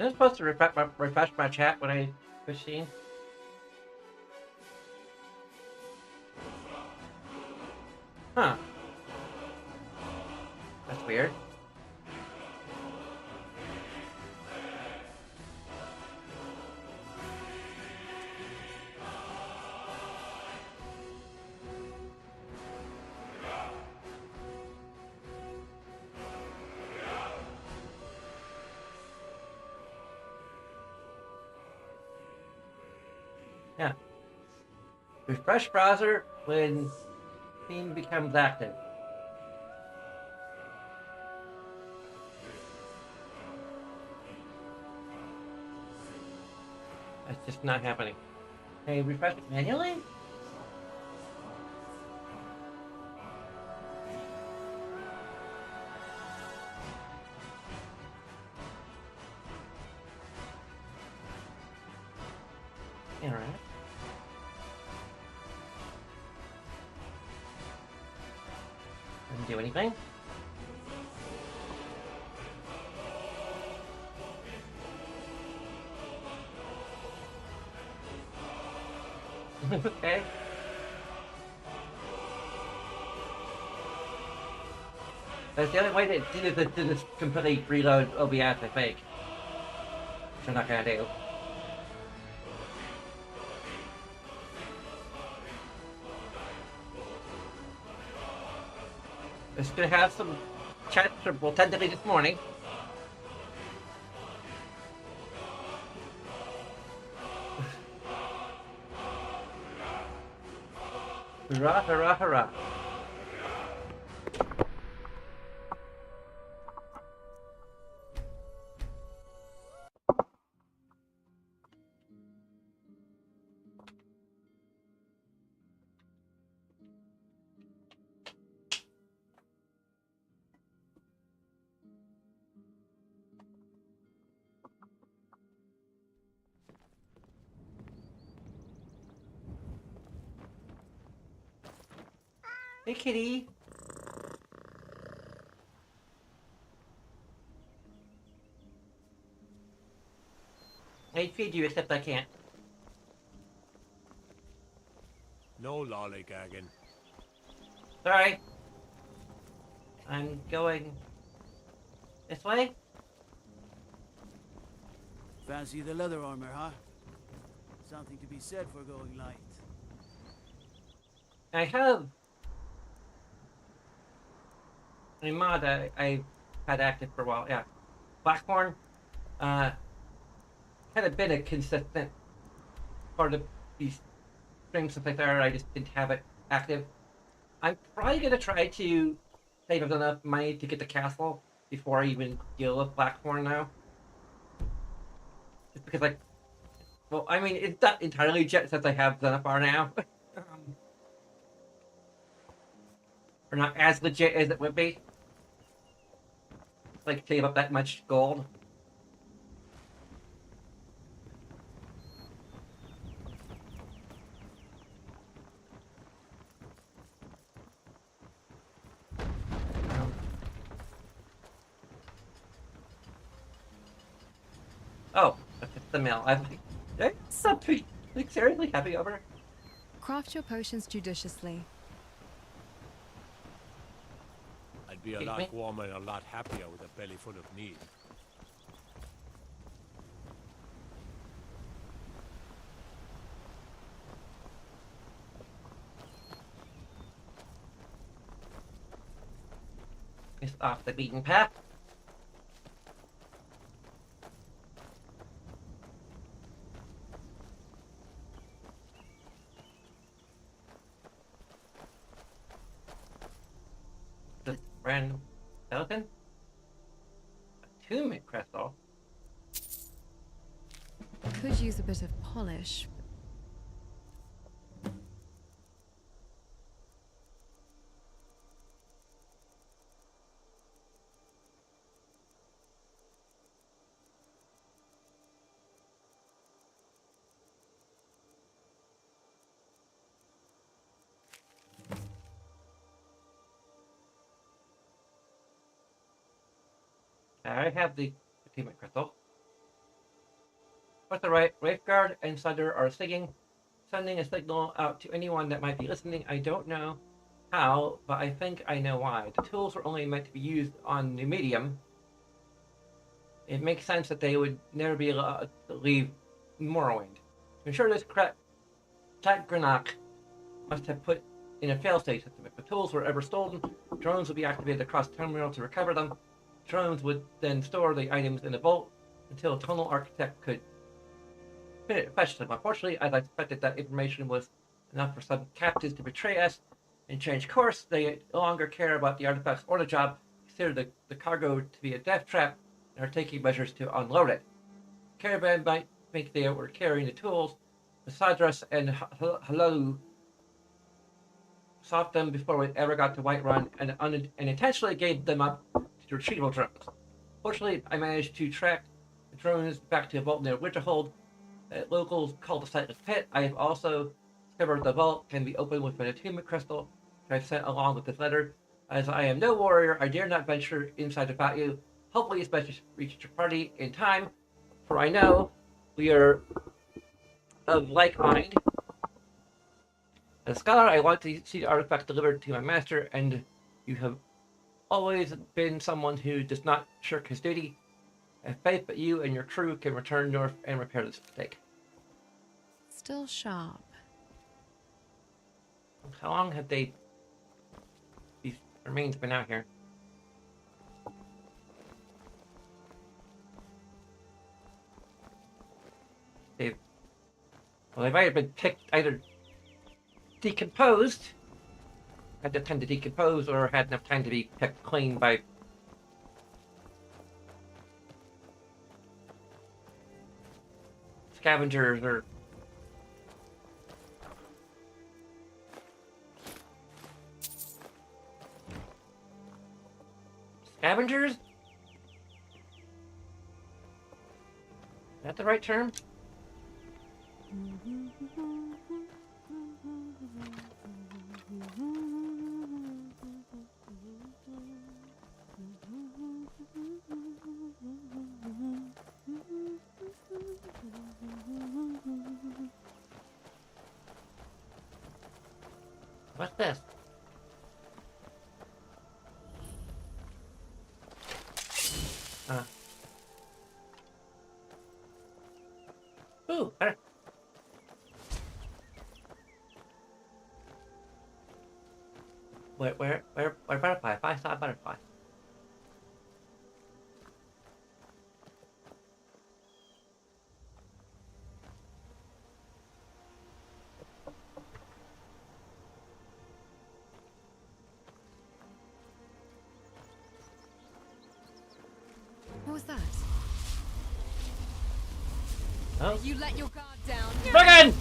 Am I supposed to refresh my chat when I switch scenes? Huh. That's weird. Yeah. Refresh browser when theme becomes active. That's just not happening. Hey, refresh it manually? Alright. Doesn't do anything. Okay. That's the only way to do this completely reload OBS, I think. Which I'm not gonna do. Just gonna have some chat, well, tentatively this morning. Hurrah, hurrah, hurrah. Hey, kitty. I'd feed you, except I can't. No lollygagging. Sorry. I'm going this way. Fancy the leather armor, huh? Something to be said for going light. I have a mod I had active for a while. Yeah, Blackthorn. Had been a consistent part of these streams stuff like that. I just didn't have it active. I'm probably gonna try to save enough money to get the castle before I even deal with Blackthorn now. Just because, like, well, I mean, it's not entirely legit since I have Zenithar now. Or not as legit as it would be. Like, save up that much gold. Oh, that's the mill. I'm like, there's something like seriously heavy over. Craft your potions judiciously. I'd be a Excuse lot me? warmer and a lot happier with a belly full of meat. It's off the beaten path. This random skeleton? A turmeric crystal? Could use a bit of polish. I have the turmeric crystal. With the right Guard and Sunder are sending a signal out to anyone that might be listening. I don't know how, but I think I know why. The tools were only meant to be used on the medium. It makes sense that they would never be allowed to leave Morrowind. To ensure this, Granach must have put in a failsafe system. If the tools were ever stolen, drones would be activated across terminal to recover them. Drones would then store the items in a vault until a tunnel architect could fetch them. Unfortunately, as I expected, that information was enough for some captives to betray us and change course. They no longer care about the artifacts or the job, consider the cargo to be a death trap, and are taking measures to unload it. The caravan might think they were carrying the tools. Sadras and Halalu stopped them before we ever got to Whiterun and intentionally gave them up to retrieval drones. Fortunately, I managed to track the drones back to a vault near Winterhold. Locals call the site a pit. I have also discovered the vault can be opened with an attunement crystal, which I've sent along with this letter. As I am no warrior, I dare not venture inside without you. Hopefully this message reaches your party in time, for I know we are of like mind. As a scholar, I want to see the artifact delivered to my master, and you have always been someone who does not shirk his duty. I have faith that you and your crew can return north and repair this mistake. Still sharp. How long have these remains been out here? They might have been picked, either decomposed, had enough time to decompose, or had enough time to be picked clean by scavengers or scavengers? Is that the right term? What's this? Ooh, better. Where butterfly? If I saw a butterfly. What was that? Oh, You let your guard down. Friggin!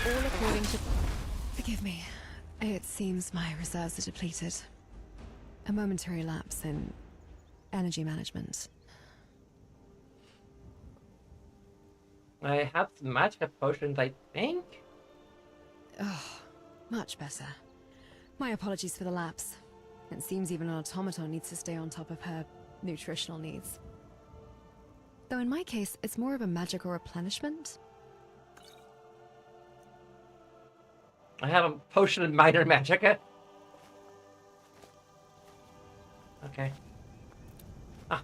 All according to... Forgive me. It seems my reserves are depleted. A momentary lapse in energy management. I have some magic potions, I think. Oh, much better. My apologies for the lapse. It seems even an automaton needs to stay on top of her nutritional needs. Though in my case, it's more of a magical replenishment. I have a potion of minor magicka. Okay. Ah.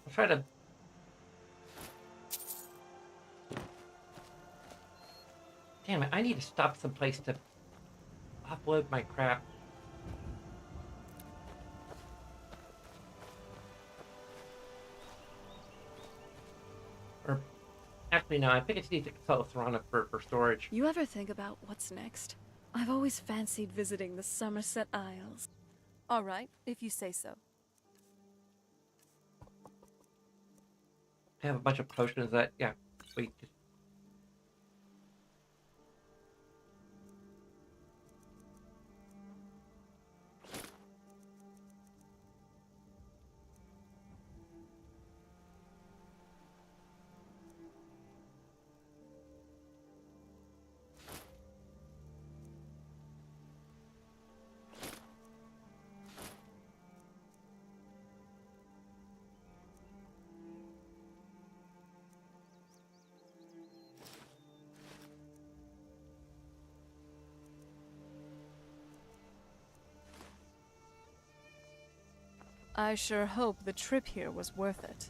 I'll try to... Damn it, I need to stop someplace to upload my crap. Or, actually no, I think I just need to consult with Rana for storage. You ever think about what's next? I've always fancied visiting the Somerset Isles. All right, if you say so. I have a bunch of potions that, yeah, wait. I sure hope the trip here was worth it.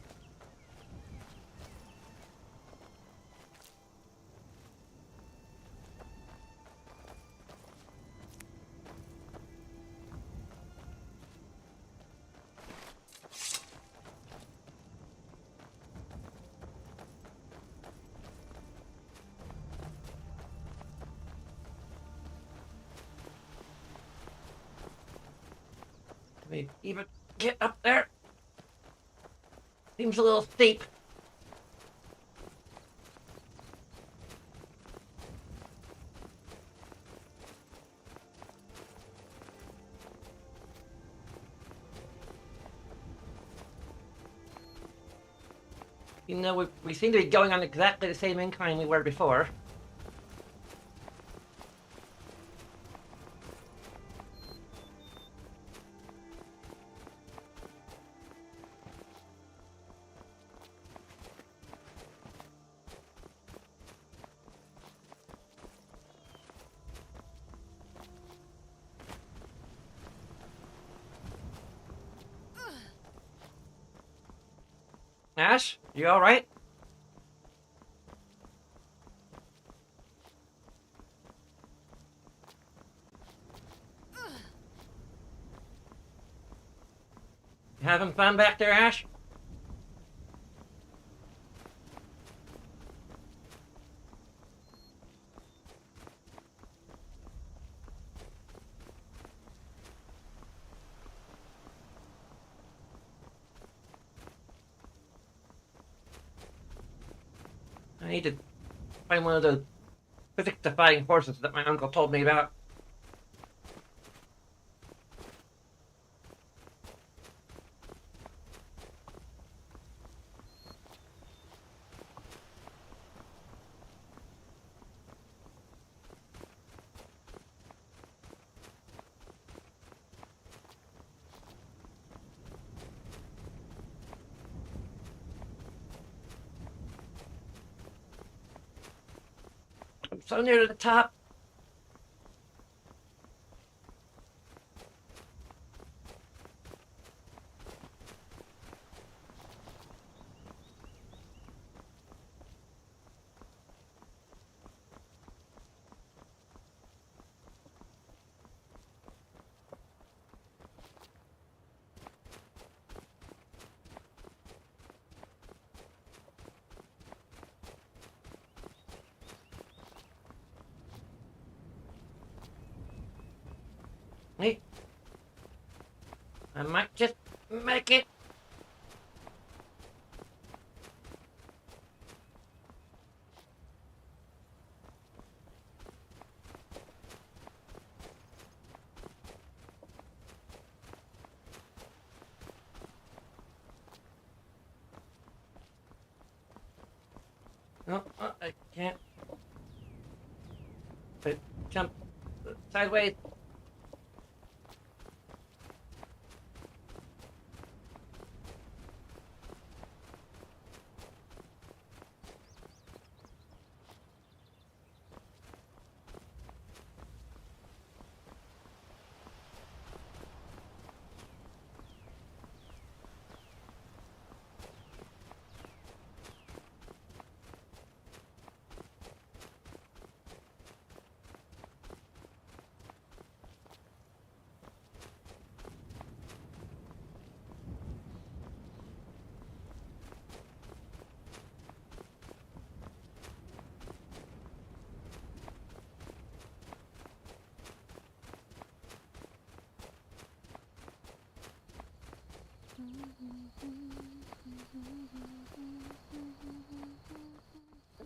Let me even get up there. Seems a little steep. You know, we seem to be going on exactly the same incline we were before. Ash, you alright? You having fun back there, Ash? I need to find one of those physics-defying horses that my uncle told me about. I'm so near to the top. Hey, I might just make it. No, I can't. But jump sideways.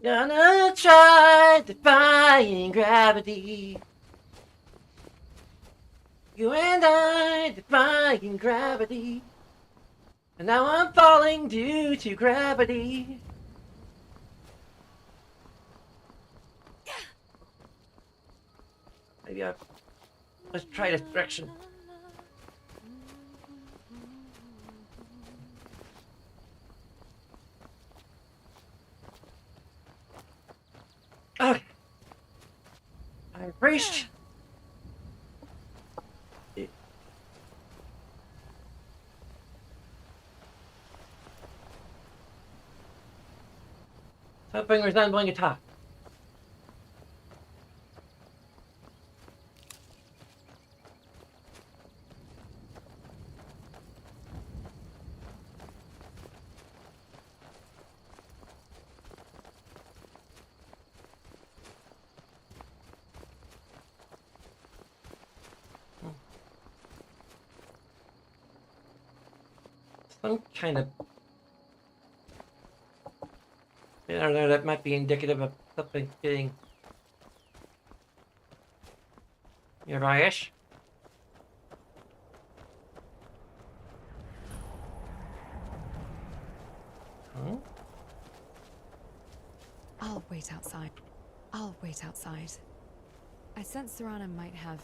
Gonna try defying gravity. You and I defying gravity. And now I'm falling due to gravity. Maybe let's try this direction. Okay. I've reached. Something resembling a top. Some kind of... I don't know, that might be indicative of something getting nearby-ish. Huh? I'll wait outside. I'll wait outside. I sense Serana might have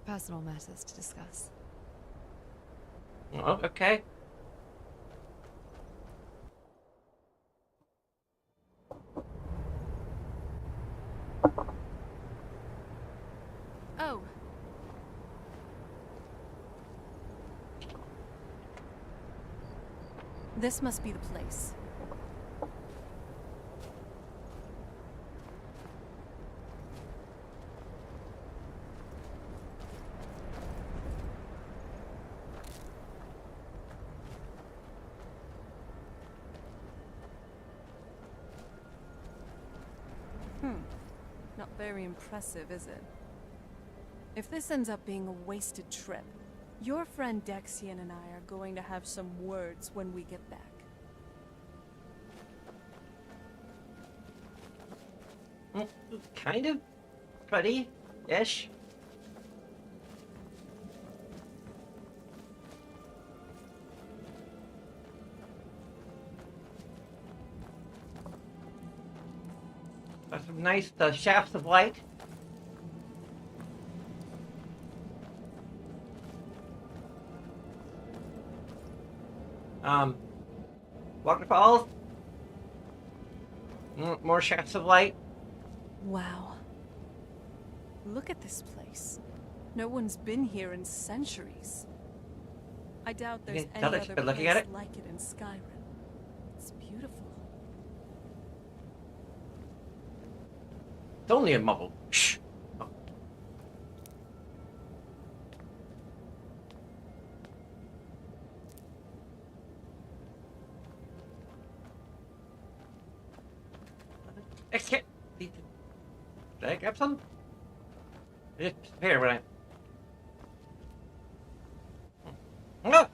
personal matters to discuss. Oh, okay. Oh. This must be the place. Not very impressive, is it? If this ends up being a wasted trip, your friend Dexian and I are going to have some words when we get back. Kind of pretty-ish. Got some nice shafts of light. Waterfalls. More shafts of light. Wow. Look at this place. No one's been here in centuries. I doubt there's can any tell that other you've been looking place at it? like it in Skyrim. It's beautiful. It's only a mumble. Shh. Oh. Excuse. Did I grab some? It just disappeared when I. No!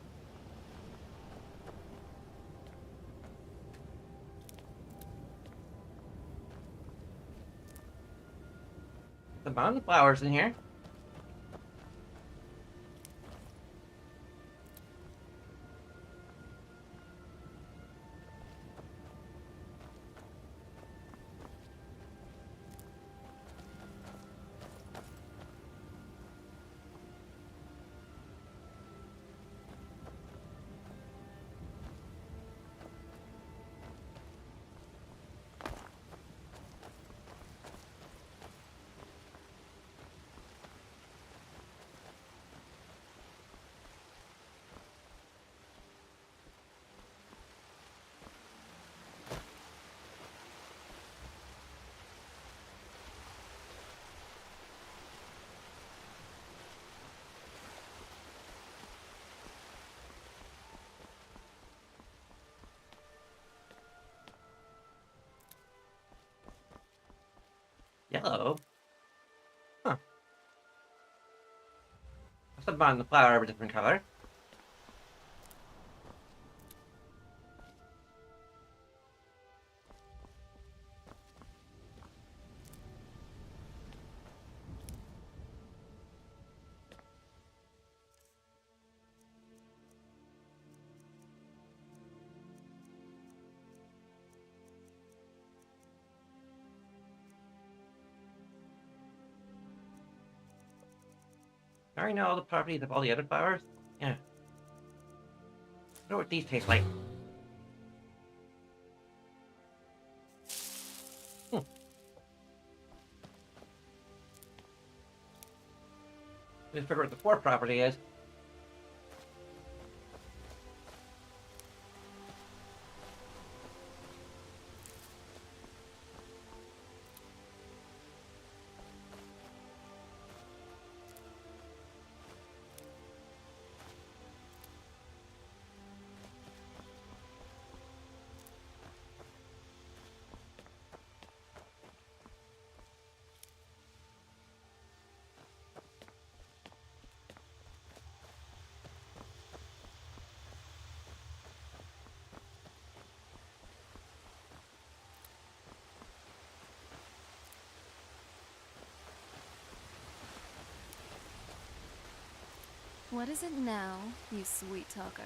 The mountain flowers in here. Yellow? Huh. Must have bought the flower of a different color. I already know all the properties of all the other flowers. Yeah. I wonder what these taste like. Let's figure out what the fourth property is. What is it now, you sweet talker?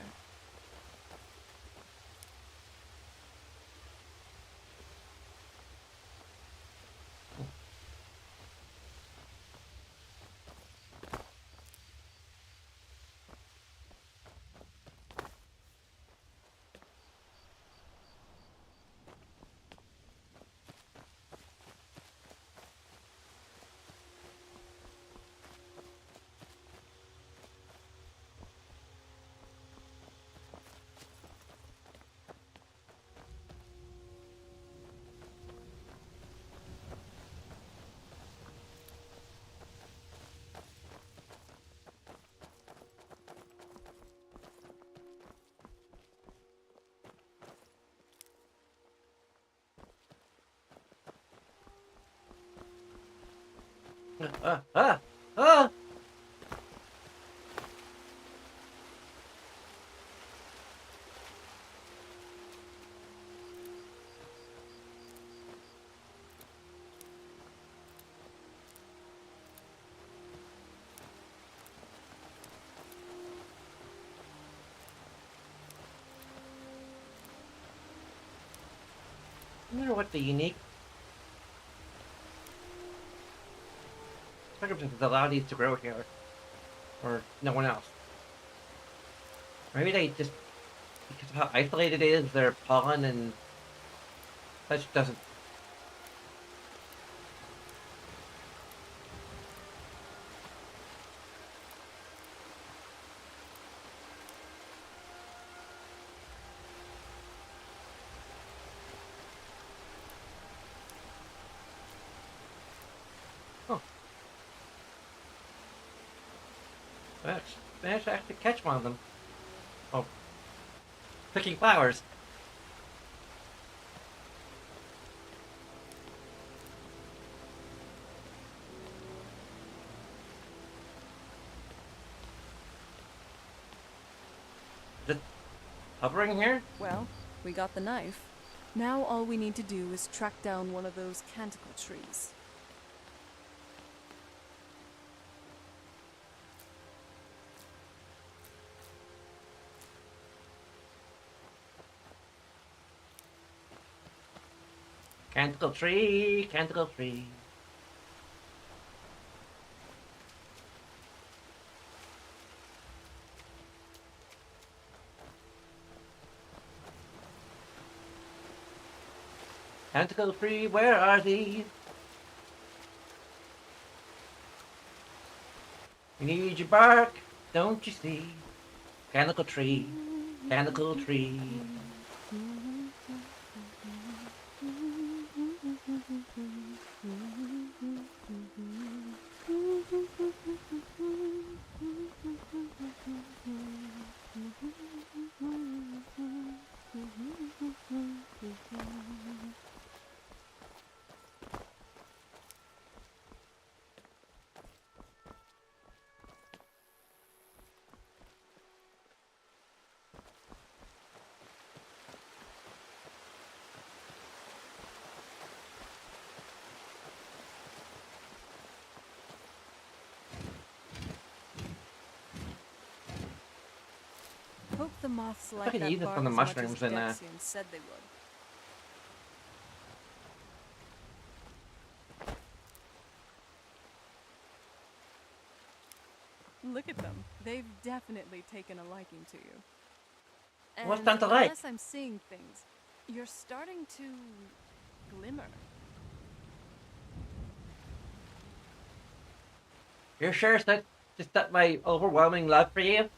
Ah! Ah! Ah! I wonder what the unique circumstances allow these to grow here, or no one else. Maybe they just, because of how isolated it is, their pollen and such doesn't. Oh, managed to actually catch one of them. Oh, picking flowers. Is it hovering here? Well, we got the knife. Now all we need to do is track down one of those canticle trees. Canticle tree, canticle tree. Canticle tree, where are thee? We need your bark, don't you see? Canticle tree, canticle tree. Hope the moths like I could that eat it bark from the as much as mushrooms in there. Dexian said they would. Look at them. They've definitely taken a liking to you. What's And not to like? unless I'm seeing things, you're starting to glimmer. You're sure it's not just that my overwhelming love for you?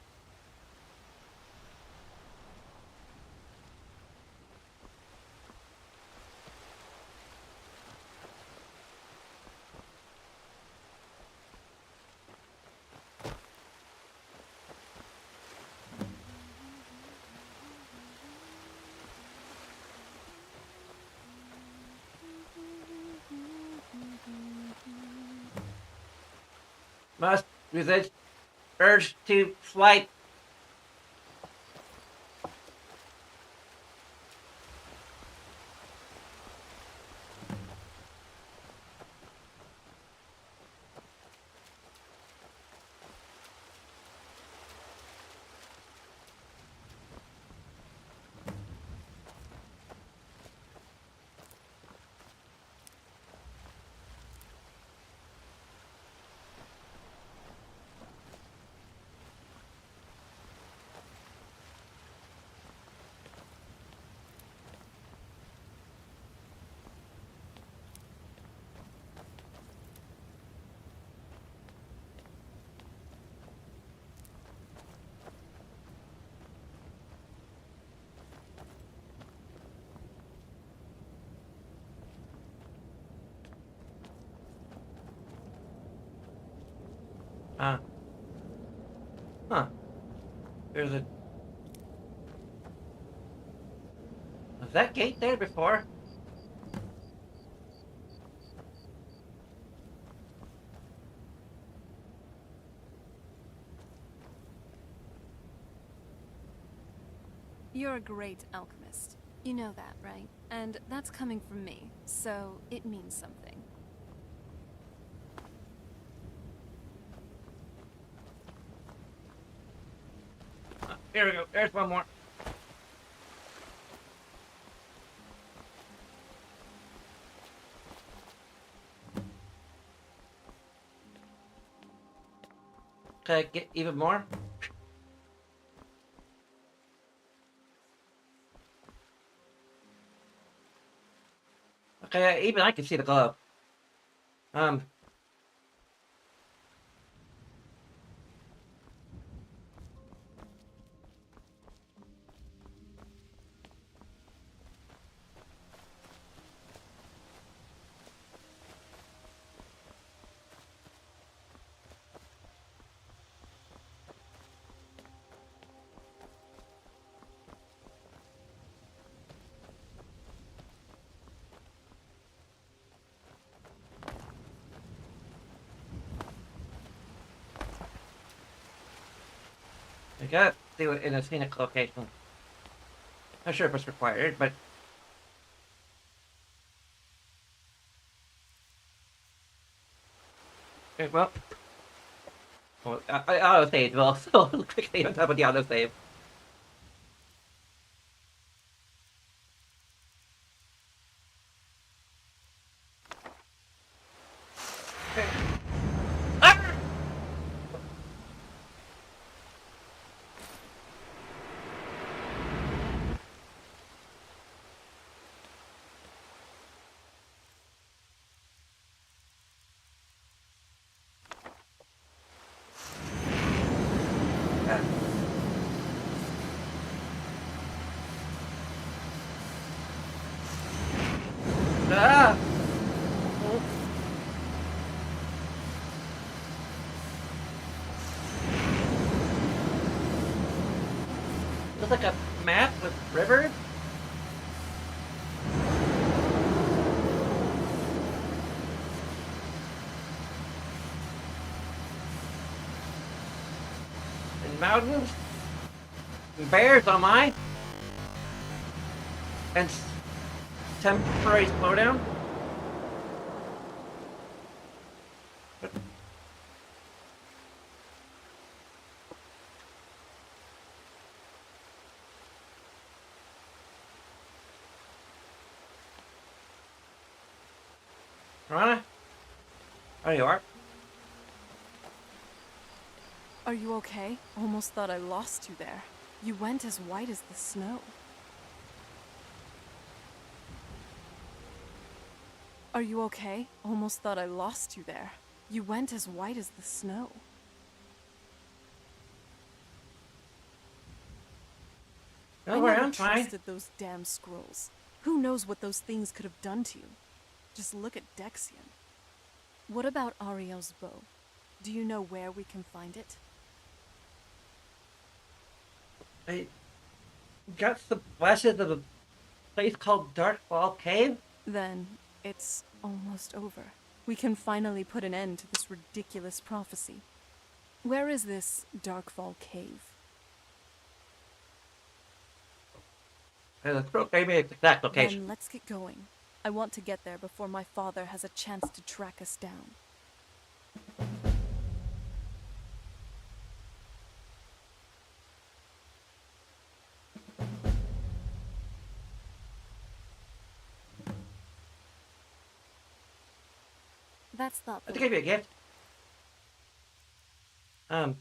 Must resist urge to flight. Huh. There's a... Was that gate there before? You're a great alchemist. You know that, right? And that's coming from me, so it means something. Here we go. There's one more. Can I get even more? Okay, even I can see the glow. I gotta do it in a scenic location. Not sure if it's required, but... Okay, well... I auto-saved, well, so quickly on top of the auto-save. Okay. Ah! Ah! Looks like a map with rivers. And mountains. And bears on mine. And temporary slowdown. Rana? There you are. Are you okay? Almost thought I lost you there. You went as white as the snow. Are you okay? Almost thought I lost you there. You went as white as the snow. Don't I worry, never I'm fine. trusted those damn scrolls. Who knows what those things could have done to you? Just look at Dexian. What about Ariel's bow? Do you know where we can find it? I got some flashes of a place called Darkfall Cave. Then it's almost over. We can finally put an end to this ridiculous prophecy. Where is this Darkfall Cave? The scroll gave me its exact location. Then let's get going. I want to get there before my father has a chance to track us down. That's thoughtful. Let's give you a gift. My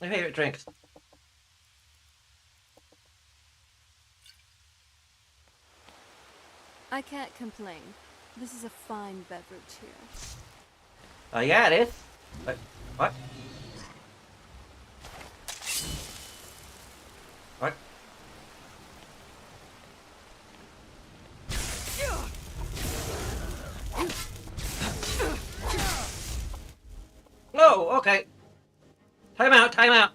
favorite drinks. I can't complain. This is a fine beverage here. Oh yeah, it is. But what? What? Okay. Time out, time out.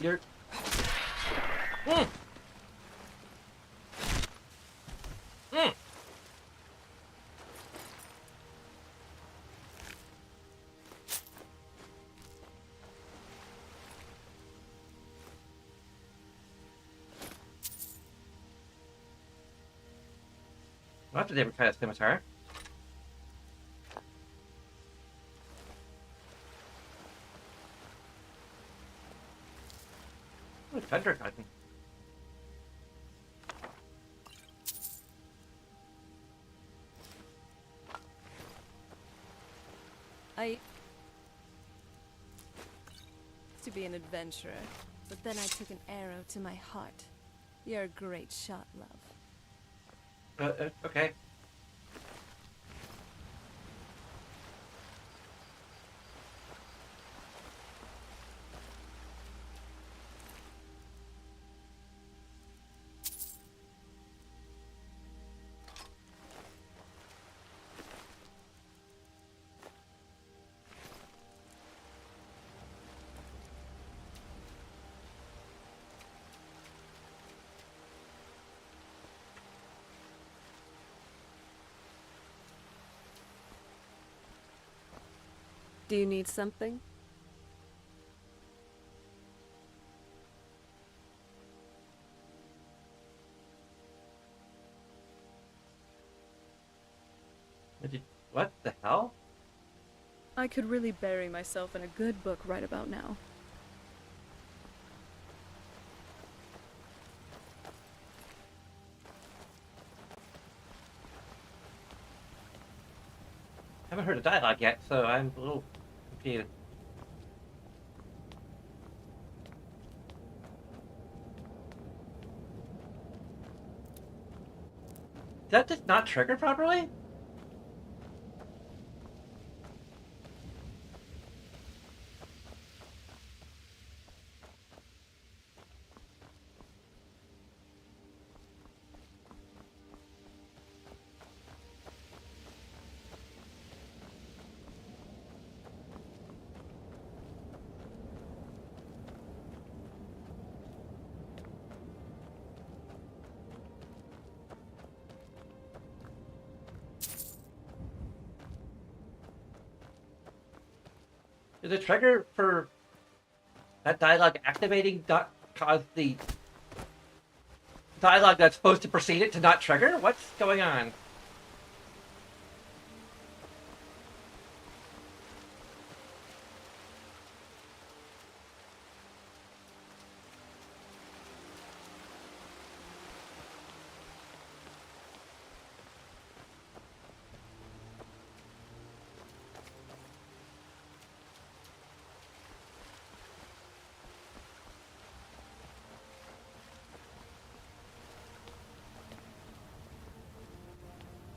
You're... Mm. Mm. I'll have to never try a scimitar. Oh, thunder cotton. I used to be an adventurer, but then I took an arrow to my heart. You're a great shot, love. Okay. Do you need something? What the hell? I could really bury myself in a good book right about now. I haven't heard a dialogue yet, so I'm a little confused. Did that just not trigger properly? Did the trigger for that dialogue activating not cause the dialogue that's supposed to precede it to not trigger? What's going on?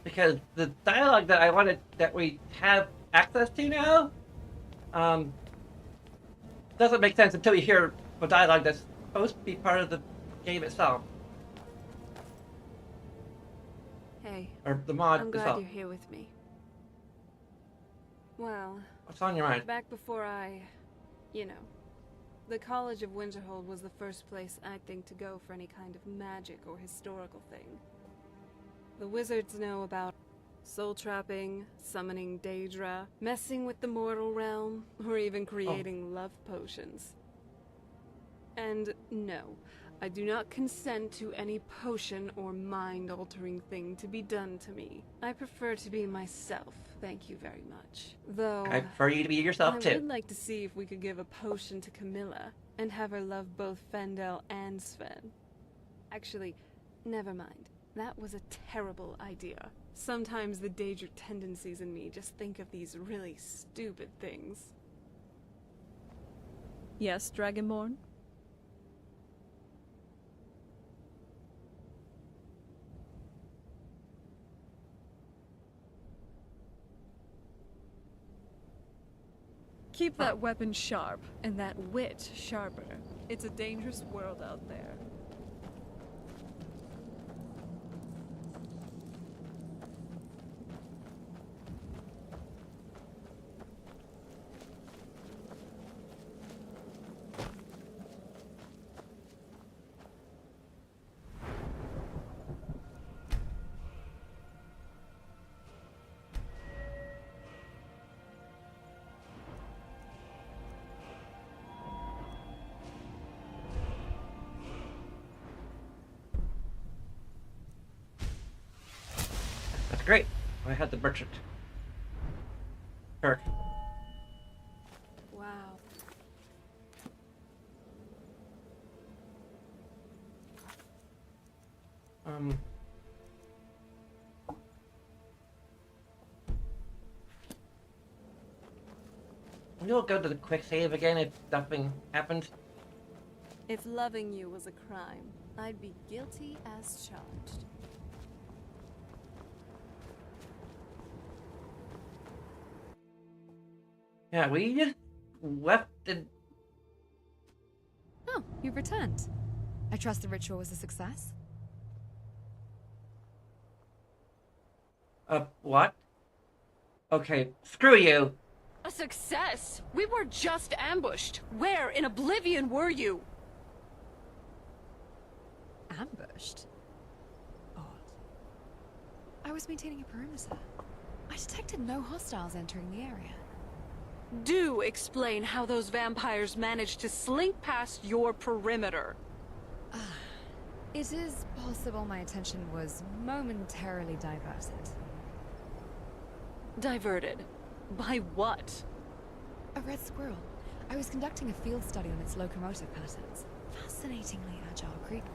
Because the dialogue that I wanted, that we have access to now, doesn't make sense until you hear a dialogue that's supposed to be part of the game itself. Hey, Or the mod I'm glad itself. you're here with me. Well, What's on your mind? back before you know, the College of Winterhold was the first place I'd think to go for any kind of magic or historical thing. The wizards know about soul trapping, summoning Daedra, messing with the mortal realm, or even creating love potions. And no, I do not consent to any potion or mind-altering thing to be done to me. I prefer to be myself, thank you very much. Though, I prefer you to be yourself I too. would like to see if we could give a potion to Camilla, and have her love both Fendel and Sven. Actually, never mind. That was a terrible idea. Sometimes the Daedric tendencies in me just think of these really stupid things. Yes, Dragonborn? Keep that weapon sharp, and that wit sharper. It's a dangerous world out there. That's great. I had the merchant. Perk. Wow. We'll go to the quick save again if nothing happens. If loving you was a crime, I'd be guilty as charged. Yeah, we just left the... Oh, you've returned. I trust the ritual was a success. What? Okay, screw you. A success? We were just ambushed. Where in oblivion were you? Ambushed? Odd. I was maintaining a perimeter. I detected no hostiles entering the area. Do explain how those vampires managed to slink past your perimeter. It is possible my attention was momentarily diverted. Diverted? By what? A red squirrel. I was conducting a field study on its locomotive patterns. Fascinatingly agile creature.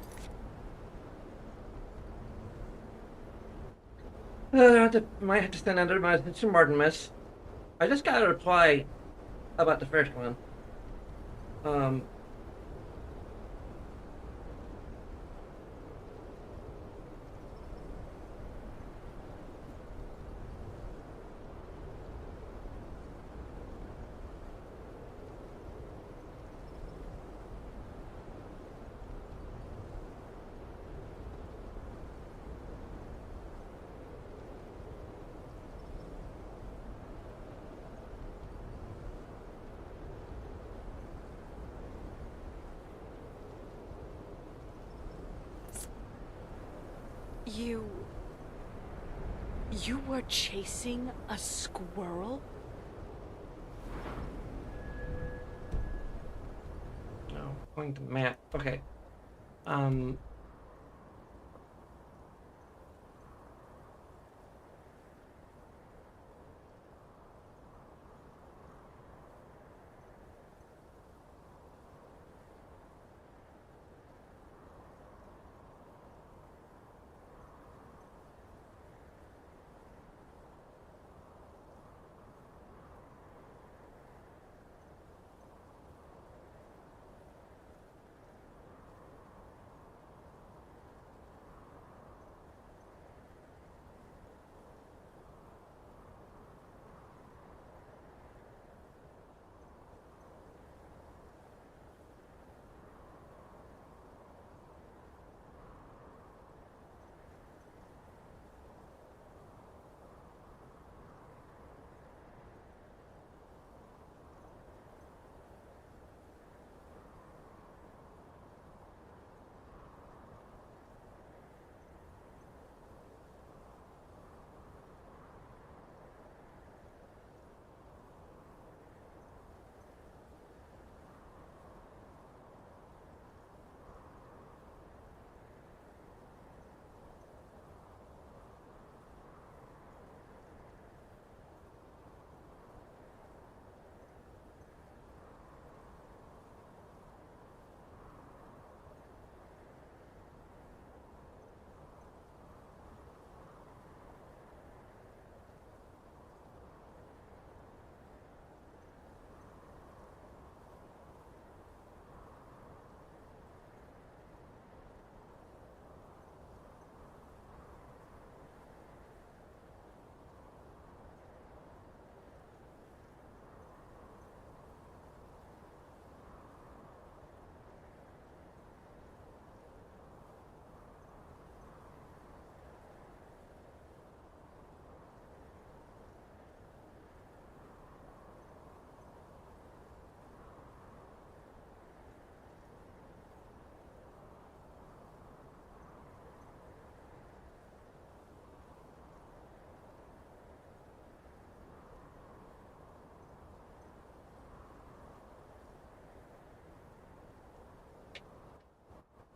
Might have to stand under my attention more than this. I just got a reply about the first one. You were chasing a squirrel? No, going to map. Okay.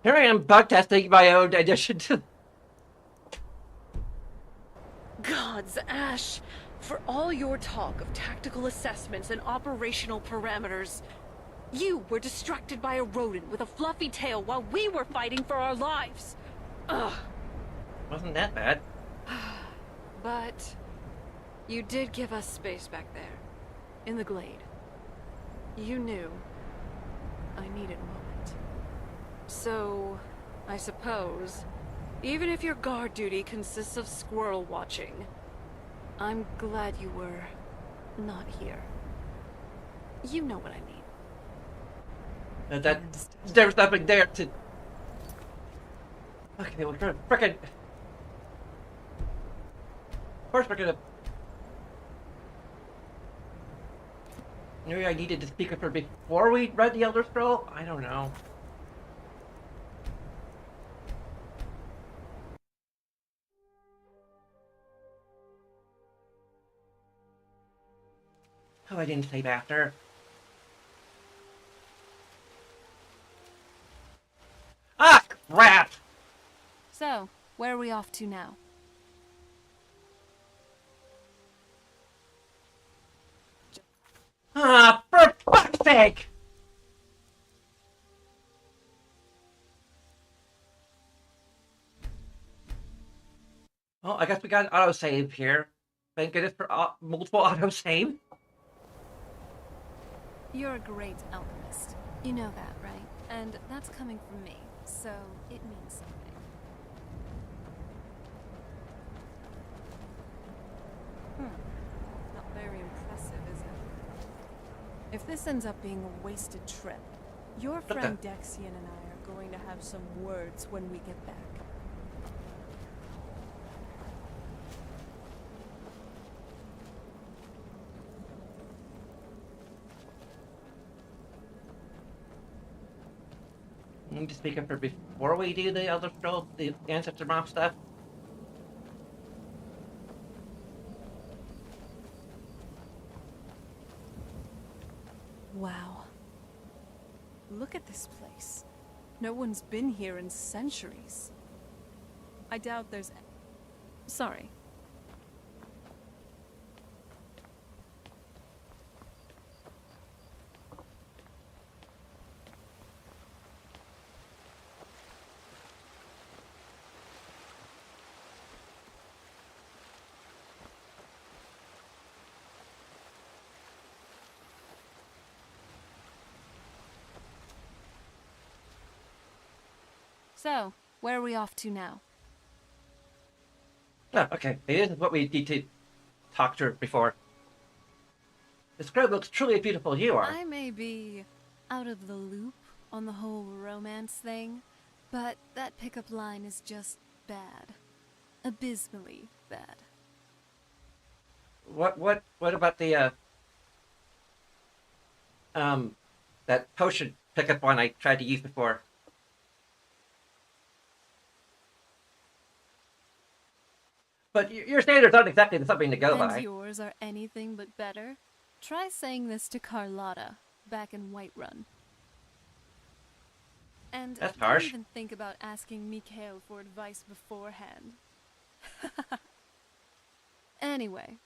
Here I am bug testing my own addition to. Gods, Ash! For all your talk of tactical assessments and operational parameters, you were distracted by a rodent with a fluffy tail while we were fighting for our lives. Ugh. Wasn't that bad. But you did give us space back there, in the glade. You knew I needed a moment. So, I suppose, even if your guard duty consists of squirrel watching, I'm glad you were not here. You know what I mean. There's nothing there to. Okay, we're gonna frickin'. Of course, we're gonna. Maybe I needed to speak with her before we read the Elder Scroll? I don't know. Oh, I didn't save after. Ah, crap! So, where are we off to now? Ah, for fuck's sake! Well, I guess we got an autosave here. Thank goodness for multiple autosave. You're a great alchemist. You know that, right? And that's coming from me, so it means something. Not very impressive, is it? If this ends up being a wasted trip, your friend Dexian and I are going to have some words when we get back. We need to speak up her before we do the Elder Scroll, the Ancestor Mob stuff. Wow. Look at this place. No one's been here in centuries. I doubt there's... Sorry. So, where are we off to now? Oh, okay. This is what we need to talk to her before. This girl looks truly as beautiful as you are. I may be out of the loop on the whole romance thing, but that pickup line is just bad. Abysmally bad. What about the, that potion pickup one I tried to use before? But your standards aren't exactly something to go by. And yours are anything but better? Try saying this to Carlotta, back in Whiterun. And That's don't harsh. even think about asking Mikhail for advice beforehand. Anyway,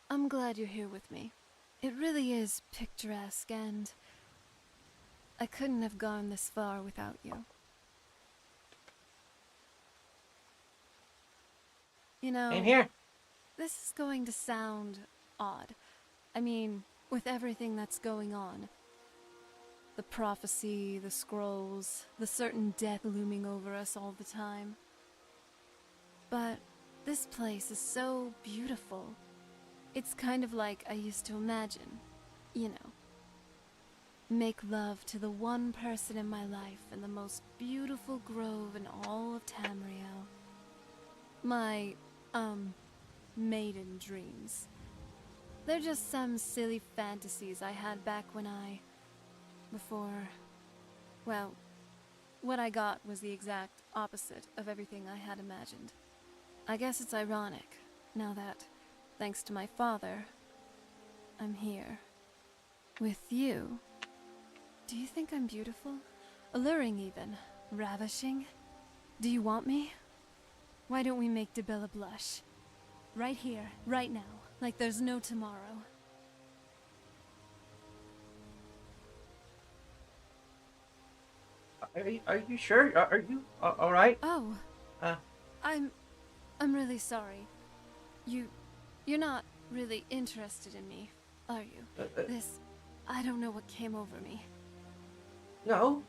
I'm glad you're here with me. It really is picturesque, and I couldn't have gone this far without you. You know, Same here. this is going to sound odd. I mean, with everything that's going on. The prophecy, the scrolls, the certain death looming over us all the time. But this place is so beautiful. It's kind of like I used to imagine, you know. Make love to the one person in my life in the most beautiful grove in all of Tamriel. My, maiden dreams. They're just some silly fantasies I had back when before... Well, what I got was the exact opposite of everything I had imagined. I guess it's ironic, now that, thanks to my father, I'm here. With you. Do you think I'm beautiful? Alluring even, Ravishing? Do you want me? Why don't we make Debella blush? Right here, right now, like there's no tomorrow. Are you sure? Are you all right? Oh, Uh, I'm really sorry. You're not really interested in me, are you? I don't know what came over me. no.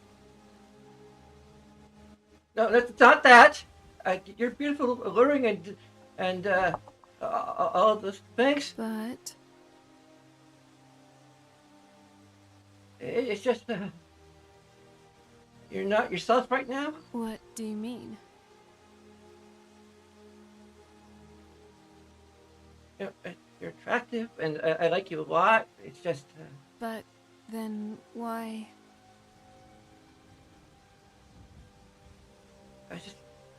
No, it's not that. You're beautiful, alluring, and all those things. But It's just you're not yourself right now. what do you mean? You're attractive, and I like you a lot. It's just But then why? I just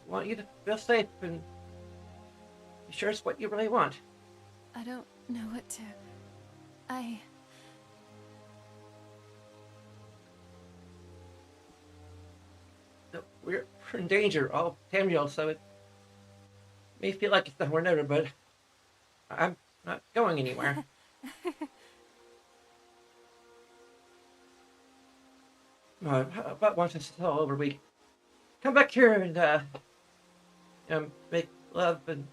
want you to feel safe and be sure it's what you really want. I don't know what to. No, we're in danger, all Tamriel, so it may feel like it's somewhere never, but I'm not going anywhere. But once it's all over, we come back here and make love and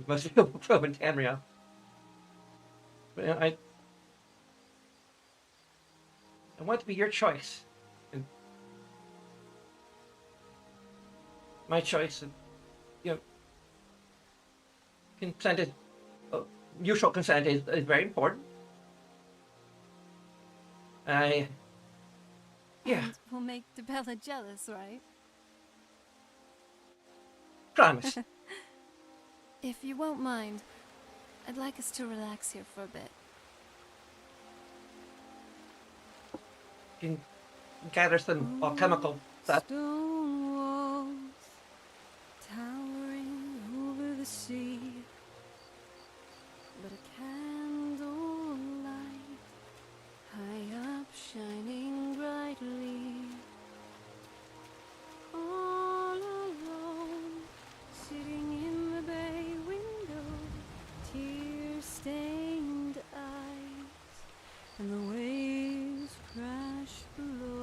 mostly probe in Tamriel. But I want to be your choice. And my choice, and consent is mutual consent is very important. Yeah. And we'll make Debella jealous, right? Promise. If you won't mind, I'd like us to relax here for a bit. Can gather some alchemical stuff. Stone walls towering over the sea, but a candle light high up shining brightly. All alone, sitting in the bay window, tear-stained eyes, and the waves crash below.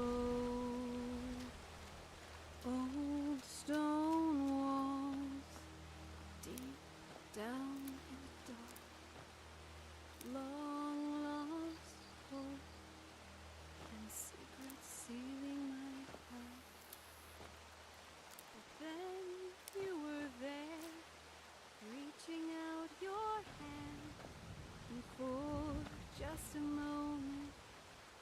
Old stone walls, deep down in the dark, long lost hope, and secrets sealing my heart. But then you were there, reaching out your hand, and for just a moment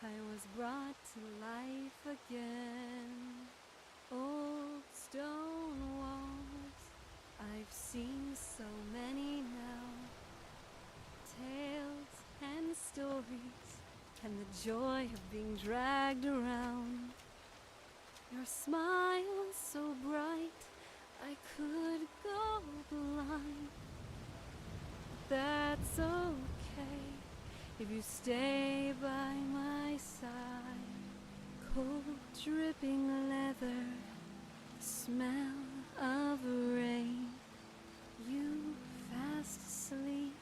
I was brought to life again. Old stone walls, I've seen so many now. Tales and stories, and the joy of being dragged around. Your smile so bright, I could go blind. That's okay if you stay by my side. Cold dripping leather, the smell of rain. You fast asleep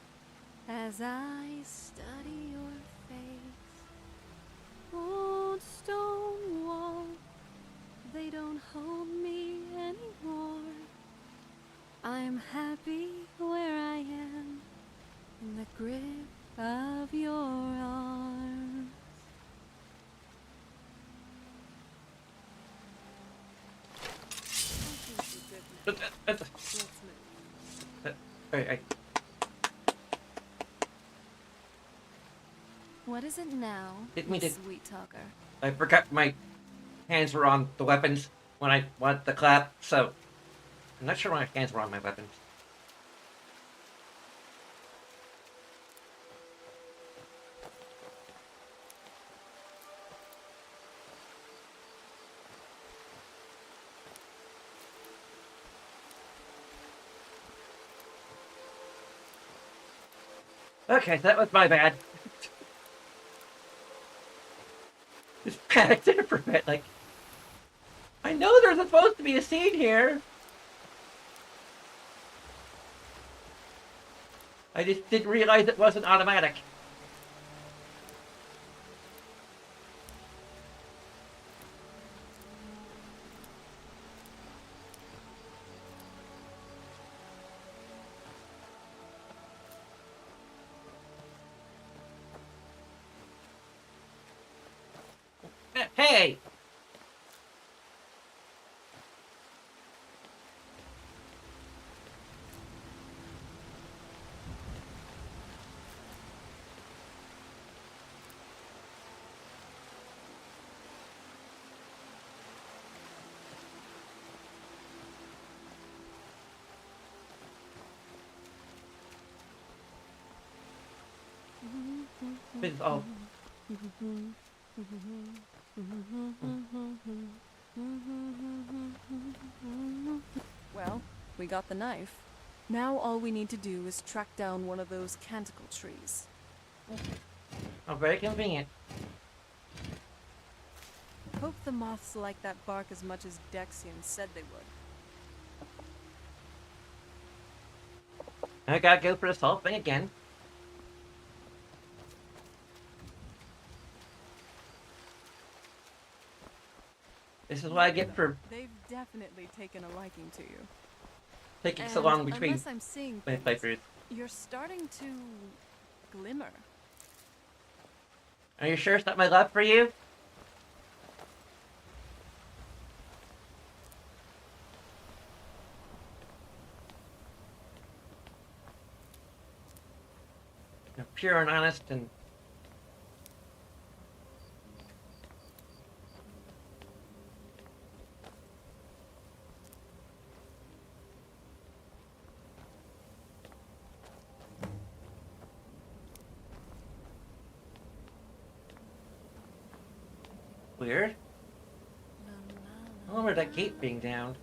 as I study your face. Old stone wall, they don't hold me anymore. I'm happy where I am, in the grip of your arms. Let's move. What is it now, Didn't mean to- sweet talker? I forgot my hands were on the weapons when I wanted the clap, so I'm not sure my hands were on my weapons. Okay, that was my bad. Just panicked there for a bit, like, I know there's supposed to be a scene here. I just didn't realize it wasn't automatic. Hey! Oh. Well, we got the knife. Now all we need to do is track down one of those canticle trees. Oh, very convenient. Hope the moths like that bark as much as Dexian said they would. I gotta go for the salt thing again. This is what I get for They've definitely taken a liking to you. taking so long between unless I'm seeing my things, playthroughs. you're starting to glimmer. Are you sure it's not my love for you? You're pure and honest and weird. I don't remember that gate being down.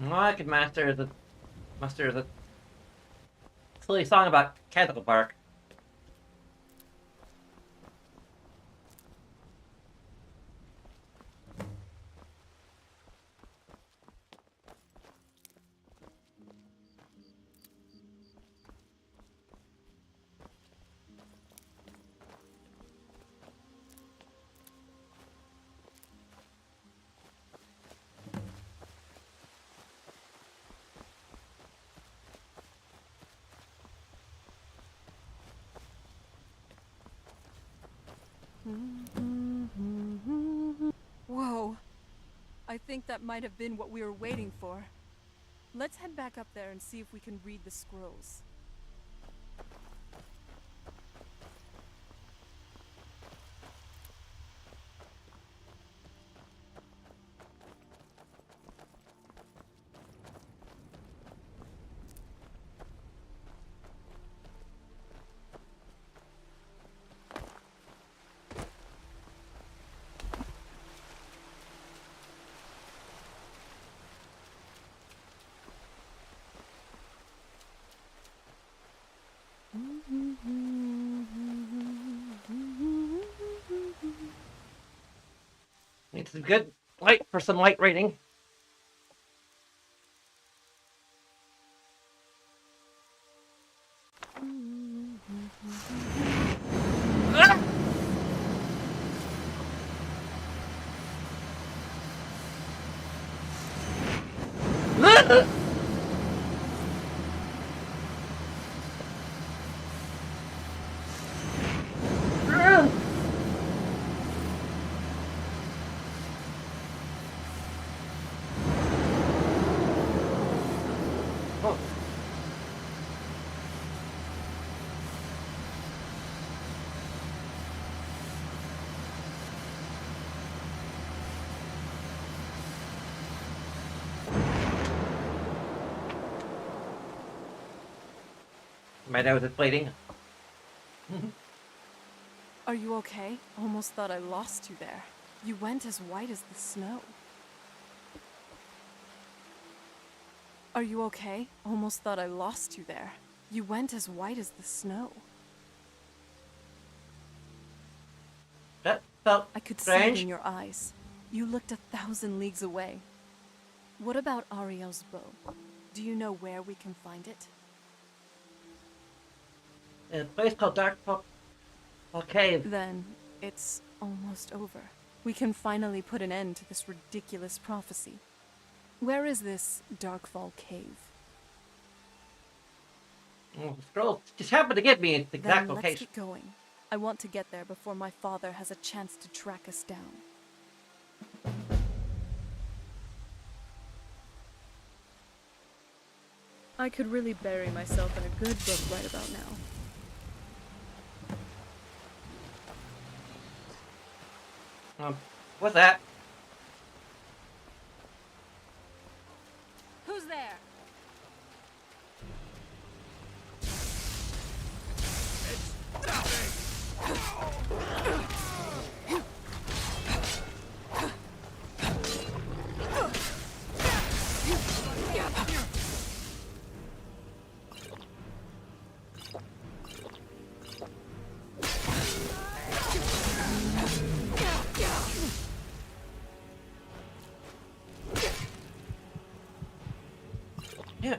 Well, I could master the silly song about canticle bark. Whoa. I think that might have been what we were waiting for. Let's head back up there and see if we can read the scrolls. Need some good light for some light reading. My nose is bleeding. Are you okay? Almost thought I lost you there. You went as white as the snow. Are you okay? Almost thought I lost you there. You went as white as the snow. That felt I could see strange. it in your eyes. You looked 1,000 leagues away. What about Ariel's bow? Do you know where we can find it? In a place called Dark Cave. Then it's almost over. We can finally put an end to this ridiculous prophecy. Where is this Darkfall cave? Oh, the scroll just happened to give me its exact Then let's location. get going. I want to get there before my father has a chance to track us down. I could really bury myself in a good book right about now. What's that? Who's there? Yeah.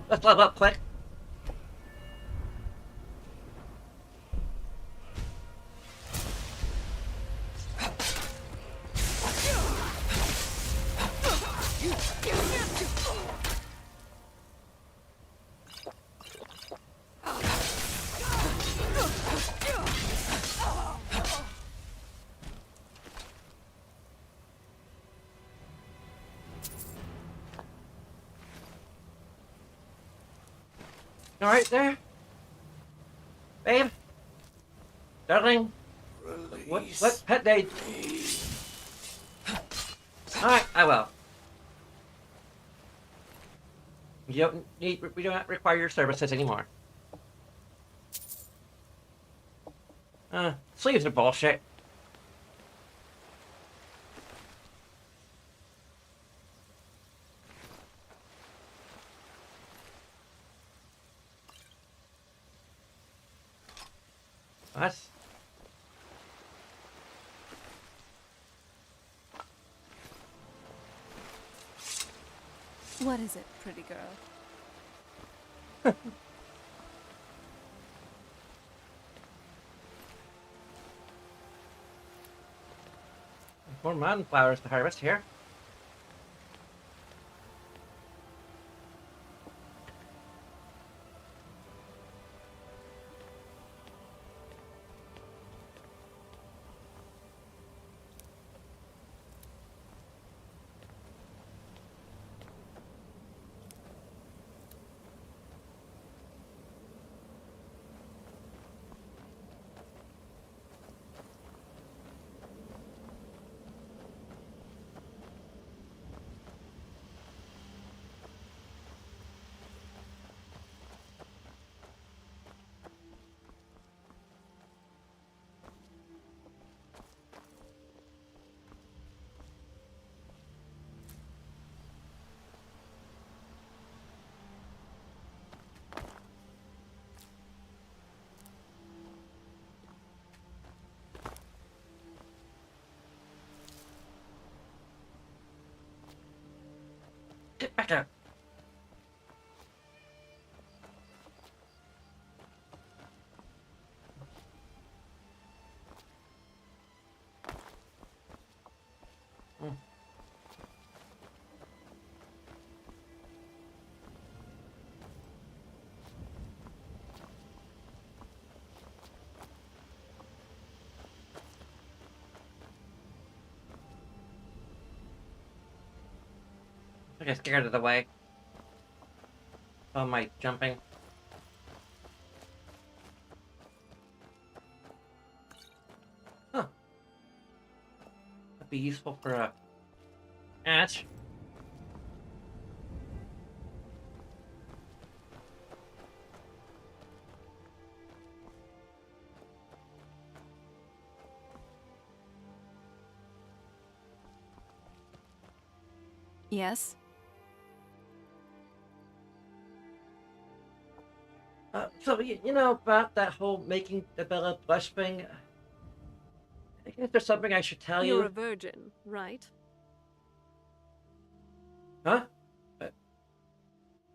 Let's level up quick. All right there, babe, darling. What pet day? All right, I will. We do not require your services anymore. Sleeves are bullshit. What? What is it, pretty girl? More mountain flowers to harvest here. Get back up. I get scared of the way. Oh, my jumping. Huh. That'd be useful for a match. Yes? So, you know about that whole making the Bella blush thing? I guess there's something I should tell You're you. a virgin, right? Huh?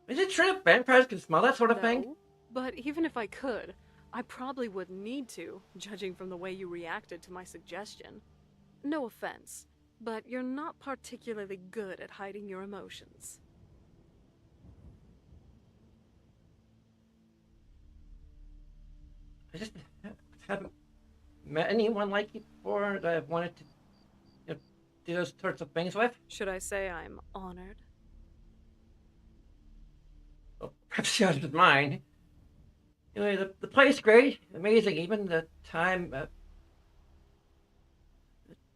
Is it true vampires can smell that sort of thing? No, but even if I could, I probably wouldn't need to, judging from the way you reacted to my suggestion. No offense, but you're not particularly good at hiding your emotions. I just haven't met anyone like you before that I've wanted to do those sorts of things with. Should I say I'm honored? Well, perhaps yours is mine. Anyway, the play's great, amazing. Even the time.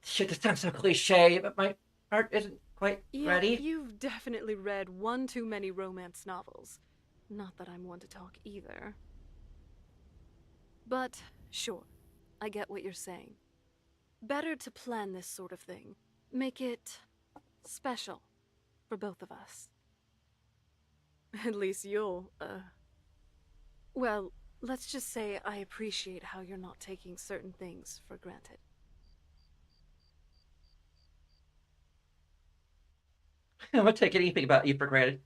Shit, this sounds so cliche, but my heart isn't quite Yeah, ready. you've definitely read one too many romance novels. Not that I'm one to talk either. But, sure, I get what you're saying. Better to plan this sort of thing. Make it special for both of us. At least you'll, well, let's just say I appreciate how you're not taking certain things for granted. I won't take anything about you for granted.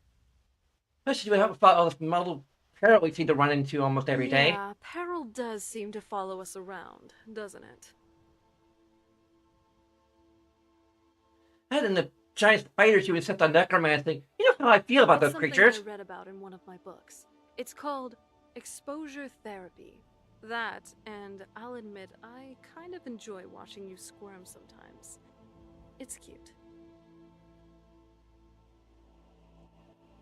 Especially when I haven't fought all this muddled peril we seem to run into almost every day. Yeah, peril does seem to follow us around, doesn't it? That and the giant spiders you would set on necromancy. You know how I feel about That's those creatures. something I read about in one of my books. It's called exposure therapy. That, and I'll admit, I kind of enjoy watching you squirm sometimes. It's cute.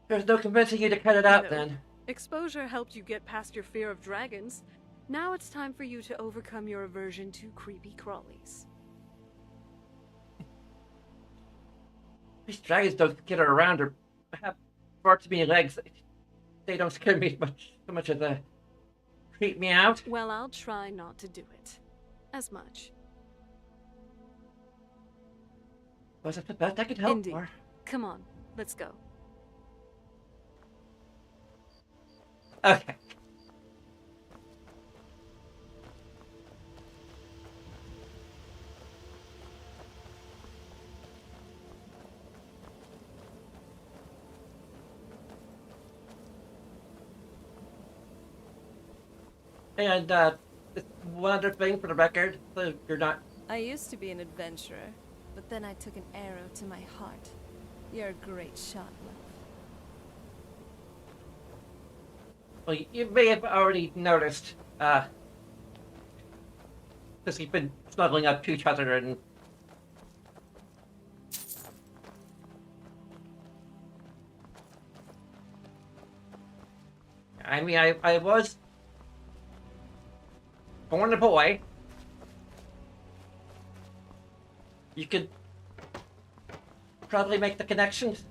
There's no convincing you to cut it out No. then. Exposure helped you get past your fear of dragons. Now it's time for you to overcome your aversion to creepy crawlies. These dragons don't get around or have far too many legs. They don't scare me so much as creep me out. Well, I'll try not to do it. As much. Was it the best I could help Indeed. for? Come on, let's go. Okay. And, just one other thing for the record, so you're not... I used to be an adventurer, but then I took an arrow to my heart. You're a great shot, love. Well, you may have already noticed, because we've been snuggling up to each other and... I mean, I was born a boy. You could probably make the connections.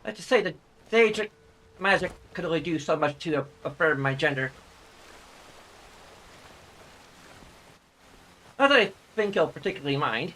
I have to say that sage magic could only do so much to affirm my gender. Not that I think he'll particularly mind.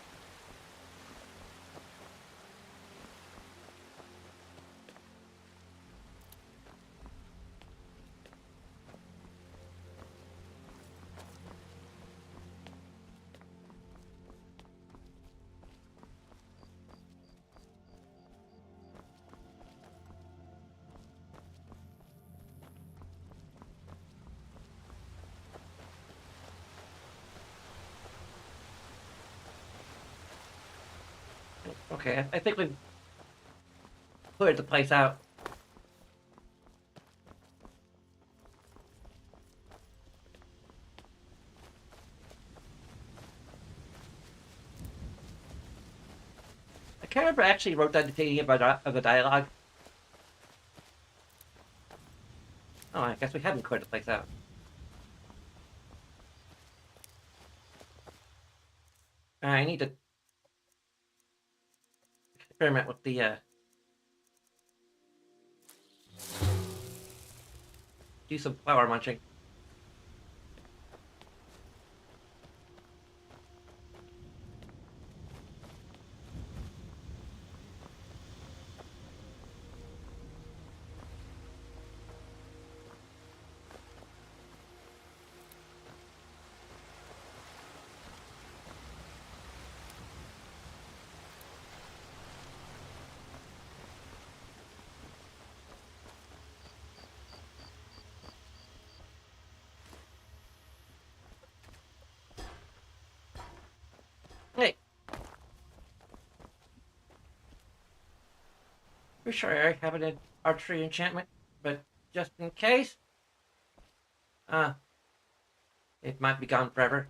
Okay, I think we've cleared the place out. I can't remember if I actually wrote down any of the dialogue. Oh, I guess we haven't cleared the place out. I need to experiment with the, do some flower munching. Hey. Pretty sure I have an archery enchantment, but just in case. It might be gone forever.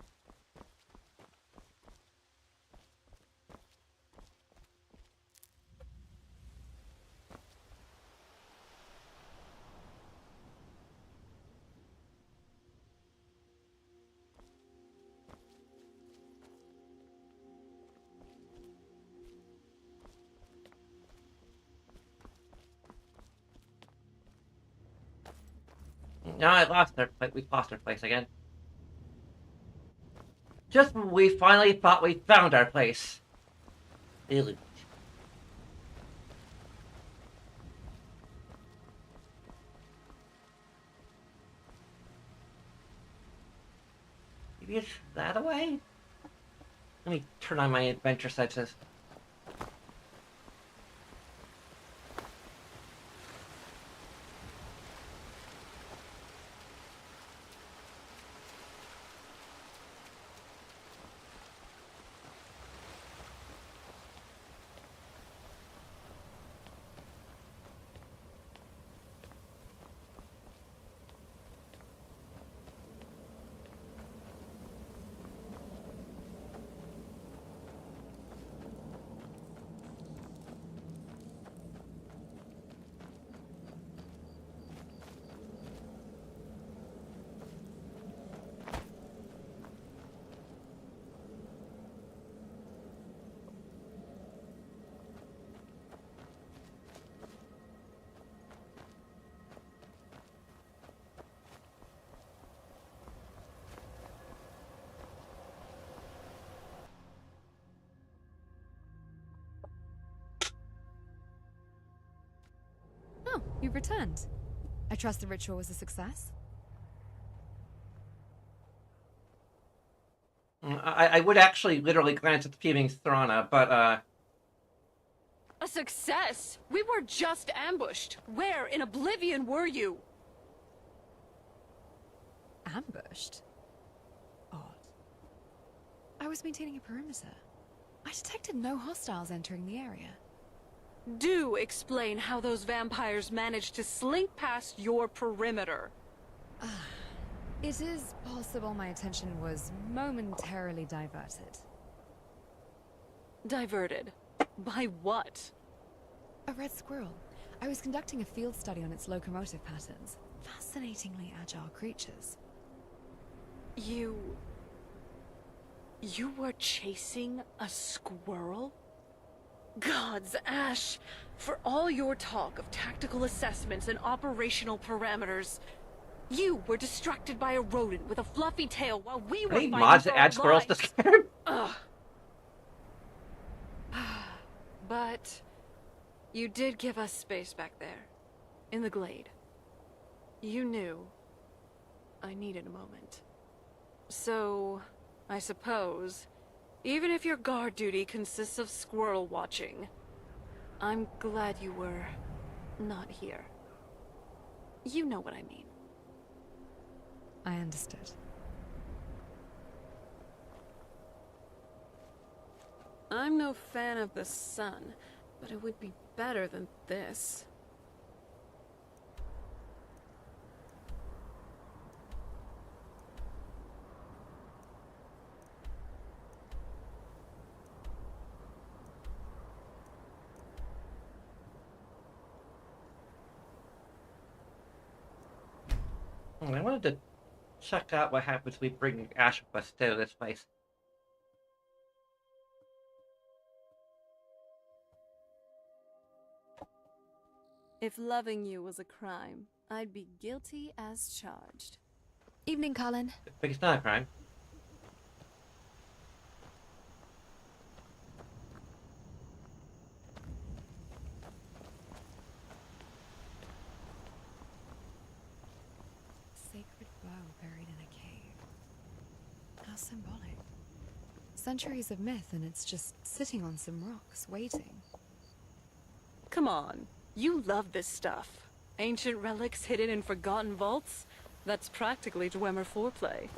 No, I lost our place. We lost our place again. Just when we finally thought we found our place. Really. Maybe it's that away? Let me turn on my adventure senses. Oh, you've returned. I trust the ritual was a success? I would actually literally glance at the fuming Thrana, but, A success? We were just ambushed. Where in oblivion were you? Ambushed? Odd. I was maintaining a perimeter. I detected no hostiles entering the area. Do explain how those vampires managed to slink past your perimeter. It is possible my attention was momentarily diverted. Diverted? By what? A red squirrel. I was conducting a field study on its locomotive patterns. Fascinatingly agile creatures. You were chasing a squirrel? God's Ash! For all your talk of tactical assessments and operational parameters, You were distracted by a rodent with a fluffy tail while we were Any fighting mods for that our add squirrels to lives. Skyrim? Ugh. But you did give us space back there, in the glade. You knew I needed a moment. So, I suppose, even if your guard duty consists of squirrel watching, I'm glad you were not here. You know what I mean. I understood. I'm no fan of the sun, but it would be better than this. I wanted to check out what happens if we bring Ash with us to this place. If loving you was a crime, I'd be guilty as charged. Evening, Colin. But it's not a crime. Sacred bow buried in a cave. How symbolic. Centuries of myth and it's just sitting on some rocks, waiting. Come on, you love this stuff. Ancient relics hidden in forgotten vaults? That's practically Dwemer foreplay.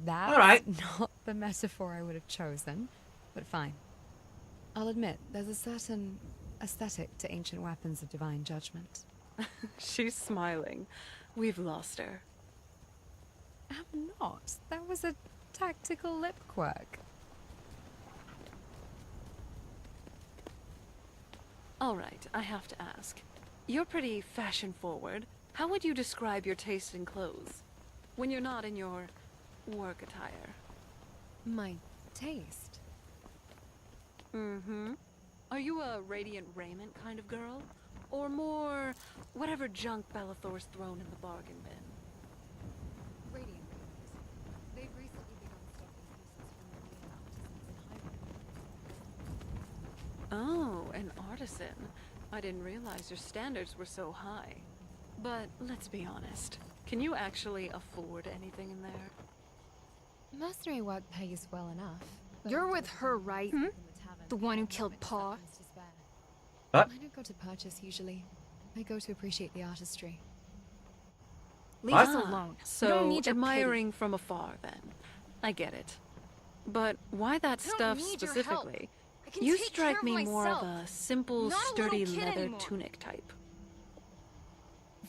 That's All right. not the metaphor I would have chosen, but fine. I'll admit, there's a certain aesthetic to ancient weapons of divine judgment. She's smiling. We've lost her. I'm not. That was a tactical lip quirk. All right, I have to ask. You're pretty fashion-forward. How would you describe your taste in clothes? When you're not in your work attire. My taste. Mm-hmm. Are you a radiant raiment kind of girl? Or more whatever junk Bellathor's thrown in the bargain bin? Radiant. They've recently begun stocking pieces from Radiant artisans in Highwood. Oh, an artisan. I didn't realize your standards were so high. But let's be honest. Can you actually afford anything in there? Mercenary work pays well enough. but You're I with don't her, go to right? the tavern The one who with killed much Pa? seconds to spare. What? I don't go to purchase usually. I go to appreciate the artistry. Leave What? us alone. So, we don't need your admiring from afar, then. I get it. But why that I don't stuff need your help. specifically? I can You take strike care of me more of myself. a simple, Not a sturdy little kid leather anymore. tunic type.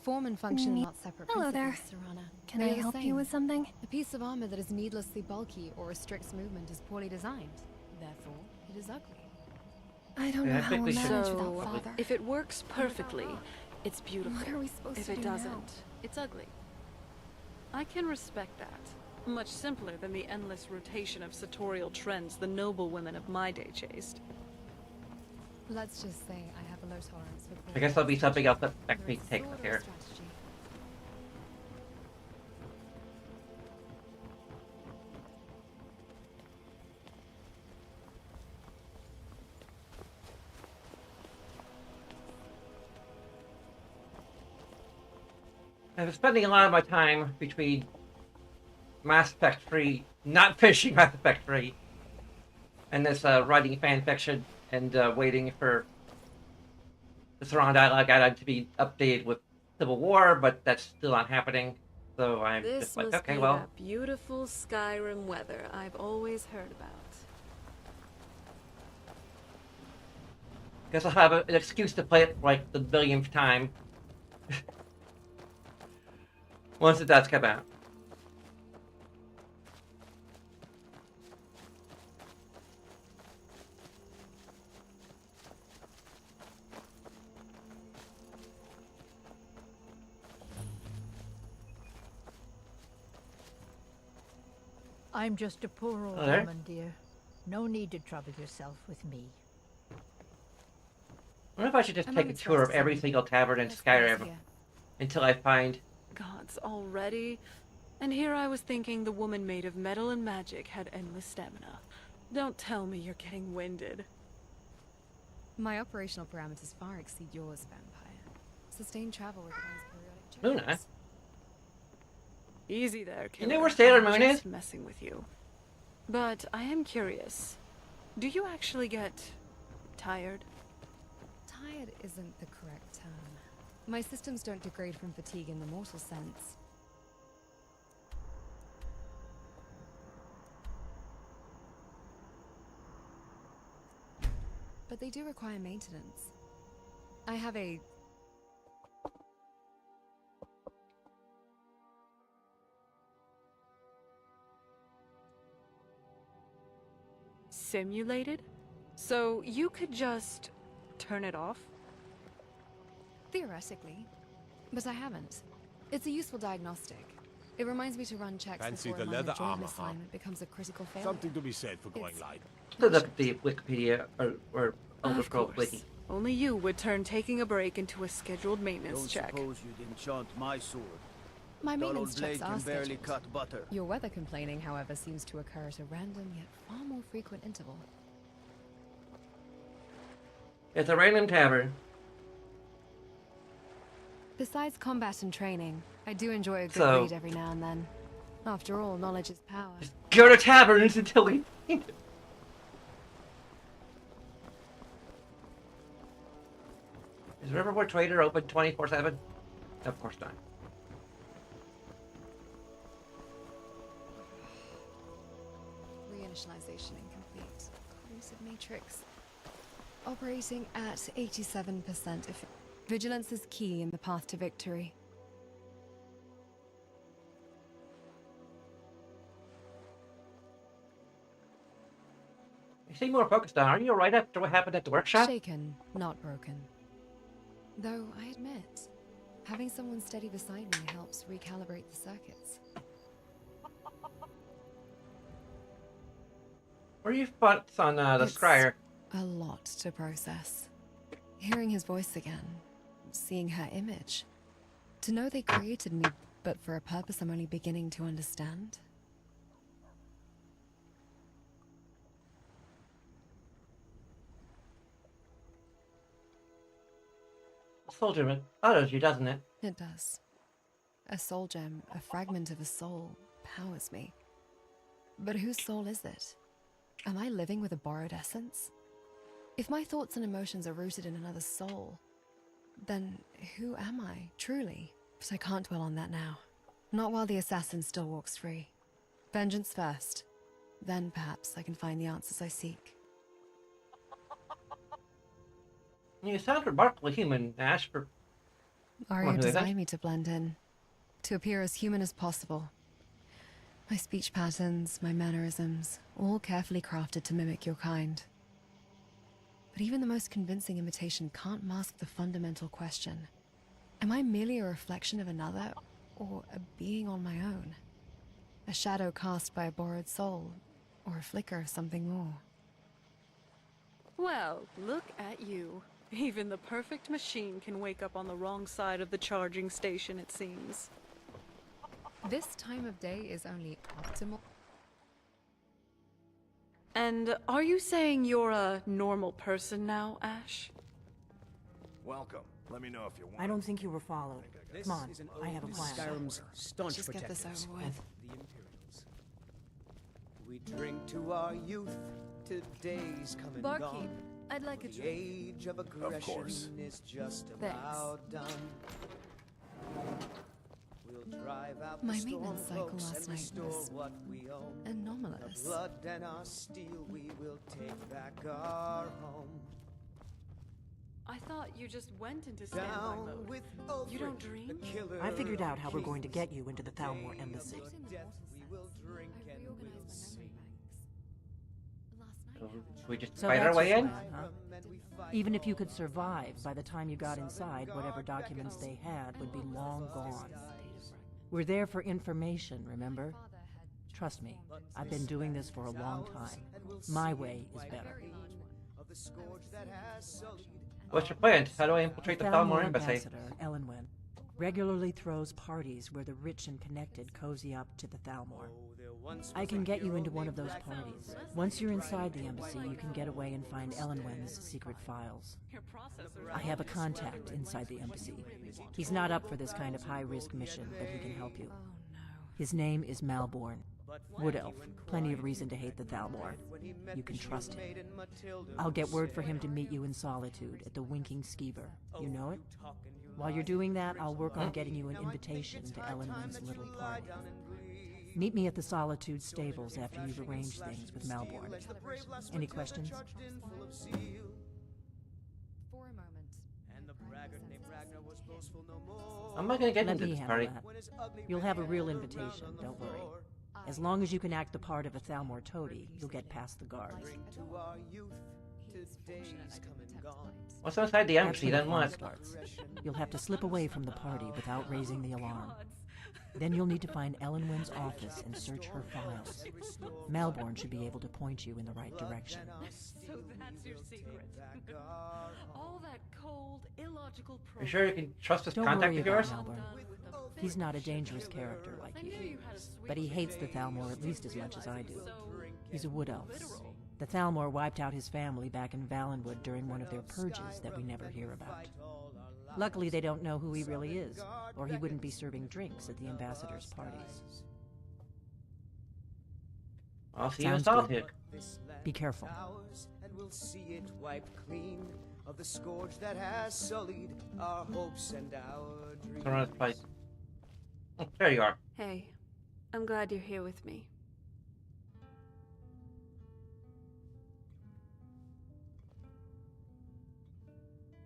Form and function are not separate Hello there. principles, Serana. Can They're I the help you same. with something? A piece of armor that is needlessly bulky or restricts movement is poorly designed. Therefore, it is ugly. I don't Yeah, know I how think we'll we should- manage So, without father. if it works perfectly, it's beautiful. What are we supposed If to it do now? doesn't, it's ugly. I can respect that. Much simpler than the endless rotation of sartorial trends the noble women of my day chased. Let's just say I have a low tolerance for poor I guess there'll be something else that Whether me it's a take sword or a care. strategy. I've been spending a lot of my time between Mass Effect 3, not finishing Mass Effect 3, and this writing fan fiction and waiting for the Saran dialogue add-on to be updated with Civil War, but that's still not happening. So I'm This just like, must okay, be well, that beautiful Skyrim weather I've always heard about. guess I'll have an excuse to play it like the millionth time. Once it does come out. I'm just a poor old Oh, there? woman, dear. No need to trouble yourself with me. I wonder if I should just I'm take on a its tour of first every season. single tavern in Let's close Skyrim. here. until I find. Gods, already? And here I was thinking the woman made of metal and magic had endless stamina. Don't tell me you're getting winded. My operational parameters far exceed yours, vampire. Sustained travel requires periodic Luna. check-ins. Easy there, You killer. know where Sailor I'm Moon just is? messing with you. But I am curious. Do you actually get tired? Tired isn't the correct term. My systems don't degrade from fatigue in the mortal sense. But they do require maintenance. I have a... Simulated? So you could just turn it off? Theoretically. But I haven't. It's a useful diagnostic. It reminds me to run checks Fancy before the a minor leather joint armor, huh? assignment becomes a critical failure. Something to be said for going It's- light. Look at the Wikipedia or Elder Of Scrolls course. Wiki. Only you would turn taking a break into a scheduled maintenance Don't check. suppose you'd enchant my sword. My That maintenance old blade checks can are barely scheduled. cut butter. Your weather complaining, however, seems to occur at a random yet far more frequent interval. It's a random tavern. Besides combat and training, I do enjoy a good So- read every now and then. After all, knowledge is power. Go to taverns until we find it. Is Riverwood Trader open 24/7? Of course not. Reinitialization incomplete. Corrosive matrix. Operating at 87%. Vigilance is key in the path to victory. You seem more focused on. Are you alright after what happened at the workshop? Shaken, not broken. Though I admit, having someone steady beside me helps recalibrate the circuits. What are your thoughts on the It's Scryer? a lot to process. Hearing his voice again, seeing her image. To know they created me, but for a purpose I'm only beginning to understand. Soldierman bothers you, doesn't it? It does. A soul gem, a fragment of a soul, powers me. But whose soul is it? Am I living with a borrowed essence? If my thoughts and emotions are rooted in another soul, then who am I, truly? But I can't dwell on that now. Not while the assassin still walks free. Vengeance first. Then perhaps I can find the answers I seek. You sound remarkably human, Ash. For Arya who isn't? designed me to blend in, to appear as human as possible. My speech patterns, my mannerisms, all carefully crafted to mimic your kind. But even the most convincing imitation can't mask the fundamental question. Am I merely a reflection of another, or a being on my own? A shadow cast by a borrowed soul, or a flicker of something more? Well, look at you. Even the perfect machine can wake up on the wrong side of the charging station, it seems. This time of day is only optimal. And are you saying you're a normal person now, Ash? Welcome. Let me know if you want. I don't think you were followed. Come on, I have a plan. Skyrim's staunch Just get this protectors over of with. the Imperials. We drink to our youth, to days come and Barkeep, gone. I'd like a The drink. age of aggression course. is just Thanks. about done. We'll drive out My the maintenance cycle storm last and night restore was what we own. Our anomalous. blood and our steel, we will take back our home. I thought you just went into standby Down mode. with You don't Ulfric, dream? the killer I figured out how of we're going to kings. get you into the Thalmor Day embassy. of Not in the death, mortal we will sense. drink I and reorganized we'll my sing. memory banks. Last So, night, should we just So fight our that's way your in? plan, huh? And we fight Even if you all could our survive, lives. by the time you got inside, whatever documents they had would be long gone. Skies. We're there for information, remember? father had Trust me, I've been doing this for a long time. My way is better. Of the scourge that has sullied What's your plan? How do I infiltrate the Thalmor embassy? Ambassador, Elenwen. Regularly throws parties where the rich and connected cozy up to the Thalmor. I can get you into one of those parties. Once you're inside the embassy, you can get away and find Elenwen's secret files. I have a contact inside the embassy. He's not up for this kind of high-risk mission, but he can help you. His name is Malborn. Wood Elf. Plenty of reason to hate the Thalmor. You can trust him. I'll get word for him to meet you in Solitude at the Winking Skeever. You know it? While you're doing that, I'll work on getting you an invitation to Elenwen's little party. Meet me at the Solitude stables after you've arranged things with Malborn. Any questions? For a moment. I'm not gonna get Let into me this handle party. that. You'll have a real invitation, don't worry. As long as you can act the part of a Thalmor toady, you'll get past the guards. What's outside the That's embassy, when the then fun what? starts. You'll have to slip away from the party without raising the alarm. Then you'll need to find Elenwen's office and search her files. Malborn should be able to point you in the right direction. So that's your secret. All that cold, illogical Are you sure you can trust this Don't contact worry of about yours? Malborn. He's not a dangerous character like you. But he hates the Thalmor at least as much as I do. He's a wood elf. The Thalmor wiped out his family back in Valenwood during one of their purges that we never hear about. Luckily, they don't know who he really is, or he wouldn't be serving drinks at the ambassador's parties. I'll see you in Sounds Solitude. good. Be careful. And we'll see it wiped clean of the scourge that has sullied our hopes and our dreams. Around this place. Oh, there you are. Hey, I'm glad you're here with me.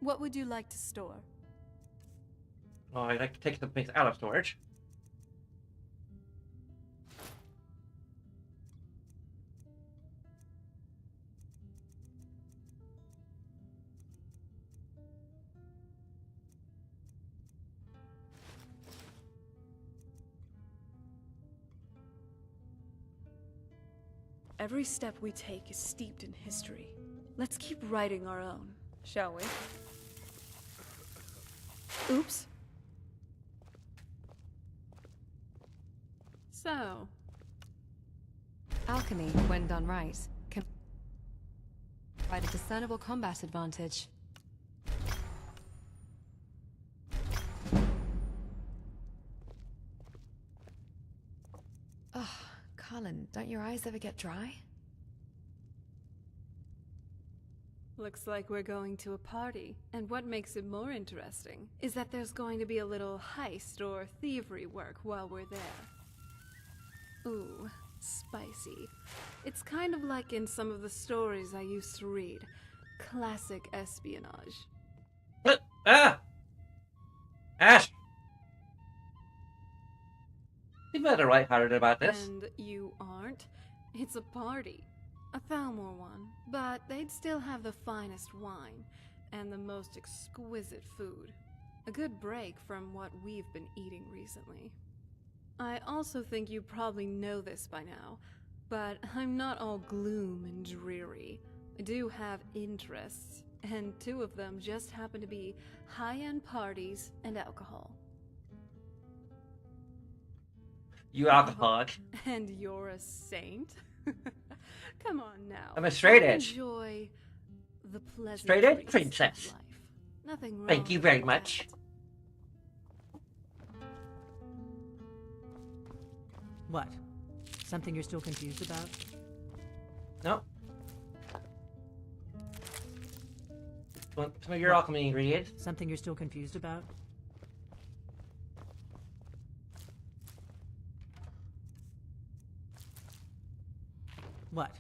What would you like to store? Oh, I'd like to take some things out of storage. Every step we take is steeped in history. Let's keep writing our own, shall we? Oops. So, Alchemy, when done right, can provide a discernible combat advantage. Ugh, Colin, don't your eyes ever get dry? looks like we're going to a party. And what makes it more interesting is that there's going to be a little heist or thievery work while we're there. Ooh, spicy. It's kind of like in some of the stories I used to read. Classic espionage. Ah! Ash! You better lighthearted about this. And you aren't? It's a party. A Thalmor one. But they'd still have the finest wine and the most exquisite food. A good break from what we've been eating recently. I also think you probably know this by now, but I'm not all gloom and dreary. I do have interests, and 2 of them just happen to be high-end parties and alcohol. You alcoholic. And you're a saint? Come on now. I'm a straight edge. Enjoy the pleasant Straight edge treats of princess. life. Nothing wrong. Thank you very with much. that. What? Something you're still confused about? No. Want some of your alchemy ingredients? Something you're still confused about? What?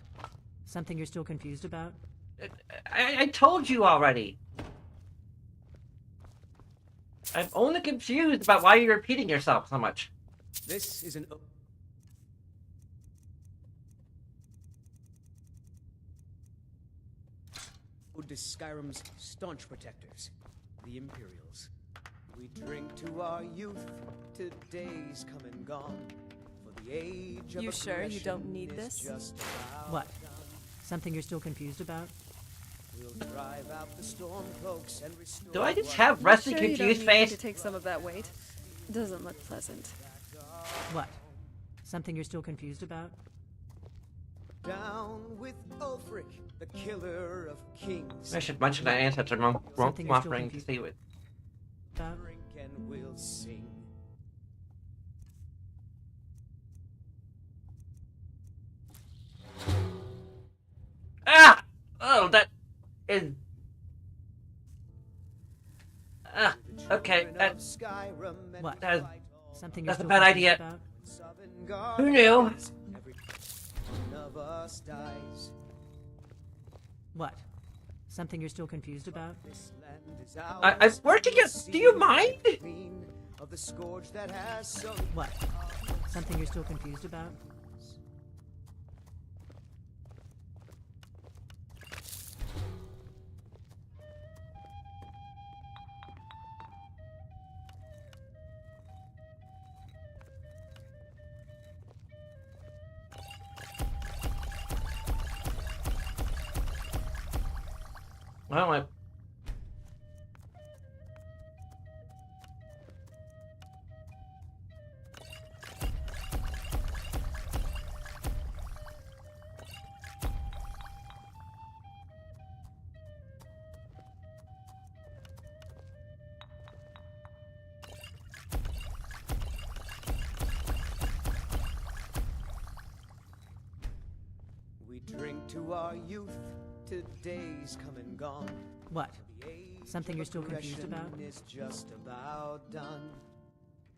Something you're still confused about? I told you already. I'm only confused about why you're repeating yourself so much. This is an ode to Skyrim's staunch protectors, the Imperials. We drink to our youth, to days come and gone. For the age of You sure you don't aggression need is this? just about What? Something you're still confused about? We'll drive out the storm cloaks and restore. Do I just what have we rusty Sure you don't confused need me face? to take some of that weight. Doesn't look pleasant. What? Something you're still confused about? Down with Ulfric, the killer of kings. I should mention that ancestor Something you're still offering to confused see it. about? Drink and we'll sing. Ah! Oh, that is. Ah, okay. What? That, Something you're that's a still bad confused idea. about? Who knew? One of us dies. What? Something you're still confused about? This land is I'm ours. working it. Do you mind? Clean of the scourge that has sullied. What? Something you're still confused about? Well, We drink to our youth, to days come and gone. What? The age Something you're of still confused aggression about? is just about done.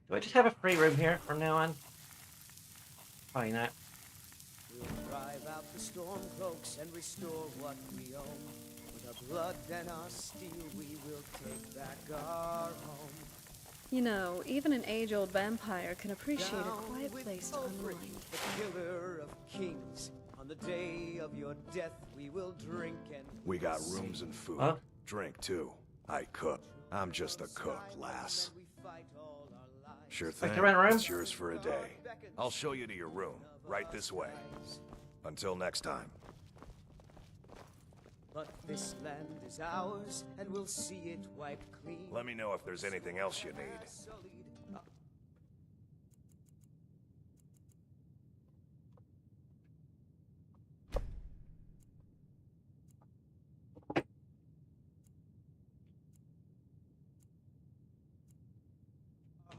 do I just have a free room here from now on? Probably not. We'll drive out the storm cloaks and restore what we own. With our blood and our steel, we will take back our home. You know, even an age-old vampire can appreciate a Down quiet with place to Ulfric, unwind. the killer of kings. On the day of your death, we will drink and We got sing. rooms and food. Huh? Drink too. I cook. I'm just a cook, lass. We fight all our lives. Sure Like thing. to rent a room? It's yours for a day. I'll show you to your room. Right this way. Until next time. But this land is ours, and we'll see it wiped clean. Let me know if there's anything else you need. Sullied.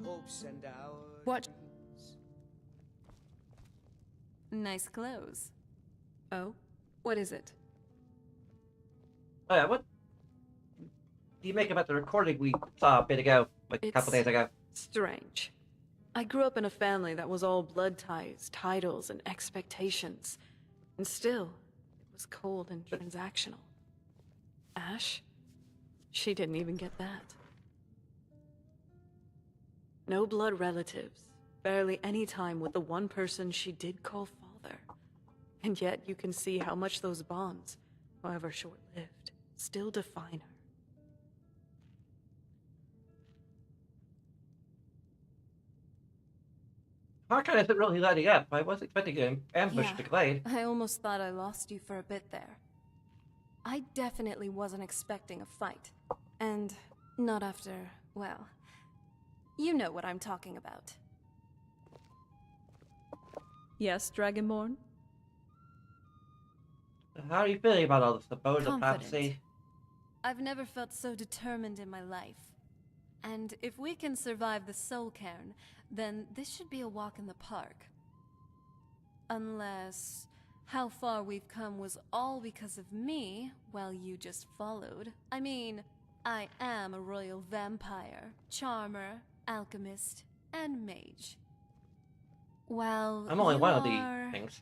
Hopes and our What? dreams. Nice clothes. Oh? What is it? Oh yeah, what do you make about the recording we saw a bit ago, like a couple It's- days ago? Strange. I grew up in a family that was all blood ties, titles, and expectations. And still, it was cold and transactional. Ash? She didn't even get that. No blood relatives. Barely any time with the one person she did call father. And yet you can see how much those bonds, however short-lived, still define her. How kind is it really lighting up? I was expecting to ambush the glade. I almost thought I lost you for a bit there. I definitely wasn't expecting a fight. And not after, well, you know what I'm talking about. Yes, Dragonborn? How are you feeling about all this supposed Confident. prophecy? I've never felt so determined in my life. And if we can survive the soul cairn, then this should be a walk in the park. Unless how far we've come was all because of me, while you just followed. I mean, I am a royal vampire, charmer, alchemist, and mage. Well, I'm only you one of are... the things.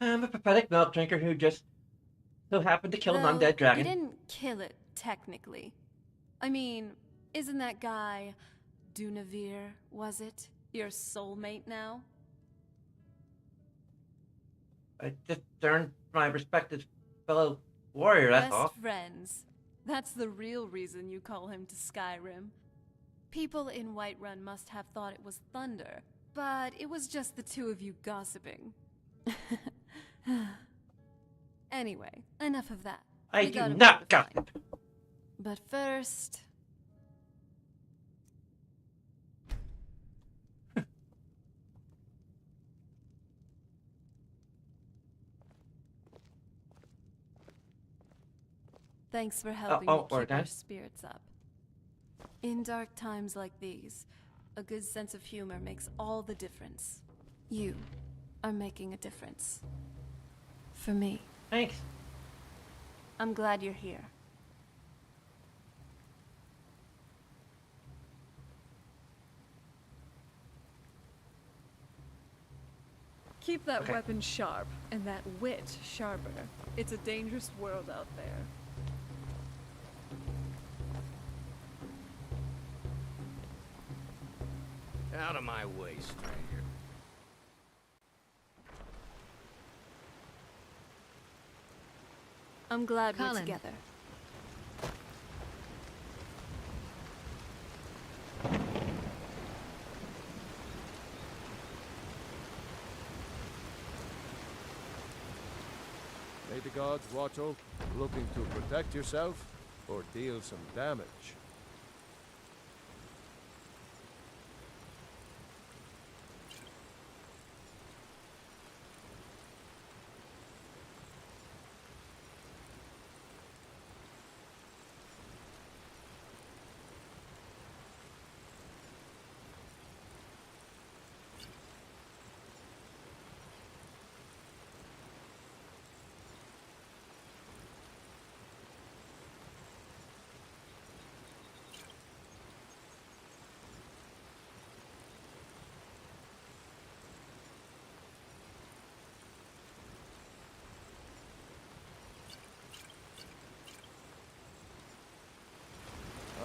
I'm a pathetic milk drinker who just so happened to kill an Though, undead dragon. You didn't kill it, technically. I mean, isn't that guy, Dunavir, was it, your soulmate now? I just earned my respected fellow warrior, that's Best all. friends. That's the real reason you call him to Skyrim. People in Whiterun must have thought it was thunder, but it was just the two of you gossiping. Anyway, enough of that. I We do got a not boat to find. gossip. But first... Thanks for helping me we're keep our done? spirits up. In dark times like these, a good sense of humor makes all the difference. You are making a difference. For me. Thanks. I'm glad you're here. Keep that weapon sharp, and that wit sharper. It's a dangerous world out there. Out of my way, stranger. I'm glad we're Colin. together. May the gods watch over. Looking to protect yourself or deal some damage?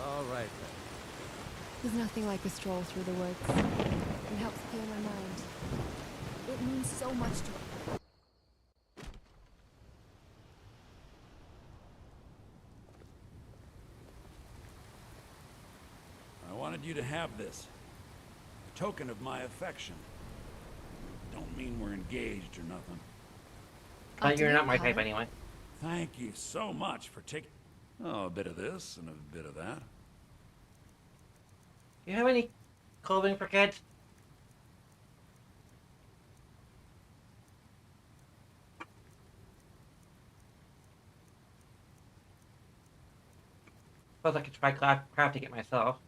All right then. There's nothing like a stroll through the woods. It helps clear my mind. It means so much to me. I wanted you to have this. A token of my affection. Don't mean we're engaged or nothing. You're not my type anyway. Thank you so much for taking... Oh, a bit of this and a bit of that. Do you have any clothing for kids? Suppose I could try crafting it myself.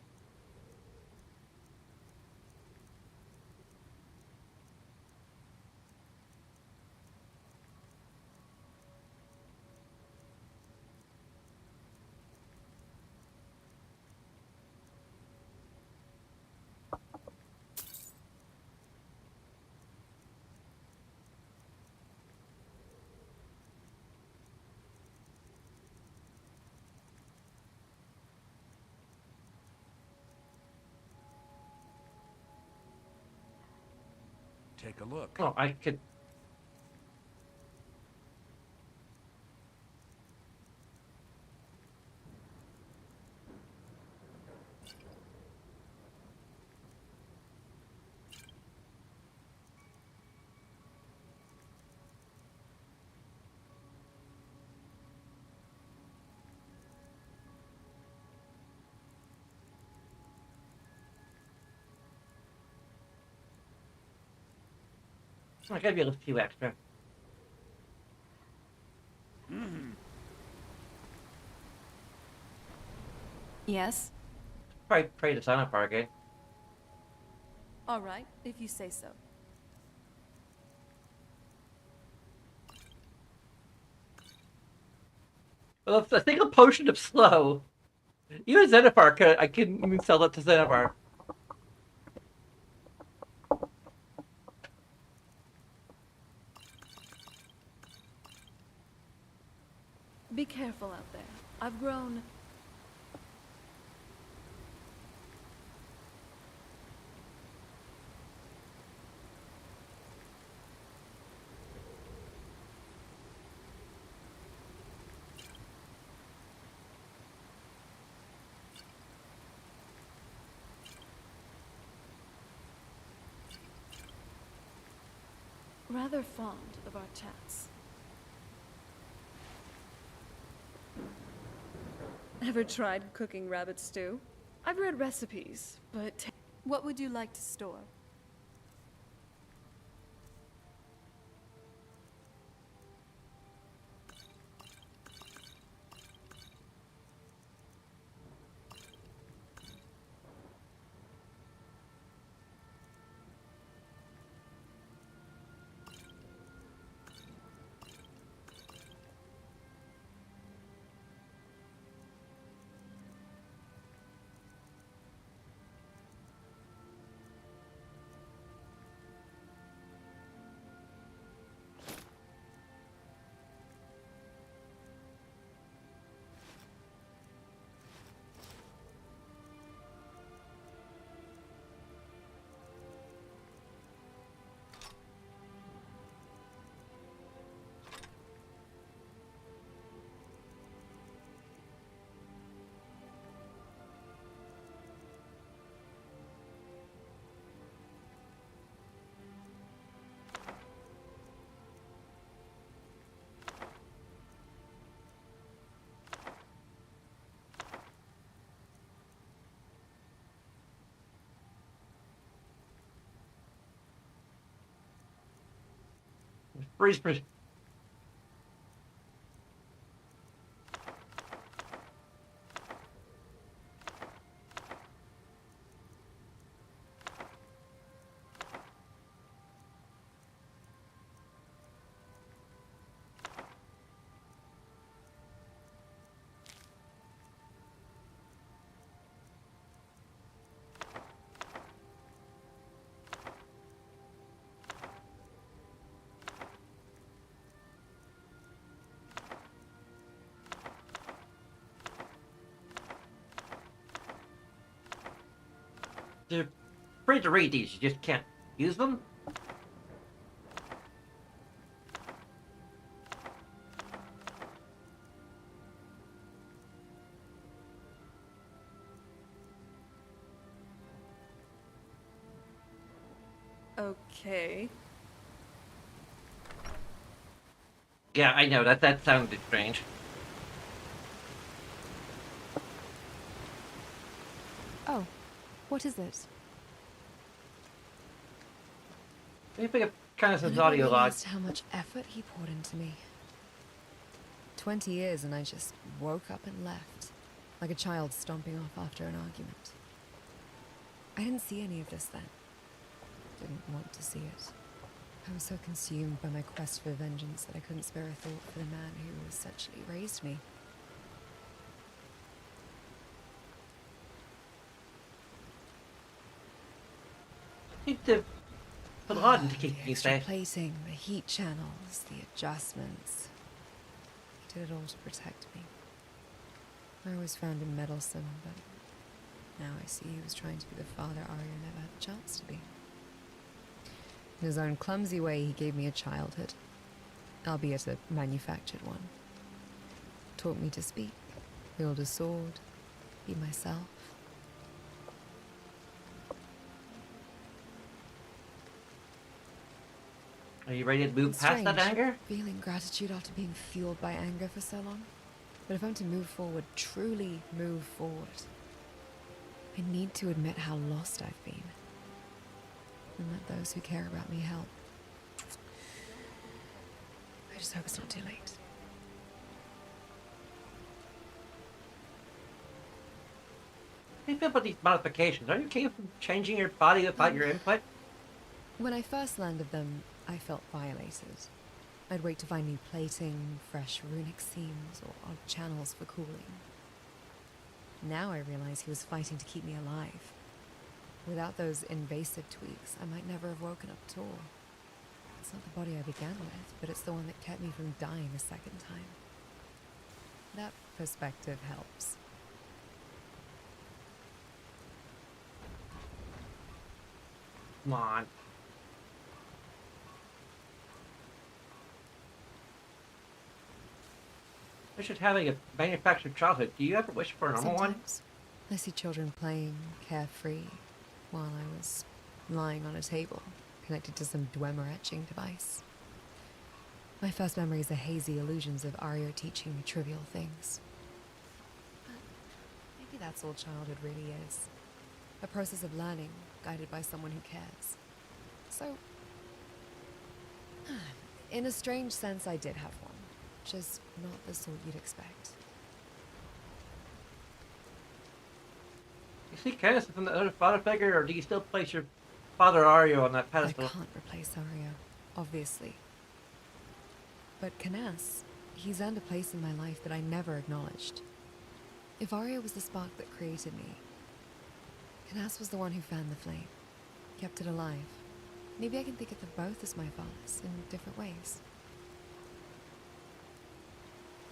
Take a look. Oh, I could. I gotta be a few extra. Yes? Probably pray to sign up for again. All right, if you say so. Well, I think a potion of slow. Even Xenophar could. I couldn't even sell it to Xenophar. Be careful out there. I've grown... rather fond of our chats. Ever tried cooking rabbit stew? I've read recipes, but what would you like to store? Freeze, freeze. They're free to read these, you just can't use them? Okay. Yeah, I know, that sounded strange. Oh, what is it? I think it kind of I says never audio log. realized how much effort he poured into me. 20 years and I just woke up and left, like a child stomping off after an argument. I didn't see any of this then. Didn't want to see it. I was so consumed by my quest for vengeance that I couldn't spare a thought for the man who essentially raised me. Need to put on to keep The you extra safe. plating, the heat channels, the adjustments. He did it all to protect me. I always found him meddlesome, but now I see he was trying to be the father Arya never had the chance to be. In his own clumsy way, he gave me a childhood, albeit a manufactured one. Taught me to speak, wield a sword, be myself. Are you ready to move It's past that strange, anger? feeling gratitude after being fueled by anger for so long. But if I'm to move forward, truly move forward, I need to admit how lost I've been. And let those who care about me help. I just hope it's not too late. How do you feel about these modifications? Are you capable of changing your body without your input? When I first learned of them, I felt violated. I'd wait to find new plating, fresh runic seams, or odd channels for cooling. Now I realize he was fighting to keep me alive. Without those invasive tweaks, I might never have woken up at all. It's not the body I began with, but it's the one that kept me from dying a second time. That perspective helps. Come on. I should have a manufactured childhood. Do you ever wish for a normal one? Sometimes I see children playing carefree while I was lying on a table, connected to some Dwemer etching device. My first memories are hazy illusions of Arya teaching me trivial things. But maybe that's all childhood really is. A process of learning, guided by someone who cares. So, in a strange sense, I did have one. Just not the sort you'd expect. You see Kenneth from the other father figure, or do you still place your father Arya on that pedestal? I can't replace Arya, obviously. But Canas, he's earned a place in my life that I never acknowledged. If Arya was the spark that created me, Canas was the one who fanned the flame, kept it alive. Maybe I can think of them both as my fathers, in different ways.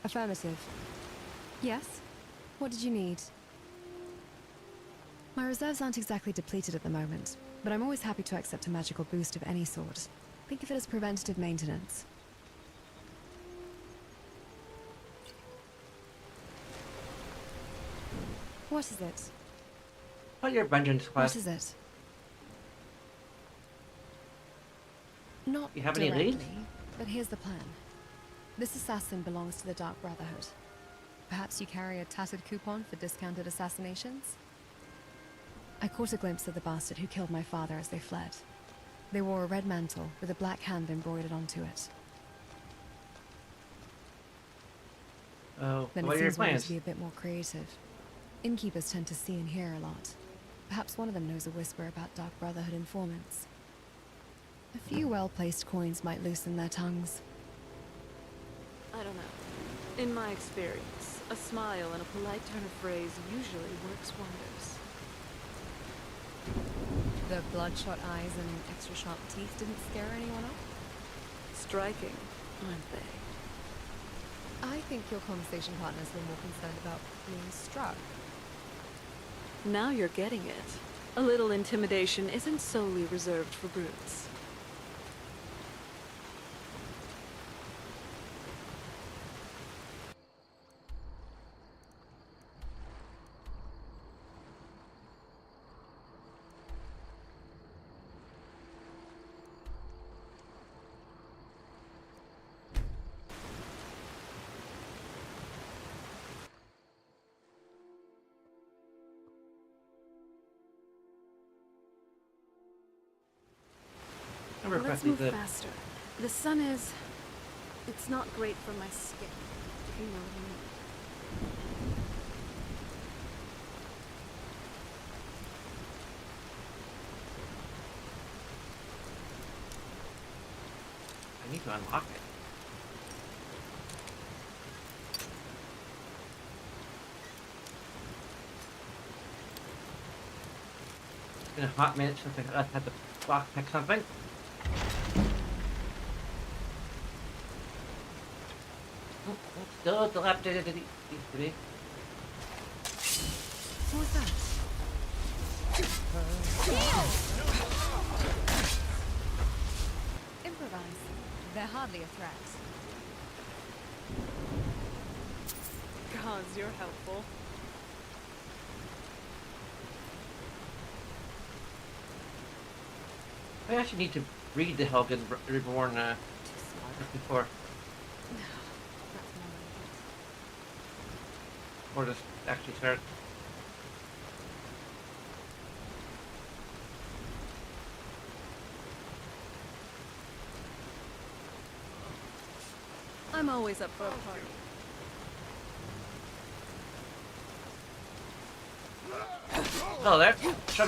Affirmative. Yes? What did you need? My reserves aren't exactly depleted at the moment, but I'm always happy to accept a magical boost of any sort. Think of it as preventative maintenance. What is it? What your vengeance quest? What is it? Not You have any directly, leads? but here's the plan. This assassin belongs to the Dark Brotherhood. Perhaps you carry a tattered coupon for discounted assassinations? I caught a glimpse of the bastard who killed my father as they fled. They wore a red mantle with a black hand embroidered onto it. Oh, Then what it are your seems we need plans? to be a bit more creative. Innkeepers tend to see and hear a lot. Perhaps one of them knows a whisper about Dark Brotherhood informants. A few well-placed coins might loosen their tongues. I don't know. In my experience, a smile and a polite turn of phrase usually works wonders. The bloodshot eyes and extra sharp teeth didn't scare anyone off? Striking, aren't they? I think your conversation partners were more concerned about being struck. Now you're getting it. A little intimidation isn't solely reserved for brutes. Let's move faster. The sun is... it's not great for my skin. You know what I mean. I need to unlock it. It's been a hot minute since I had to lockpick something. Still dilapidated as it used to be. What was that? Improvise. They're hardly a threat. Gods, you're helpful. I actually need to read the Helgen Reborn before. Or just actually start. I'm always up for a party. Oh, there. Shall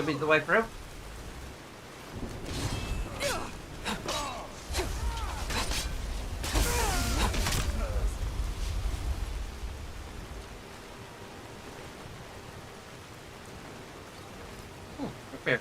be the way through. Prepare.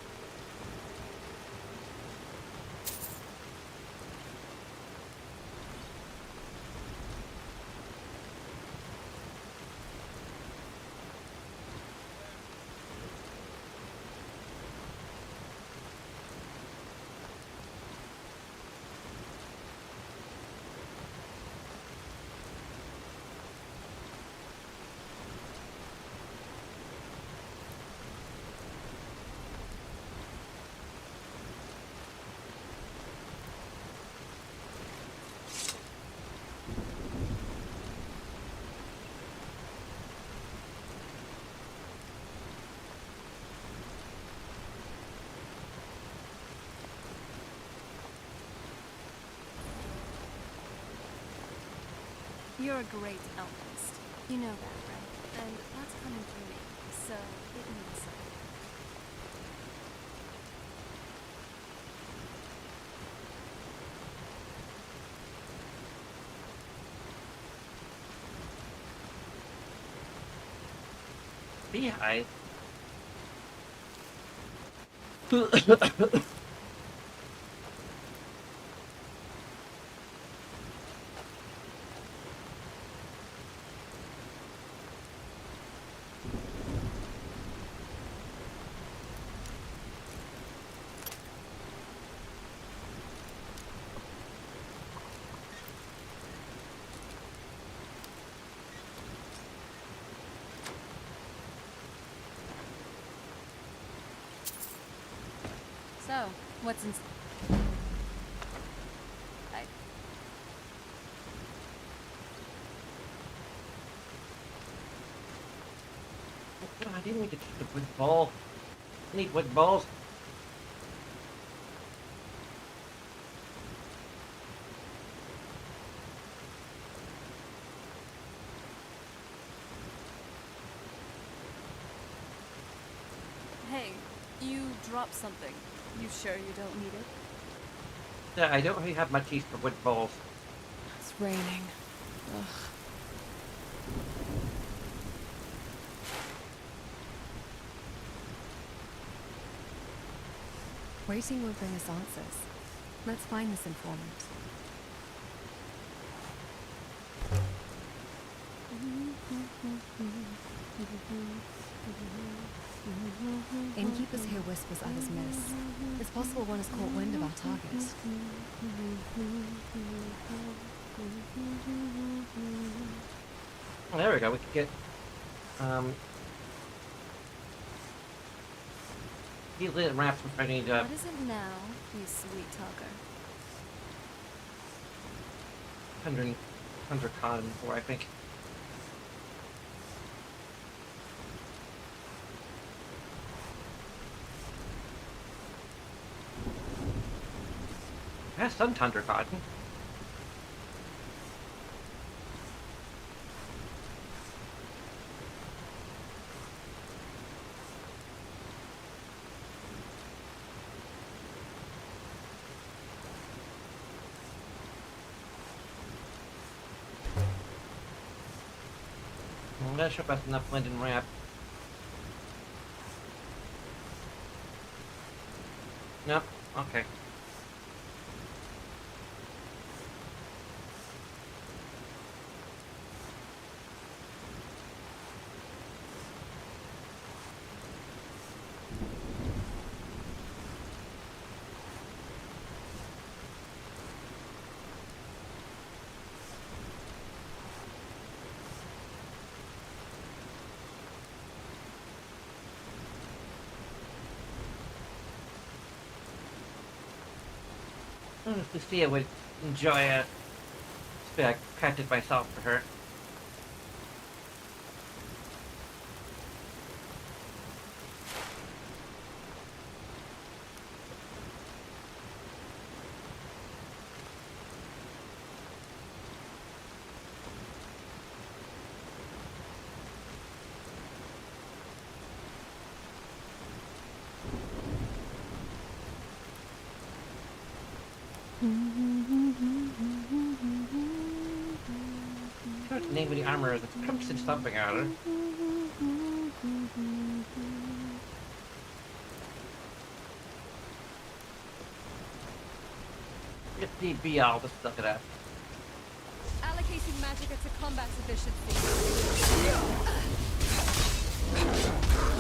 You're a great alchemist. You know that, right? And that's coming from me, so it means something. Beehive? So, what's in... I didn't need to keep the wood ball. I need wood balls. Hey, you dropped something. You sure you don't need it? Yeah, I don't really have much use for wood balls. It's raining. Ugh. Waiting will bring us answers. Let's find this informant. Innkeepers hear whispers others miss. It's possible one has caught wind of our target. Oh, there we go. We could get these lit wraps which I need What is it now, you sweet talker? 100 cotton for, I think. That's some tundra cotton. I'm not sure if that's enough Linden wrap. Nope. Okay. I don't know if Lucia would enjoy a spec crafted myself for her. What's the name of the armor? It's Crimson something out of it. If need be, I'll just look it up. Allocating magicka to combat efficiency.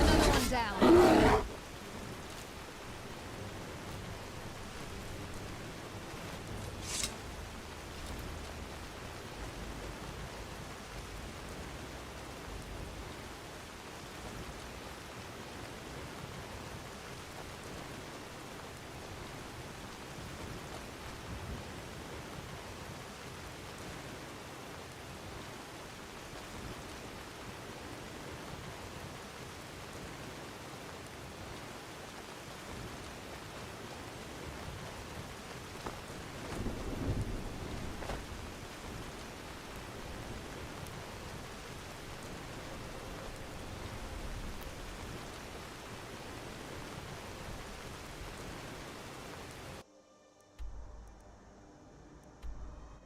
Another one down.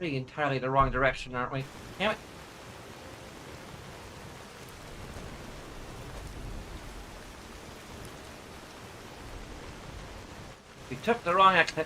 Pretty entirely the wrong direction, aren't we? Damn it. We took the wrong exit.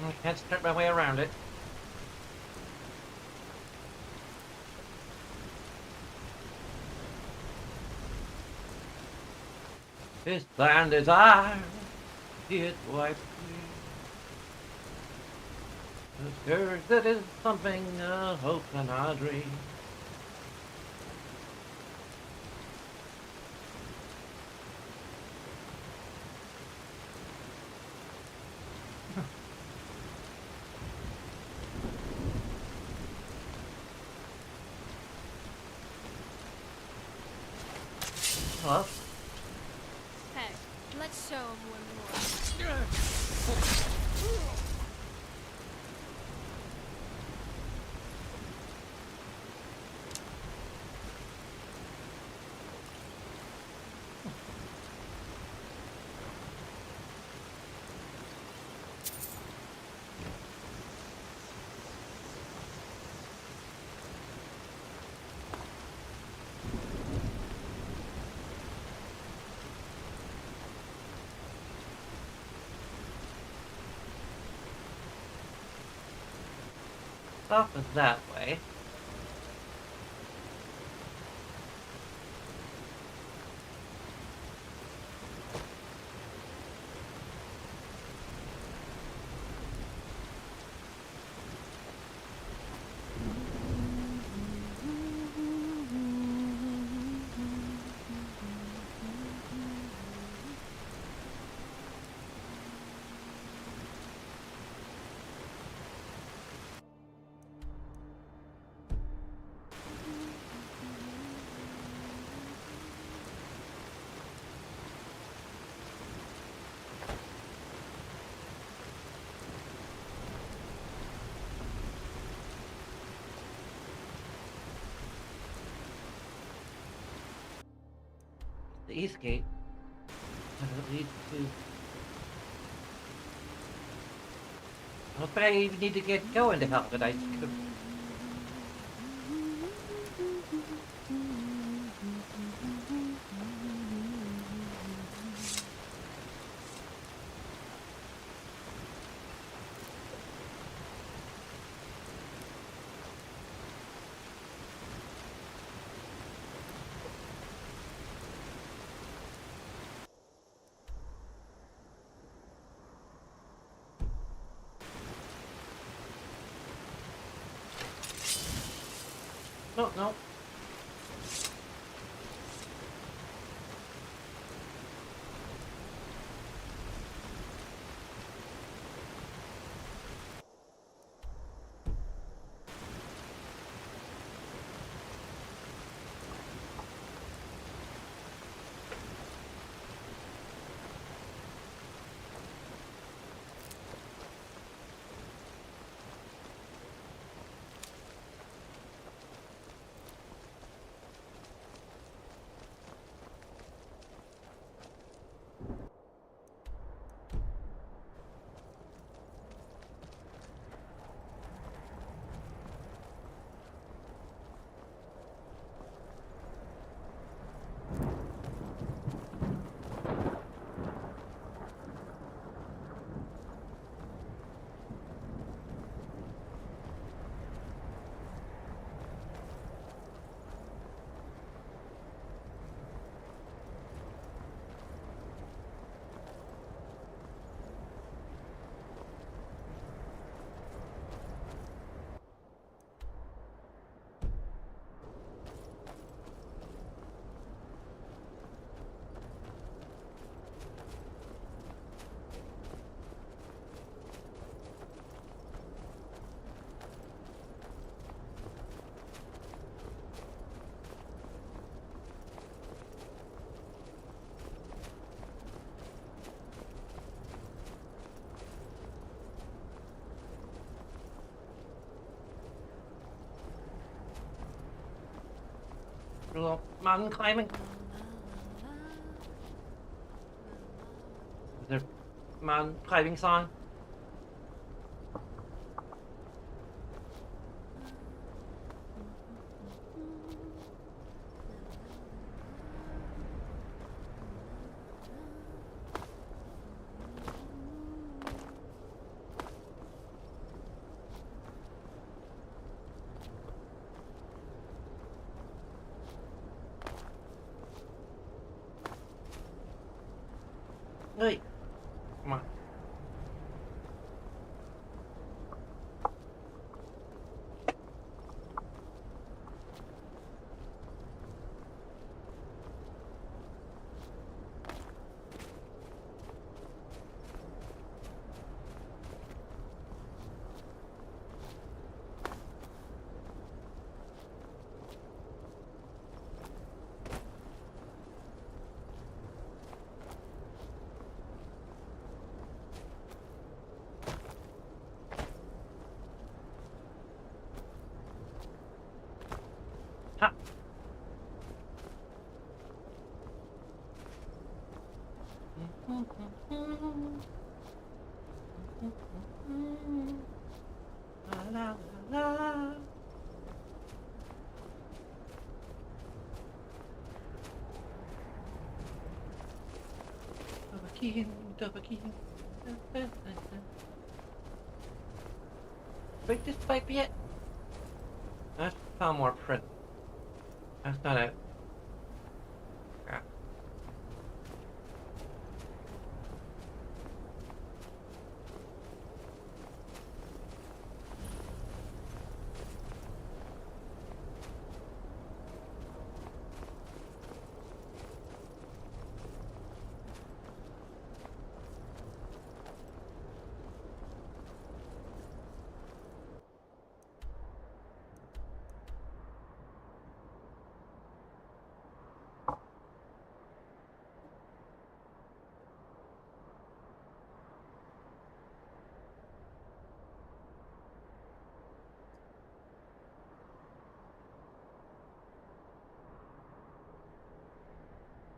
I can't skirt my way around it. This land is ours, it's wiped clear. The scourge that is something, a hope and a dream. Hello? Hey, let's show him one more. Off is that way. The east gate. What does it lead to? I don't think I even need to get going to help it. I could. No, no. little mountain climbing. Is there a mountain climbing song? Hey, come on. Ha. La, la, la. Dovahkiin. Break this pipe yet? I found more print. That's not it. Crap.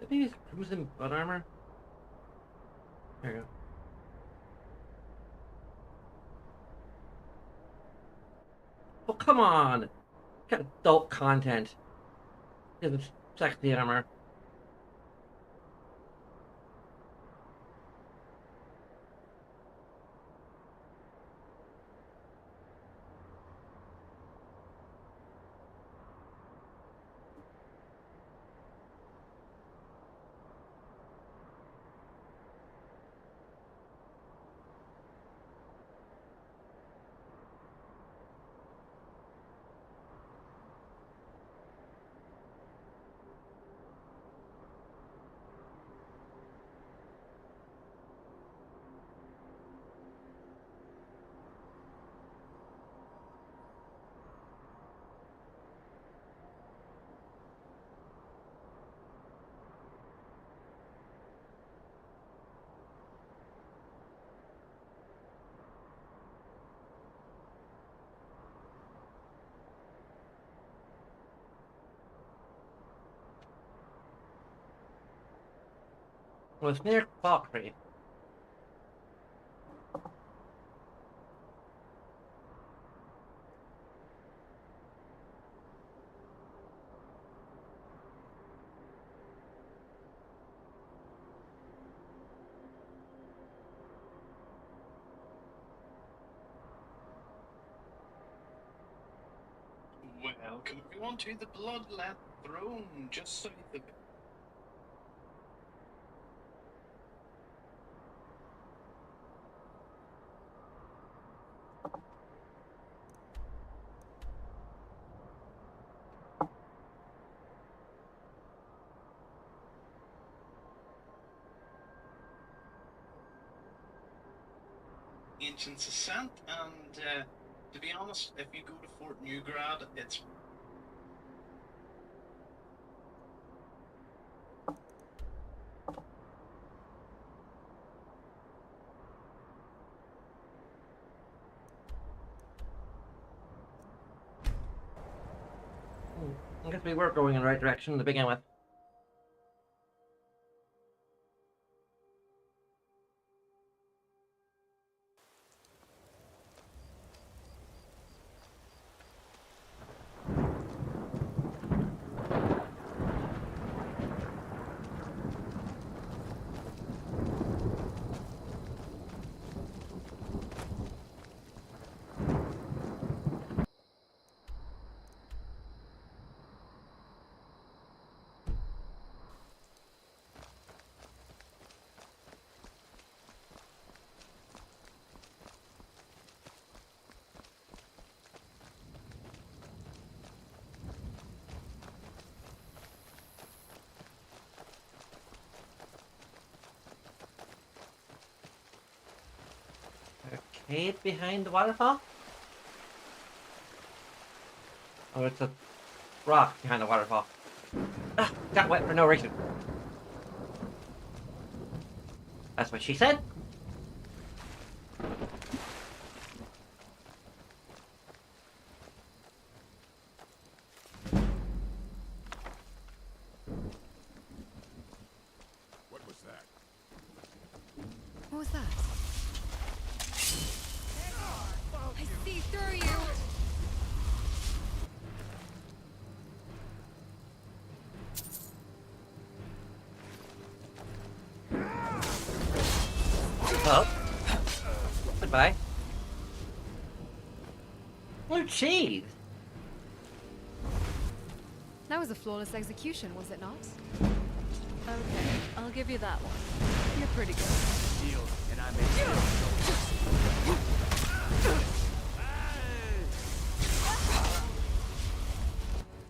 I think he's cruising butt armor. There you go. Oh, come on! Got adult content. Give him sexy armor. Well, it's near Valkyrie. Welcome everyone to the Bloodlet Throne, just so the Ancient's Ascent, and to be honest, if you go to Fort Newgrad, it's I guess we were going in the right direction to begin with. Arcade behind the waterfall? Oh, it's a rock behind the waterfall. Ah, got wet for no reason. That's what she said. What was that? What was that? I see through you! Oh. Goodbye. Oh, jeez. That was a flawless execution, was it not? Okay, I'll give you that one. You're pretty good. Deal, and I make sure.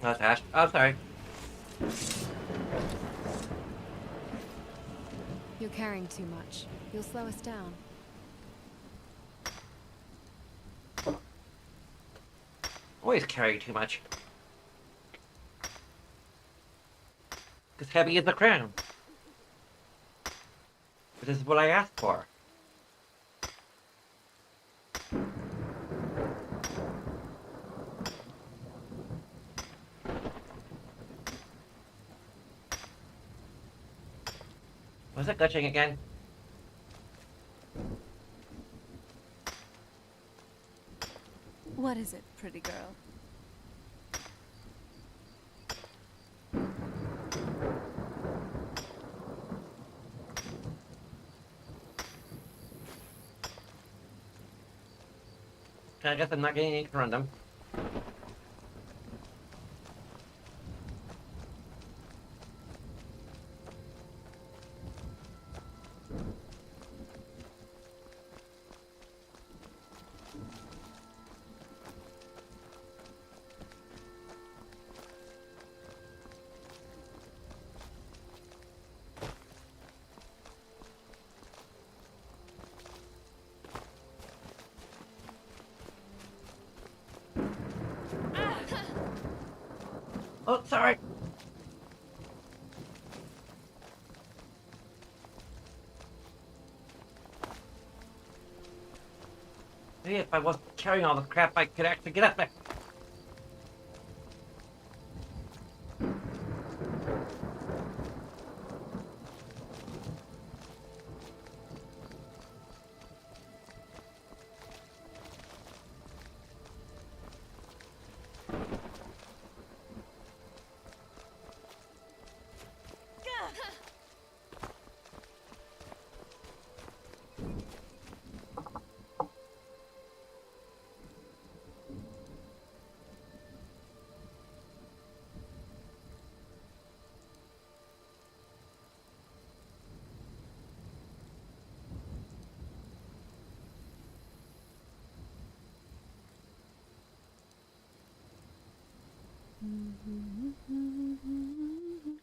Oh, Ash. Oh, sorry. You're carrying too much. You'll slow us down. Always carrying too much. As heavy as the crown. But this is what I asked for. Was it glitching again? What is it, pretty girl? I guess I'm not getting any random. Oh, sorry. Maybe if I wasn't carrying all the crap, I could actually get up there.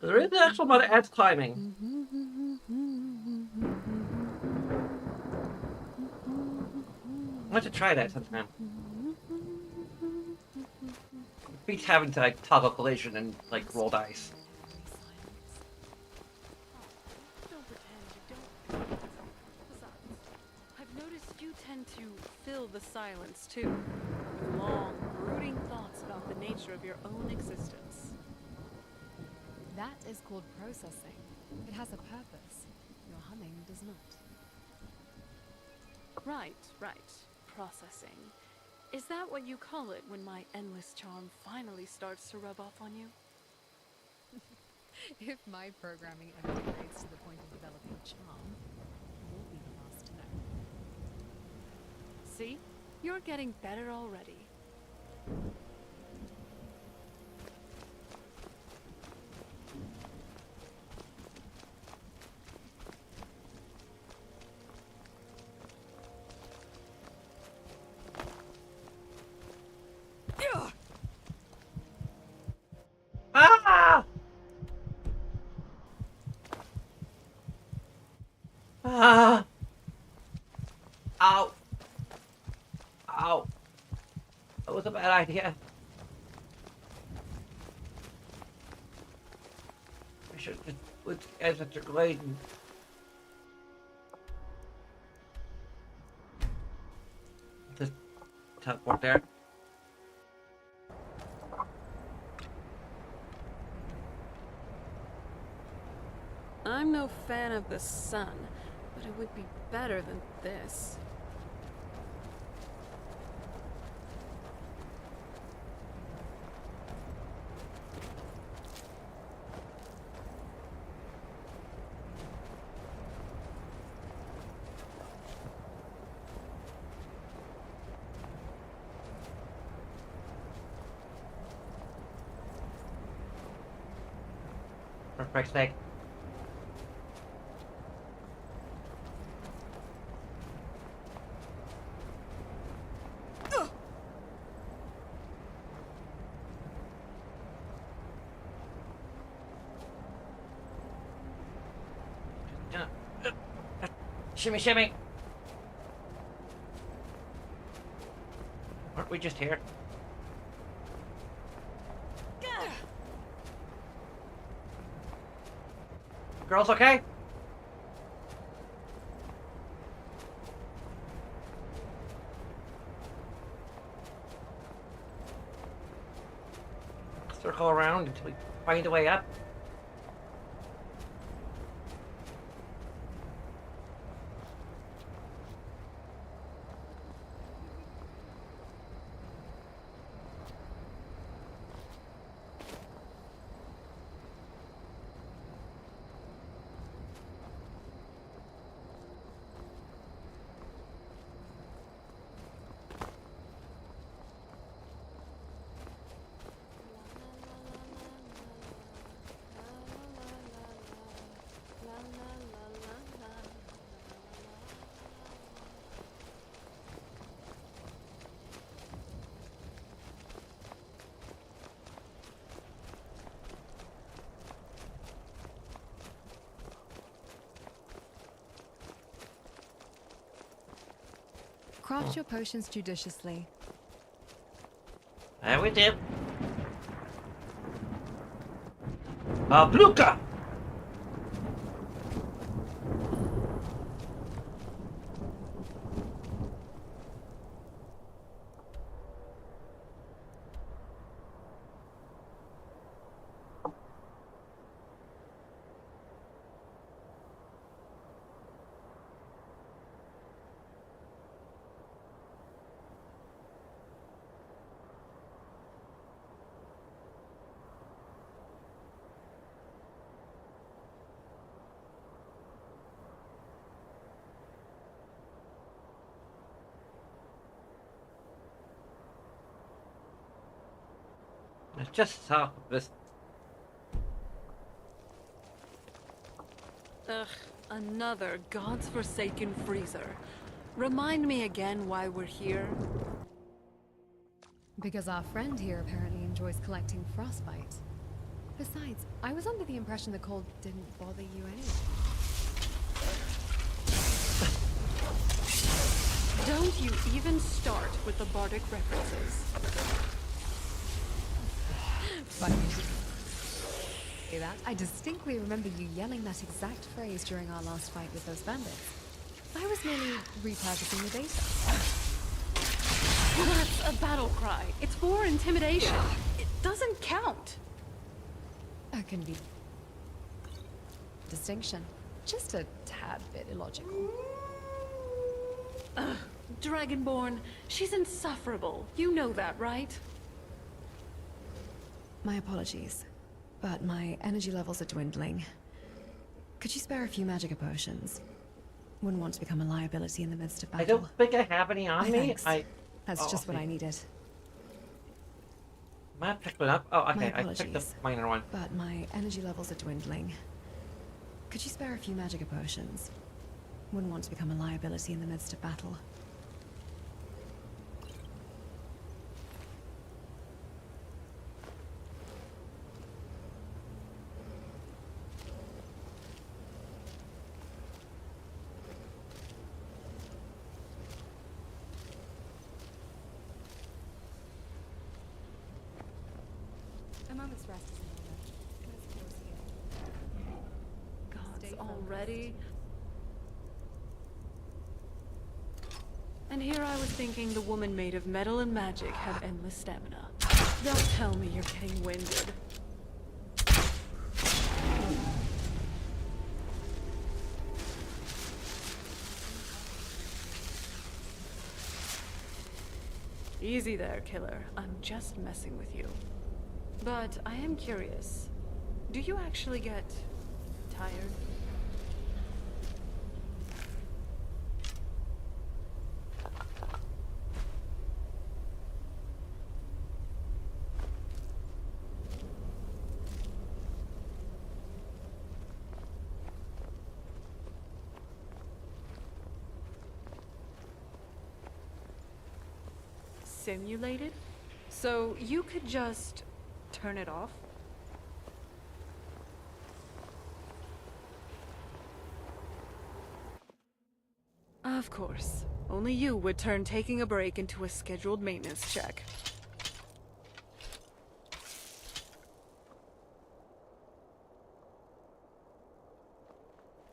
There is an actual amount of ants climbing. I want to try that sometime. Beats having to like toggle collision and like roll dice. Don't pretend you don't. Besides, I've noticed you tend to fill the silence too, with long, brooding thoughts about the nature of your own existence. That is called processing. It has a purpose. Your humming does not. Right. Processing. Is that what you call it when my endless charm finally starts to rub off on you? If my programming ever degrades to the point of developing charm, you'll be the last to know. See? You're getting better already. Ah! Ah! Ow! Ow! That was a bad idea. I should just put as a glade. Just teleport there. I'm no fan of the sun, but it would be better than this. For Christ's sake. Shimmy, shimmy. Aren't we just here? Girls okay? Circle around until we find a way up. Craft your potions judiciously. There we did. Bluka! It's just south of this. Ugh, another God's forsaken freezer. Remind me again why we're here. Because our friend here apparently enjoys collecting frostbite. Besides, I was under the impression the cold didn't bother you anyway. Don't you even start with the bardic references. Funny. Say that. I distinctly remember you yelling that exact phrase during our last fight with those bandits. I was merely repurposing the data. That's a battle cry. It's for intimidation. It doesn't count. That can be distinction. Just a tad bit illogical. Ugh, Dragonborn. She's insufferable. You know that, right? My apologies, but my energy levels are dwindling. Could you spare a few magicka potions? Wouldn't want to become a liability in the midst of battle. I don't think I have any on me. Thanks. That's just what I needed. Am I picked one up? Oh, okay. My I picked the apologies, minor one. but my energy levels are dwindling. Could you spare a few magicka potions? Wouldn't want to become a liability in the midst of battle. A moment's rest is Gods already. And here I was thinking the woman made of metal and magic had endless stamina. Don't tell me you're getting winded. Easy there, killer. I'm just messing with you. But I am curious. Do you actually get tired? Simulated? So you could just turn it off? Of course. Only you would turn taking a break into a scheduled maintenance check.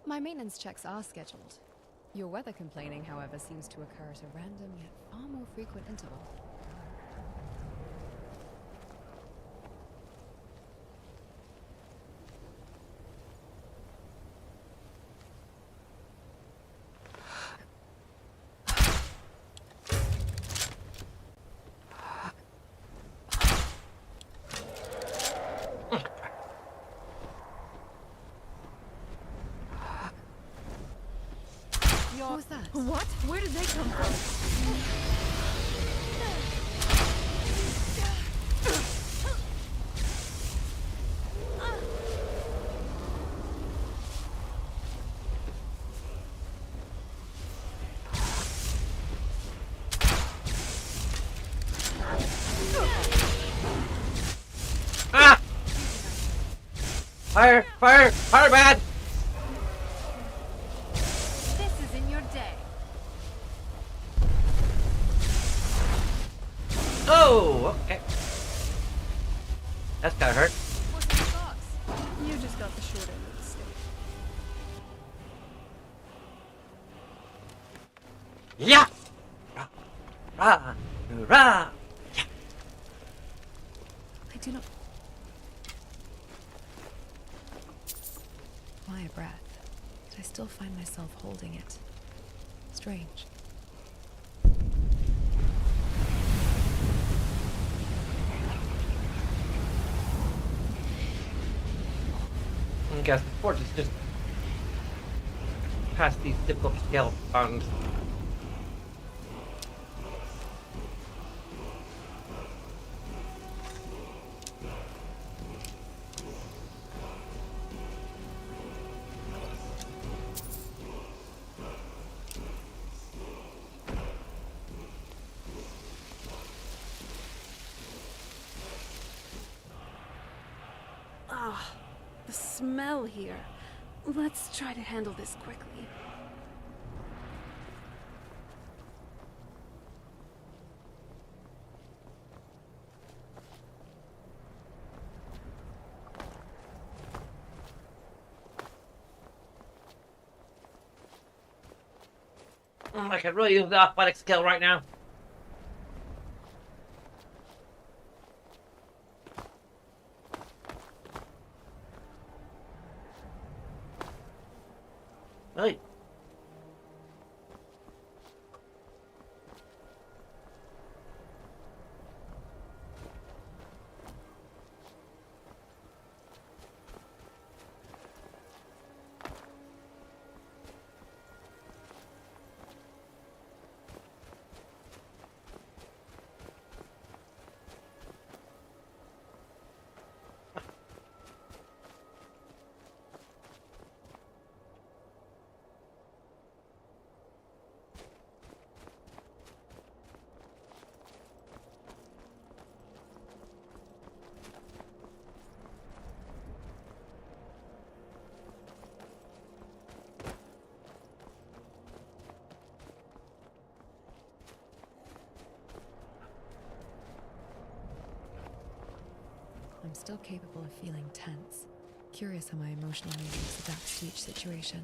My maintenance checks are scheduled. Your weather complaining, however, seems to occur at a random yet far more frequent interval. What was that? What? Where did they come from? Ah! Fire! Fire! Fire bad! This is in your day. Oh! Okay. That's gotta hurt. What's your thoughts? You just got the short end of the stick. Yeah! Rah! Rah! I do not... My breath. But I still find myself holding it. Strange. I guess the forge is just past these difficult scale bounds. Ah, the smell here. Let's try to handle this quickly. I could really use the athletic skill right now. still capable of feeling tense. Curious how my emotional matrix adapts to each situation.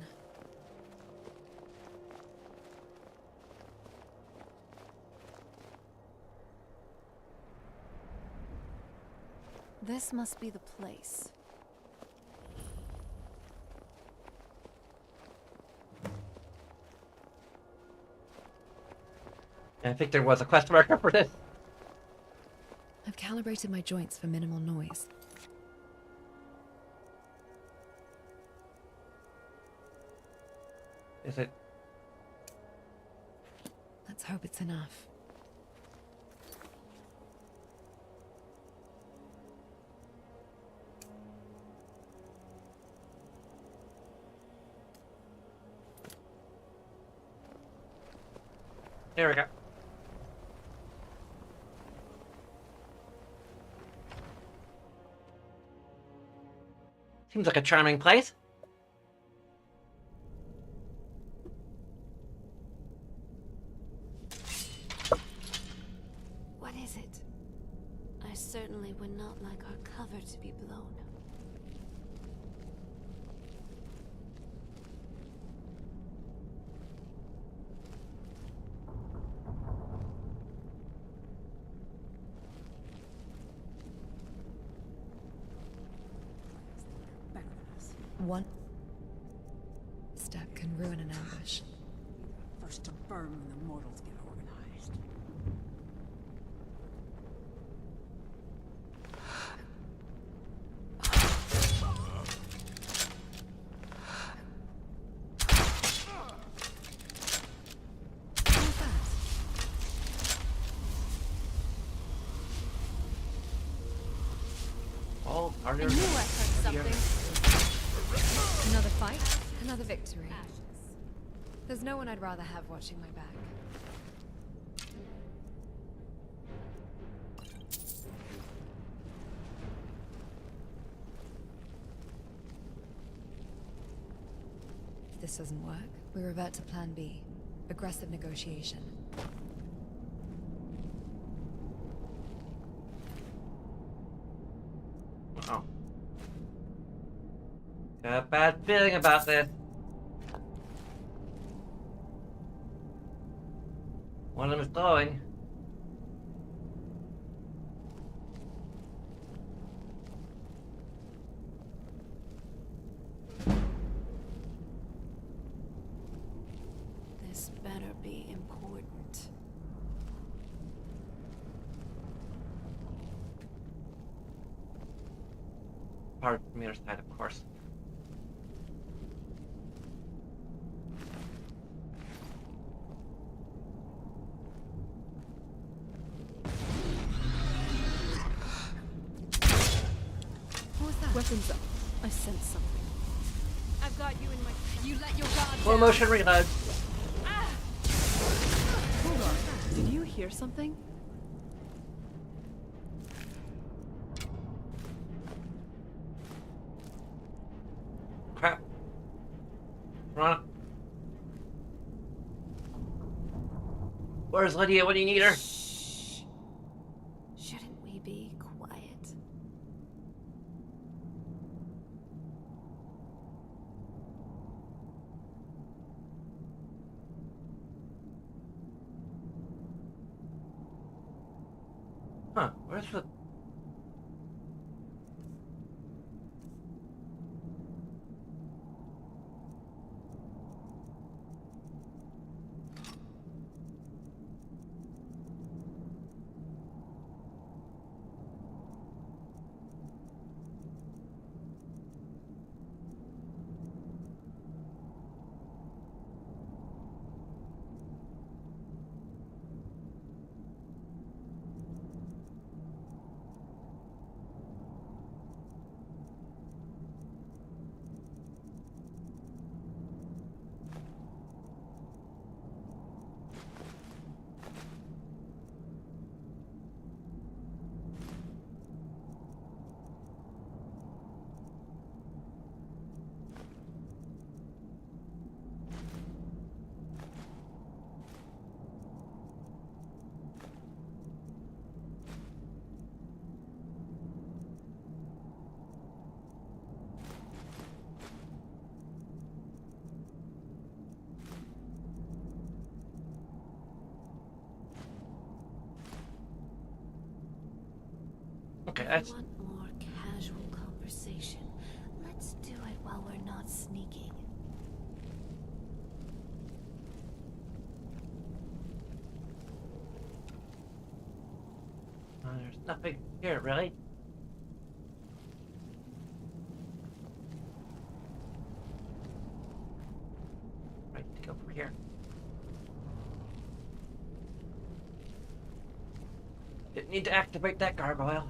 This must be the place. I think there was a question marker for this. I've calibrated my joints for minimal noise. Is it? Let's hope it's enough. There we go. Seems like a charming place. What is it? I certainly would not like our cover to be blown. One step can ruin an ambush. First to burn when the mortals get organized. Oh, are I there? knew I heard something. Another fight, another victory. There's no one I'd rather have watching my back. If this doesn't work, we revert to Plan B. Aggressive negotiation. Oh. Got a bad feeling about this. One of them is glowing. This better be important. Part from the other side, of course. Weapons up. I sense something. I've got you in my... You let your guard Full down. motion reload. Hold on. Did you hear something? Crap. Run. Where's Lydia when you need her? Shouldn't we be quiet? Huh, where's the... That's... If you want more casual conversation, let's do it while we're not sneaking. There's nothing here, really. Right, to go from here. Didn't need to activate that gargoyle.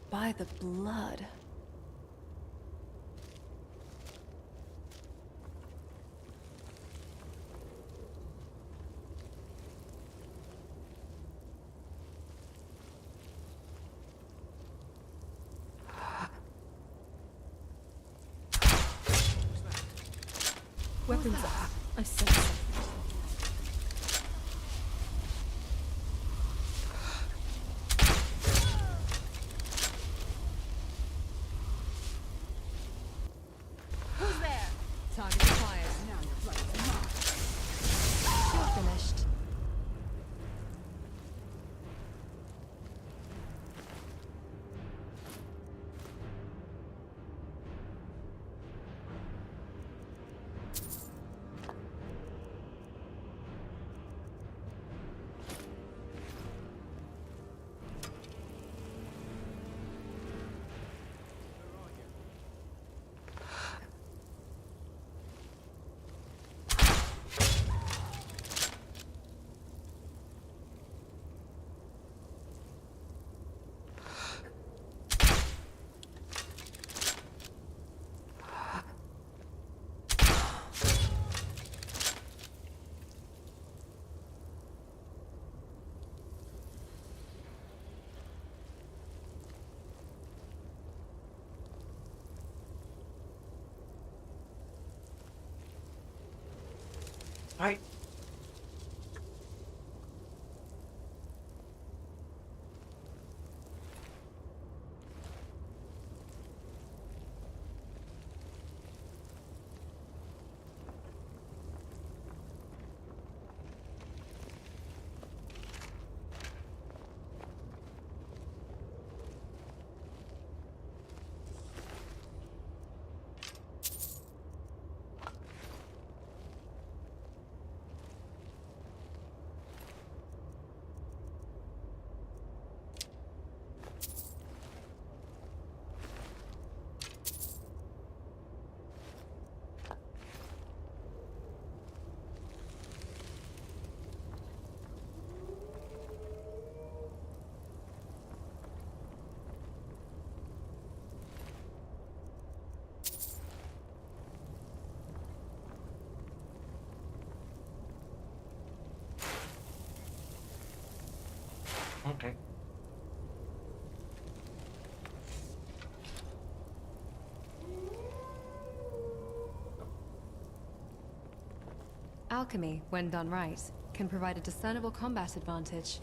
By the blood. Weapons up. I sense something. Right. Okay. Alchemy, when done right, can provide a discernible combat advantage.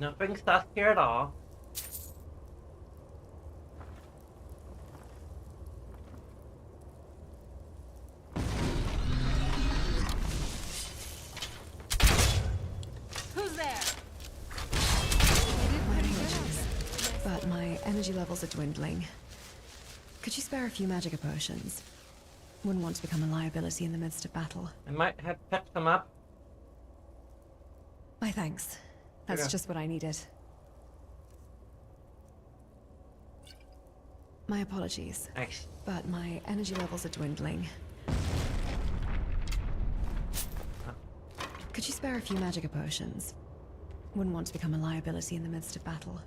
Nothing sus here at all. Who's there? My apologies, but my energy levels are dwindling. Could you spare a few magicka potions? Wouldn't want to become a liability in the midst of battle. I might have picked them up. My thanks. That's just what I needed. My apologies. Thanks. But my energy levels are dwindling. Could you spare a few magicka potions? Wouldn't want to become a liability in the midst of battle.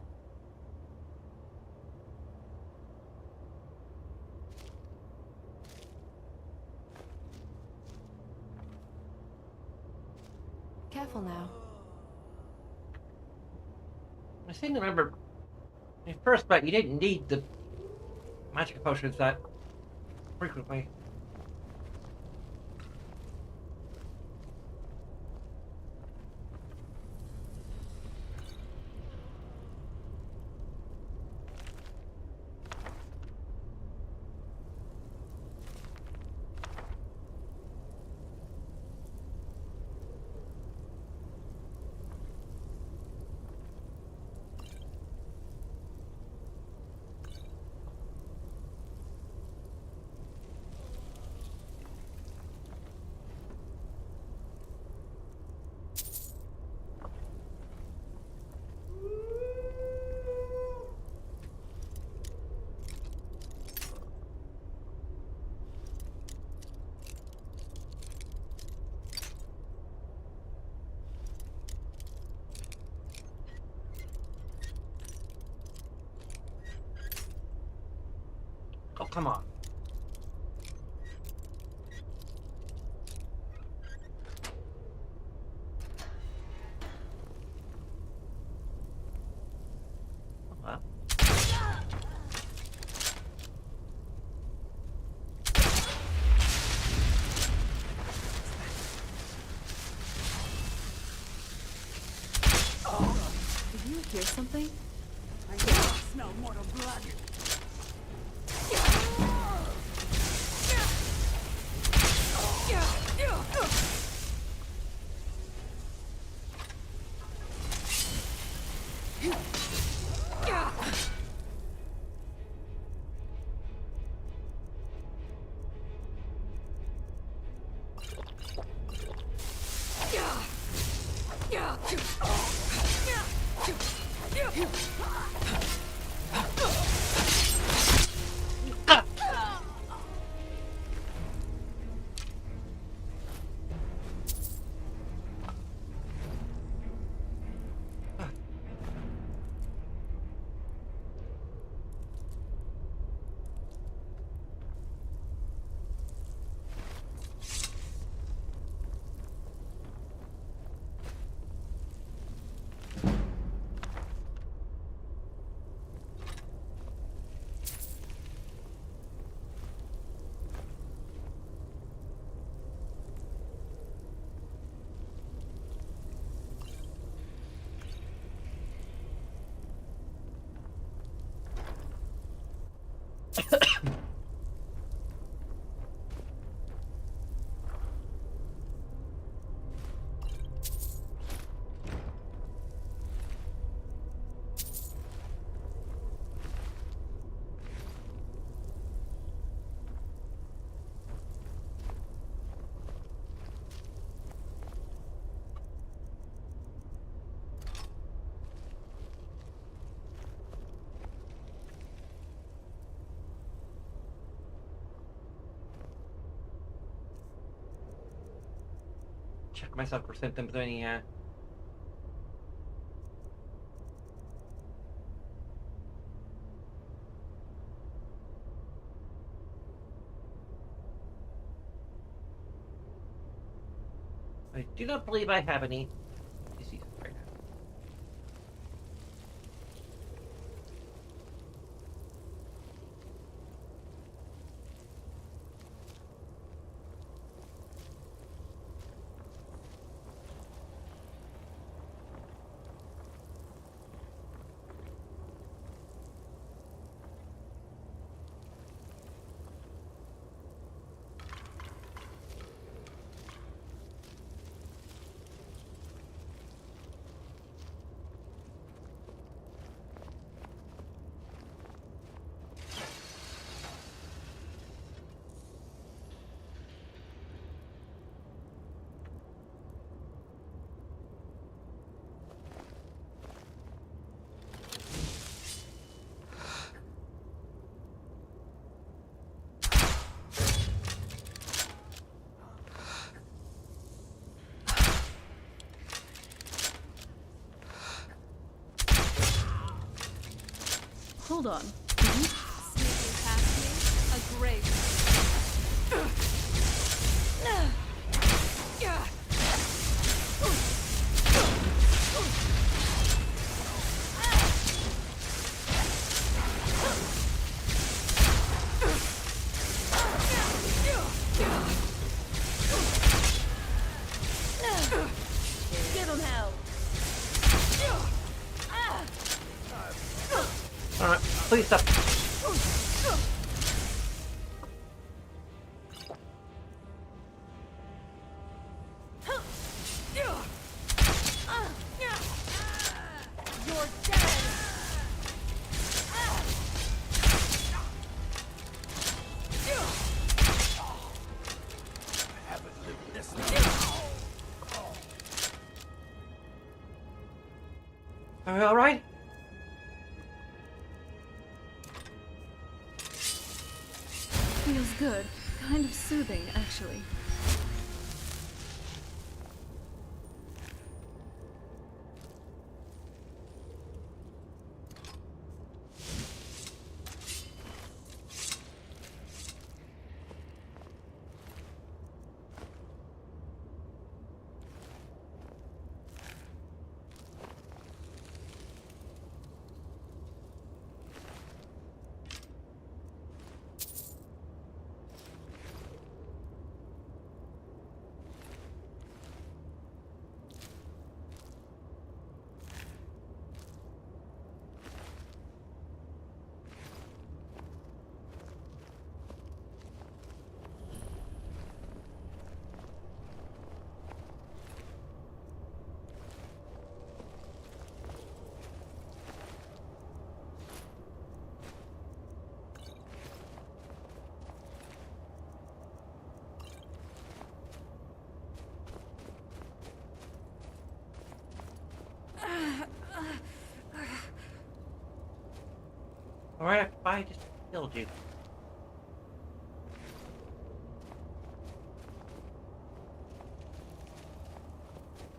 Careful now. I seem to remember when you first met, you didn't need the magic potions that frequently. Oh, come on. Well. Did you hear something? I smell mortal blood. Check myself for symptoms of any I do not believe I have any diseases right now. Hold on. Sneaking past me? A grace. Give him hell. Alright, please stop. You're dead. Are we alright? Feels good. Kind of soothing, actually. Alright, I just killed you.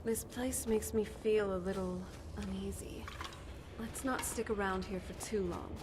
This place makes me feel a little uneasy. Let's not stick around here for too long.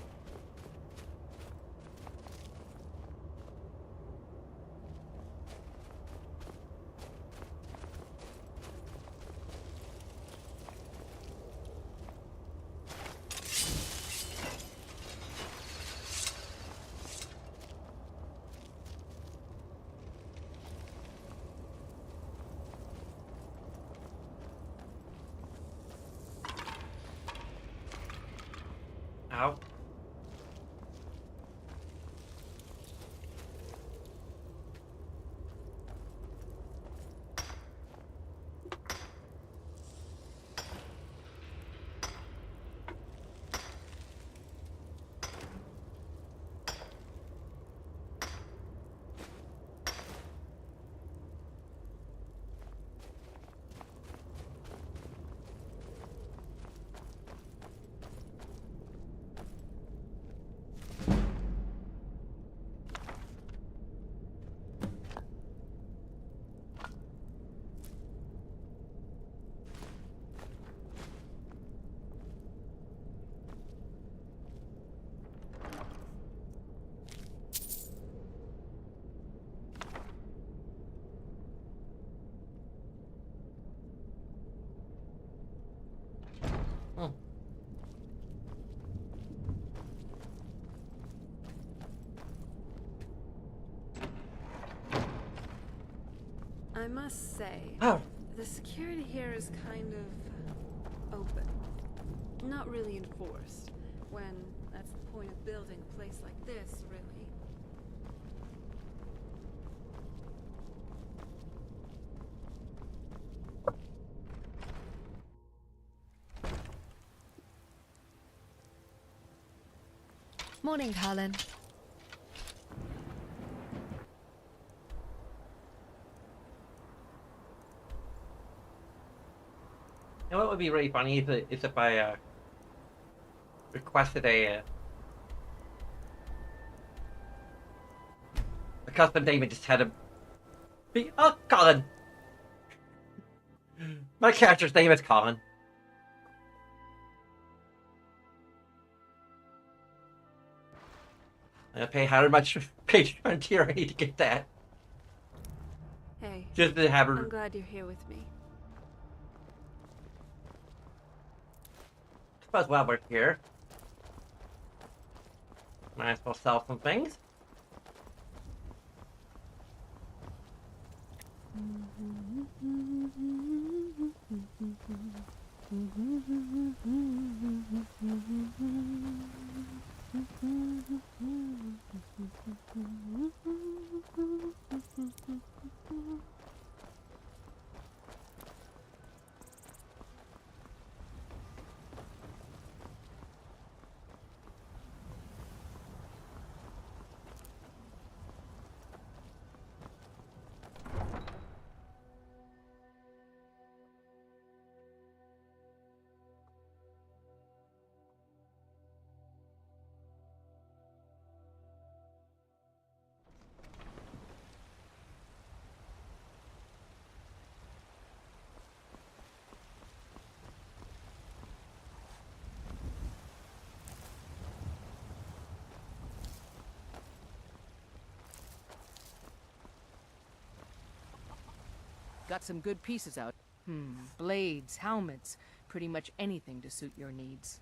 Ow. I must say, Oh. the security here is kind of open. Not really enforced, when that's the point of building a place like this, really. Morning, Carlin. You know what would be really funny is if I requested a custom name and just had him be Colin. My character's name is Colin. I pay however much Patreon tier I need to get that. Hey, Just to have her. I'm glad you're here with me. I suppose while we're here, might as well sell some things. Got some good pieces out. Blades, helmets, pretty much anything to suit your needs.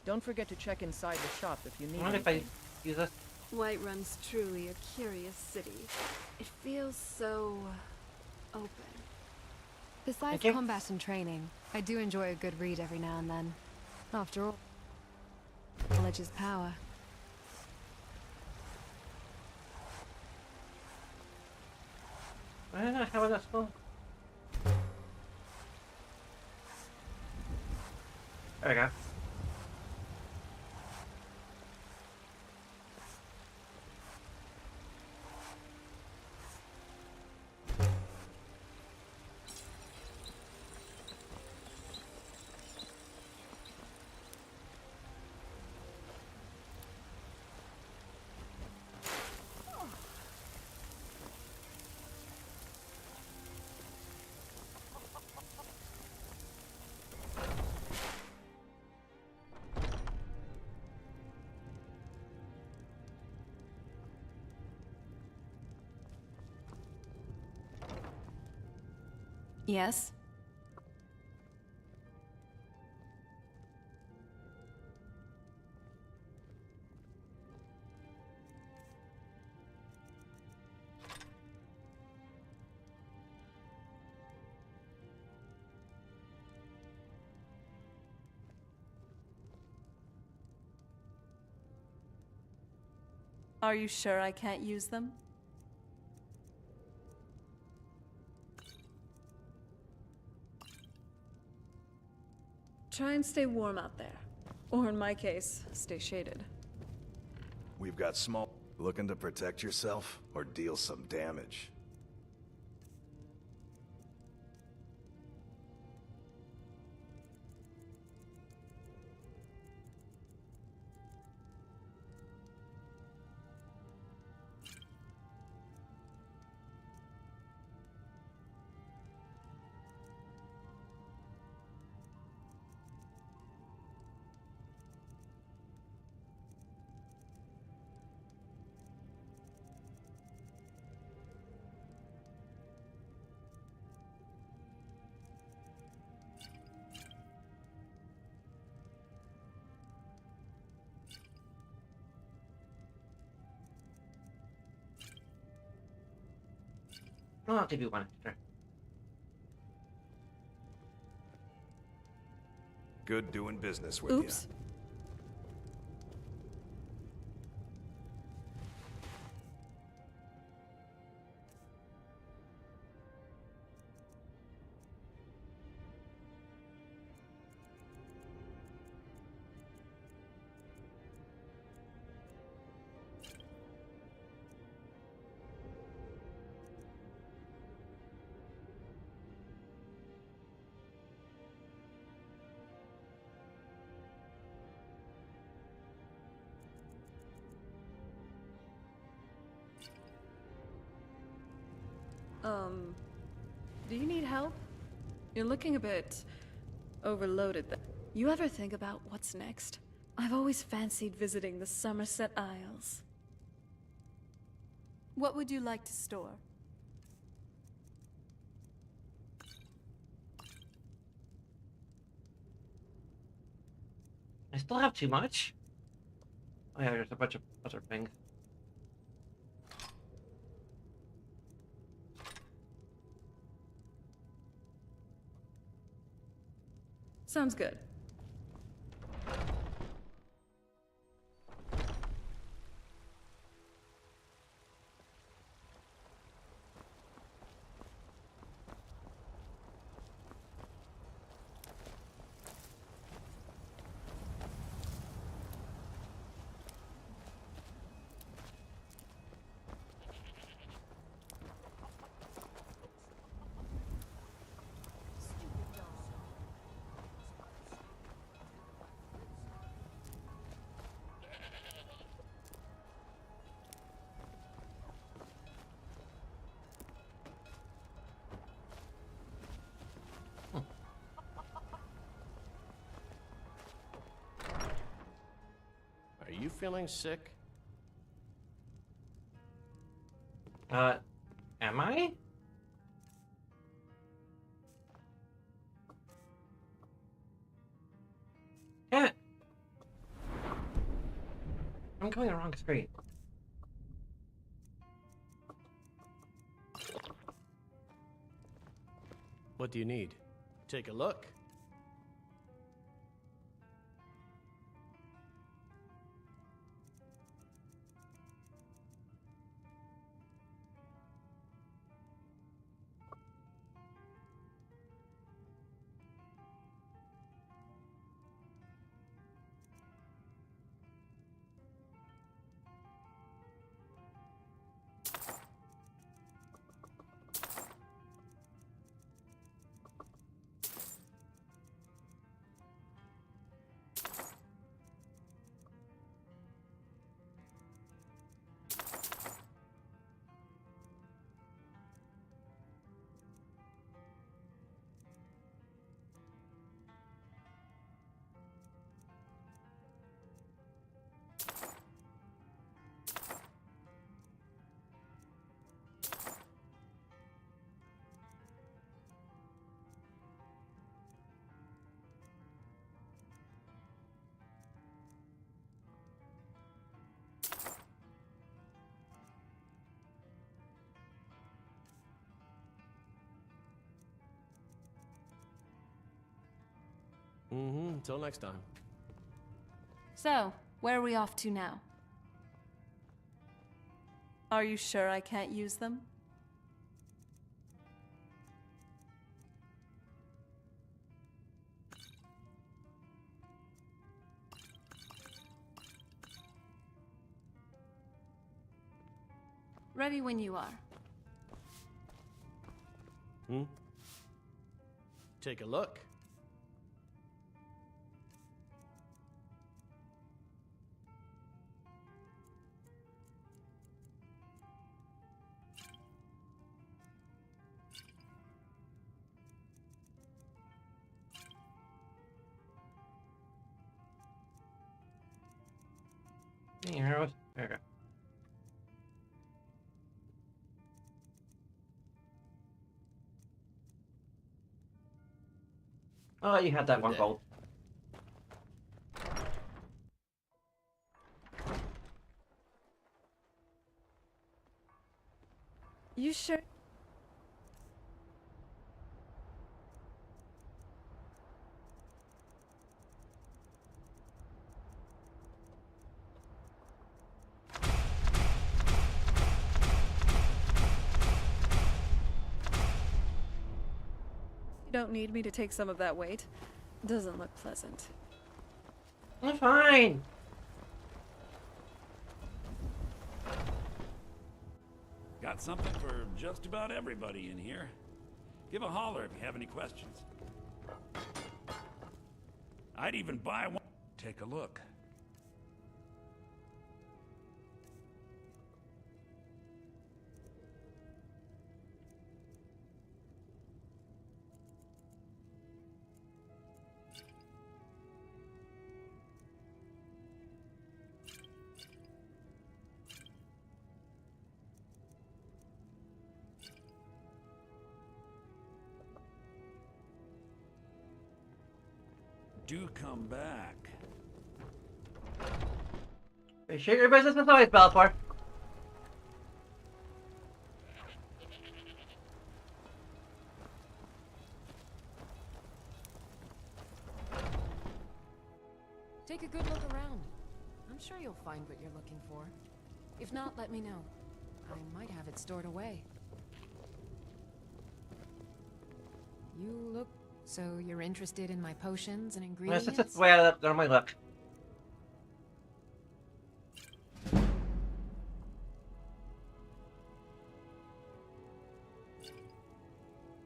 Don't forget to check inside the shop if you need What if anything. I use this? Whiterun's truly a curious city. It feels so open. Besides combat and training, I do enjoy a good read every now and then. After all, knowledge is power. I don't know how that's going. There we go. Yes? Are you sure I can't use them? Try and stay warm out there. Or in my case, stay shaded. We've got small... Looking to protect yourself or deal some damage? Oh, I'll give you one extra. Good doing business with Oops. you. Do you need help? You're looking a bit overloaded. You ever think about what's next? I've always fancied visiting the Somerset Isles. What would you like to store? I still have too much. Oh yeah, there's a bunch of other things. Sounds good. Are you feeling sick? Am I? Yeah. I'm going the wrong screen. What do you need? Take a look. Until next time. So, where are we off to now? Are you sure I can't use them? Ready when you are. Take a look. Any arrows? There we go. Oh, you had that one bolt. You sure? don't need me to take some of that weight. Doesn't look pleasant. I'm fine. Got something for just about everybody in here. Give a holler if you have any questions. I'd even buy one. Take a look. Do come back. Appreciate your business as always, Bellator. Take a good look around. I'm sure you'll find what you're looking for. If not, let me know. I might have it stored away. You look... So you're interested in my potions and ingredients? That's the way I normally look.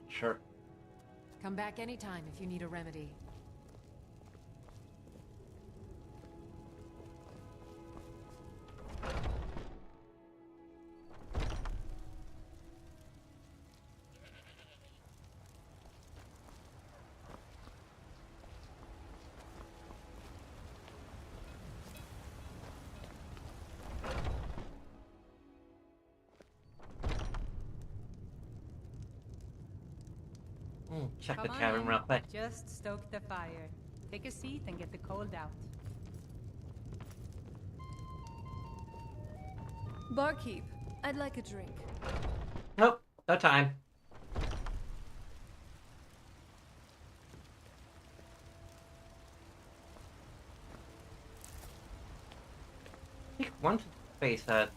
Sure. Come back anytime if you need a remedy. Check the Come on tavern in. real quick. Just stoke the fire. Take a seat and get the cold out. Barkeep, I'd like a drink. Nope, no time. I think one face that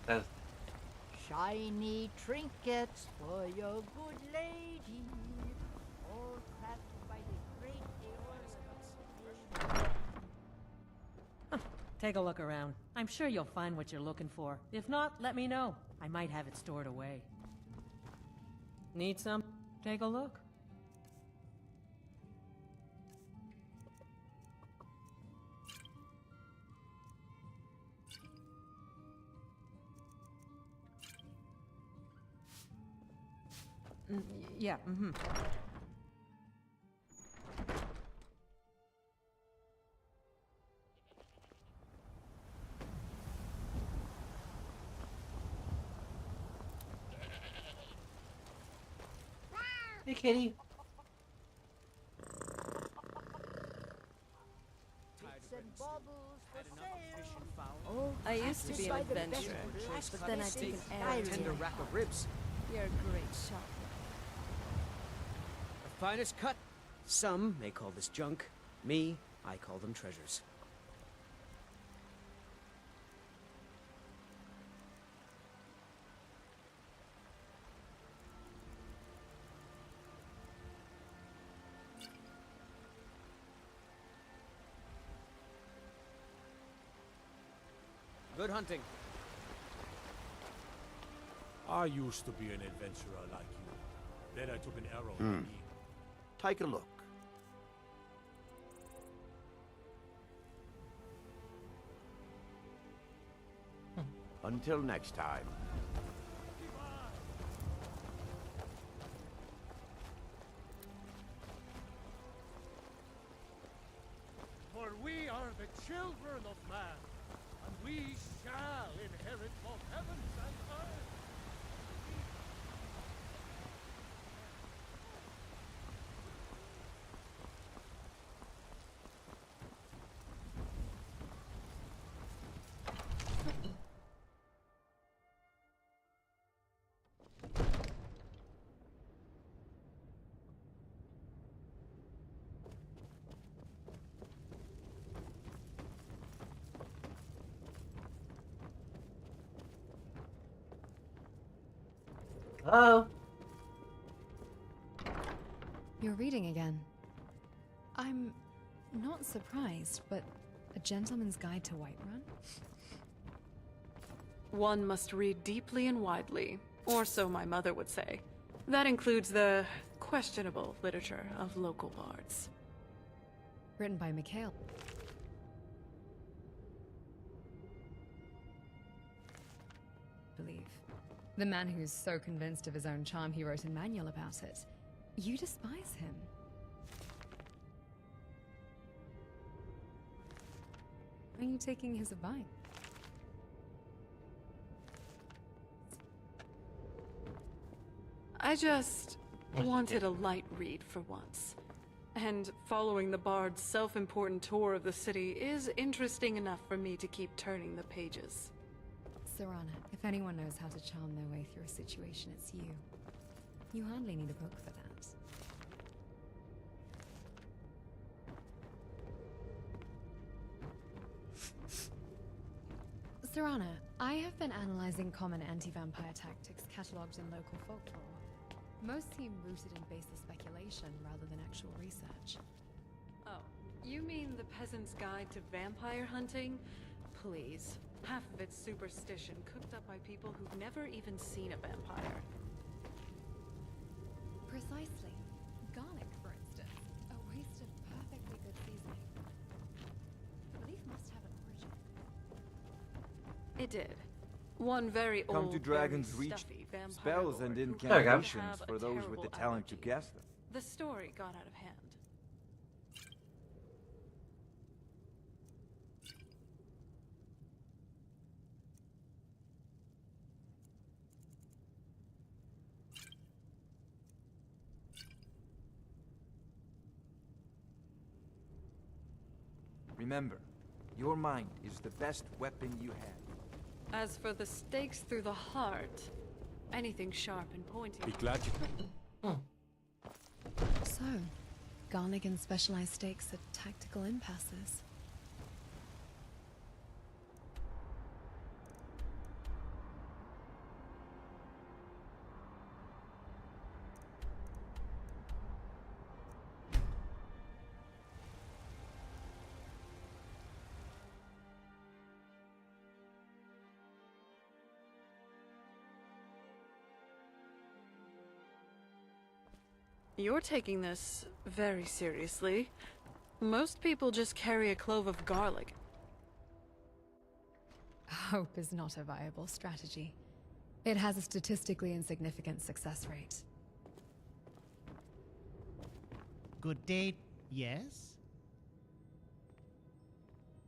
says Shiny trinkets for your good lady, all crafted by the great Take a look around. I'm sure you'll find what you're looking for. If not, let me know. I might have it stored away. Need some? Take a look. Yeah, mm-hmm. Hey, kitty. I used to be an adventurer, but then I took an arrow to Tender my rack heart. of ribs. You're a great shot. The finest cut. Some may call this junk. Me, I call them treasures. Good hunting. I used to be an adventurer like you. Then I took an arrow in the knee. Take a look. Until next time. For we are the children of man, and we shall inherit both heavens and earth. Hello? reading again. I'm not surprised, but a gentleman's guide to Whiterun? One must read deeply and widely, or so my mother would say. That includes the questionable literature of local bards. Written by Mikhail. Believe. The man who's so convinced of his own charm he wrote a manual about it. You despise him. Are you taking his advice? I just wanted a light read for once. And following the bard's self-important tour of the city is interesting enough for me to keep turning the pages. Serana, if anyone knows how to charm their way through a situation, it's you. You hardly need a book for that. Serana, I have been analyzing common anti-vampire tactics catalogued in local folklore. Most seem rooted in baseless speculation rather than actual research. Oh, you mean the Peasant's Guide to Vampire Hunting? Please. Half of it's superstition cooked up by people who've never even seen a vampire. Precisely. Garlic, for instance. A waste of perfectly good seasoning. The belief must have an origin. It did. One very Come old, to Dragon's very Reach. stuffy vampire Spells and lord who incantations have a for those with the terrible talent to allergy. guess them. The story got out of hand. Remember, your mind is the best weapon you have. As for the stakes through the heart, anything sharp and pointy. So, garlic and specialized stakes are tactical impasses. You're taking this very seriously. Most people just carry a clove of garlic. Hope is not a viable strategy. It has a statistically insignificant success rate. Good day, yes?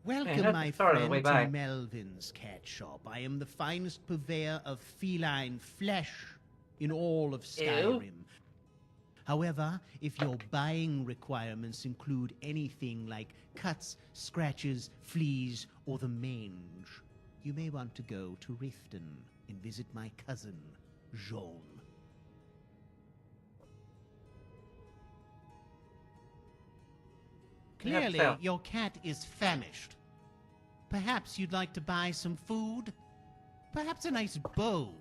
Man, Welcome, that's my the start of the way friend, to back. Melvin's cat shop. I am the finest purveyor of feline flesh in all of Skyrim. However, if your buying requirements include anything like cuts, scratches, fleas, or the mange, you may want to go to Riften and visit my cousin, Jean. Clearly, your cat is famished. Perhaps you'd like to buy some food? Perhaps a nice bowl?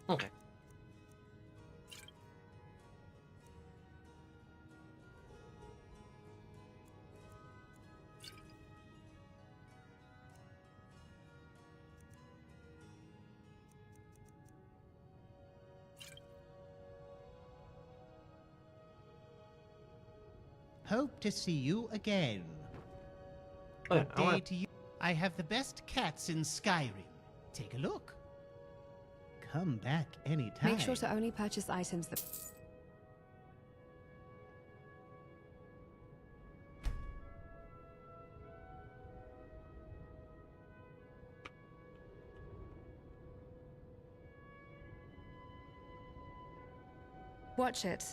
Okay. Hope to see you again. Oh, Good day to you. I have the best cats in Skyrim. Take a look. come back anytime. Make sure to only purchase items that... Watch it.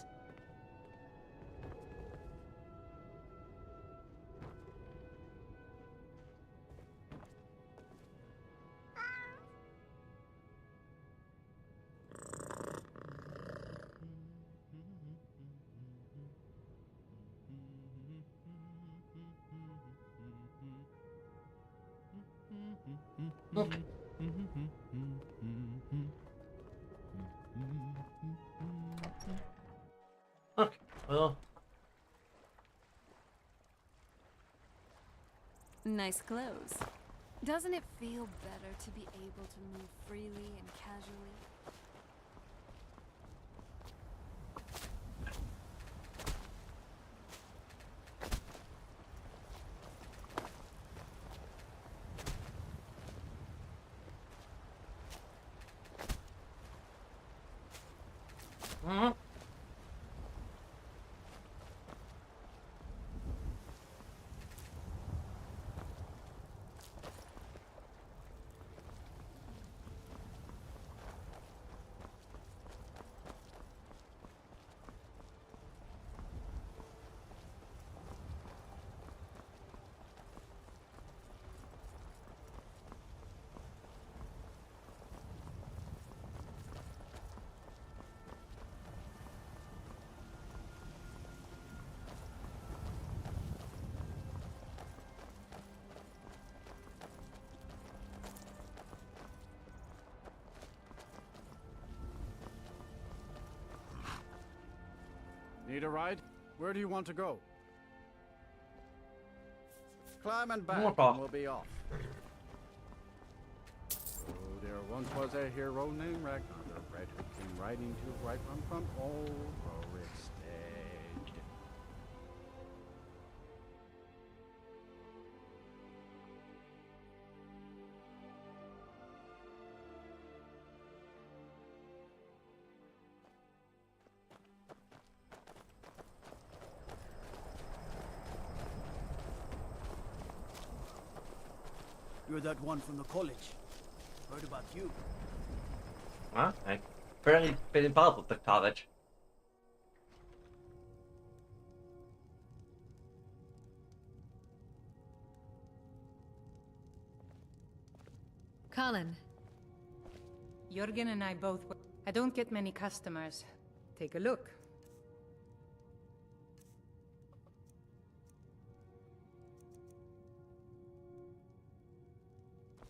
Look. Okay, well. Nice clothes. Doesn't it feel better to be able to move freely and casually? Mm-hmm. Need a ride? Where do you want to go? Climb and back, More and we'll be off. Oh, there once was a hero named Ragnar the Red who came riding to right from old Rorikstead. You're that one from the college. Heard about you. Huh? I've barely been involved with the college. Colin. Jürgen and I both... I don't get many customers. Take a look.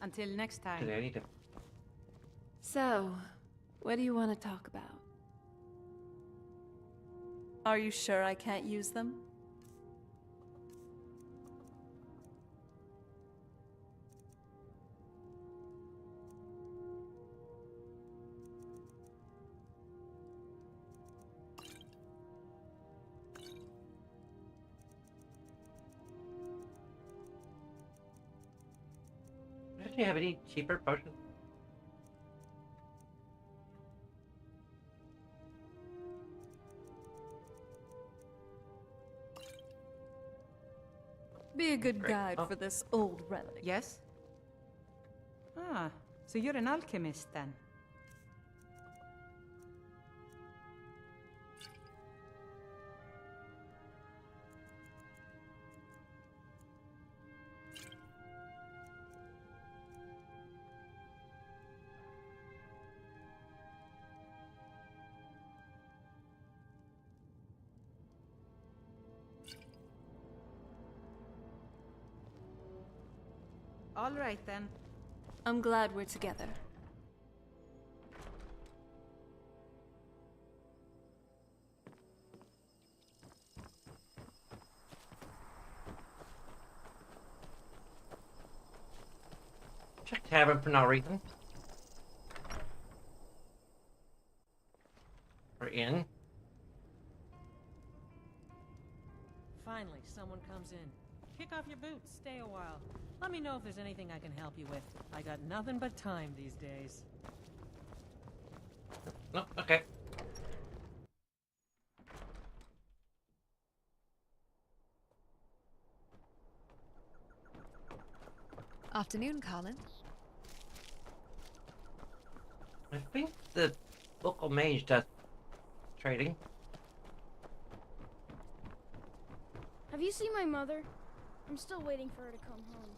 Until next time. Today I need to. So, what do you want to talk about? Are you sure I can't use them? Do you have any cheaper potions? Be a good Great. guide for this old relic. Yes? Ah, so you're an alchemist then? All right then. I'm glad we're together. Check tavern for no reason. We're in. Finally, someone comes in. Kick off your boots, stay a while. Let me know if there's anything I can help you with. I got nothing but time these days. No, okay. Afternoon, Carlin. I think the local mage does trading. Have you seen my mother? I'm still waiting for her to come home.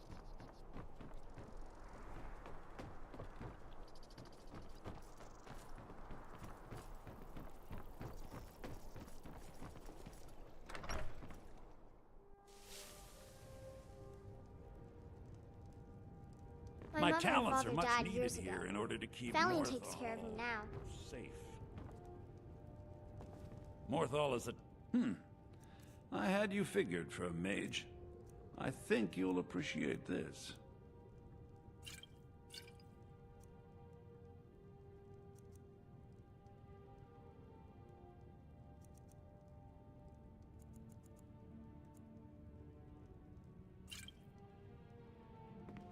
My mother and talents father are much died needed years here ago. in order to keep Valiant Morthal takes care of me now. safe. Morthal is a... I had you figured for a mage. I think you'll appreciate this.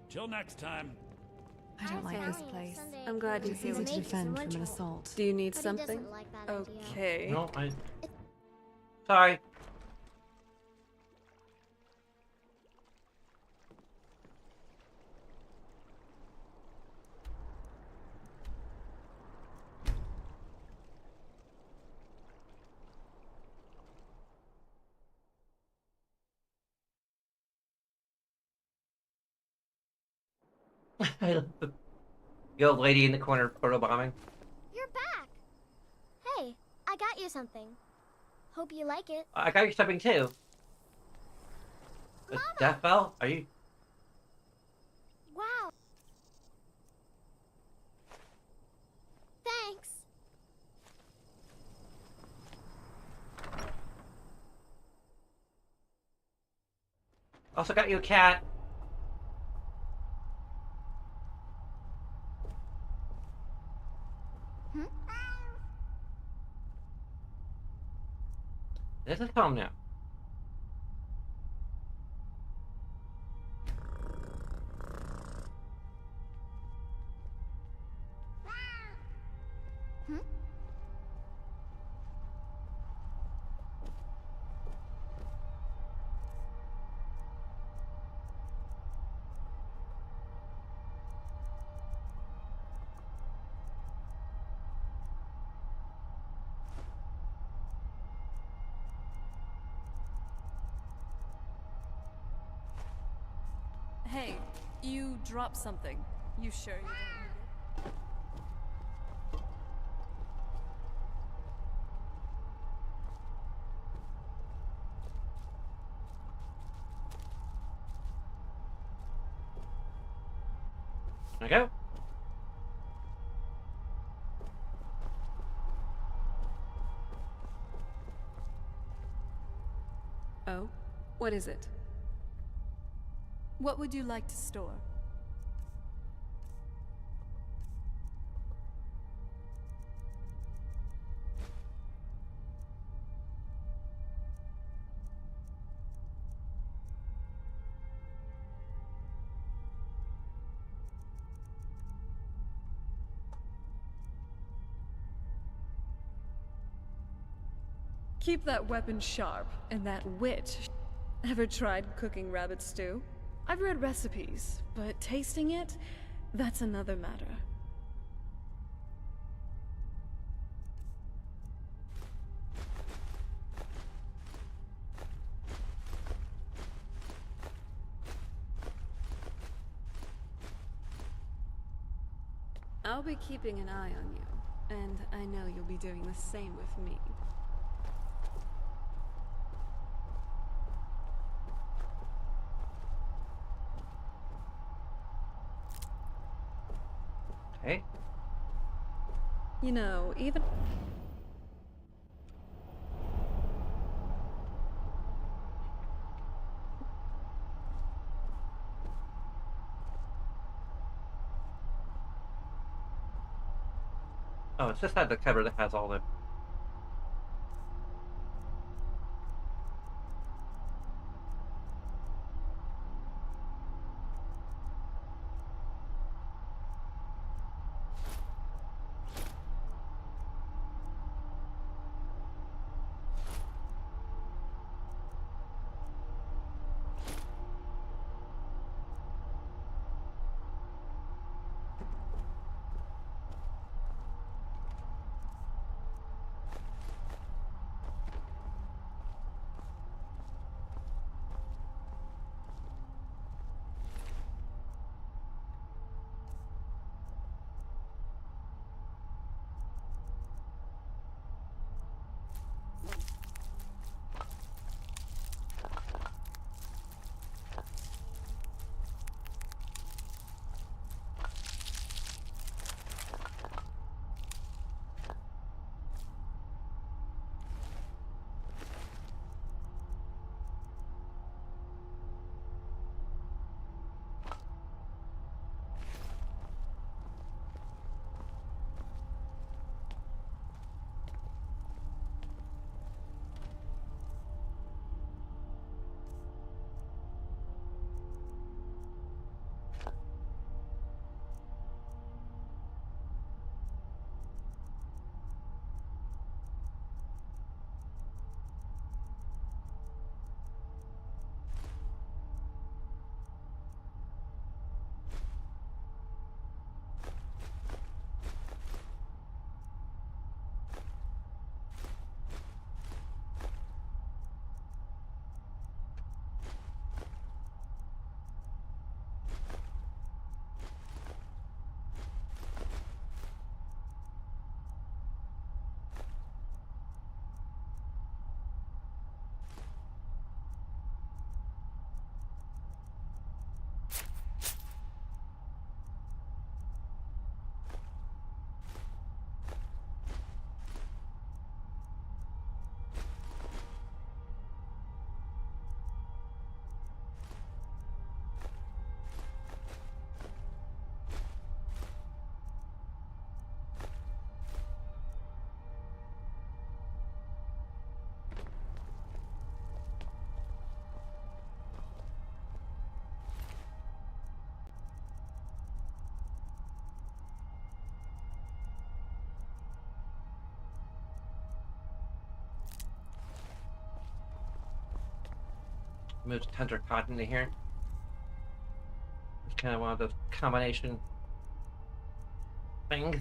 Till next time. I don't like this place. I'm glad you It's feel easy to it. defend from an assault. Do you need But he something? doesn't like that idea. Okay. No, I... Sorry. I love the old lady in the corner photobombing. You're back! Hey, I got you something. Hope you like it. I got you something too. A death bell? Are you... Wow. Thanks. Also got you a cat. This is home now. Hey, you dropped something. You sure you don't need it? There we go. Oh? What is it? What would you like to store? Keep that weapon sharp and that wit. Ever tried cooking rabbit stew? I've read recipes, but tasting it, that's another matter. I'll be keeping an eye on you, and I know you'll be doing the same with me. Okay. You know, even... Oh, it's just had the cover that has all the... Move tender cotton in here. It's kind of one of those combination things.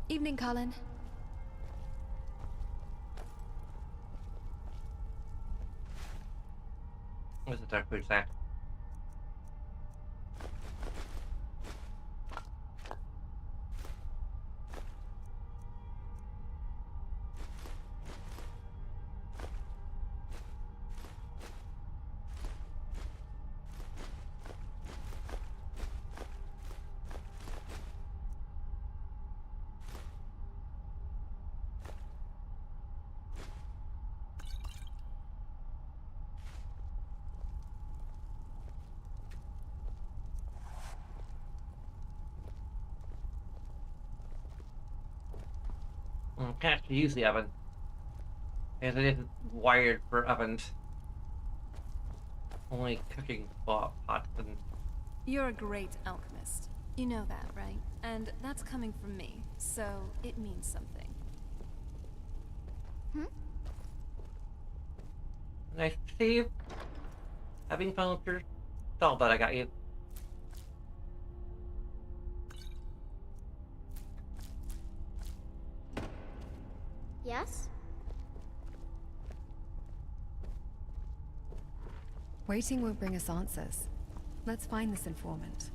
Evening, Colin. Where's the dark food sack? Can't actually use the oven, because it isn't wired for ovens. Only cooking pots and... You're a great alchemist. You know that, right? And that's coming from me, so it means something. Nice to see you. Having fun with your doll that I got you. Yes? Waiting won't bring us answers. Let's find this informant.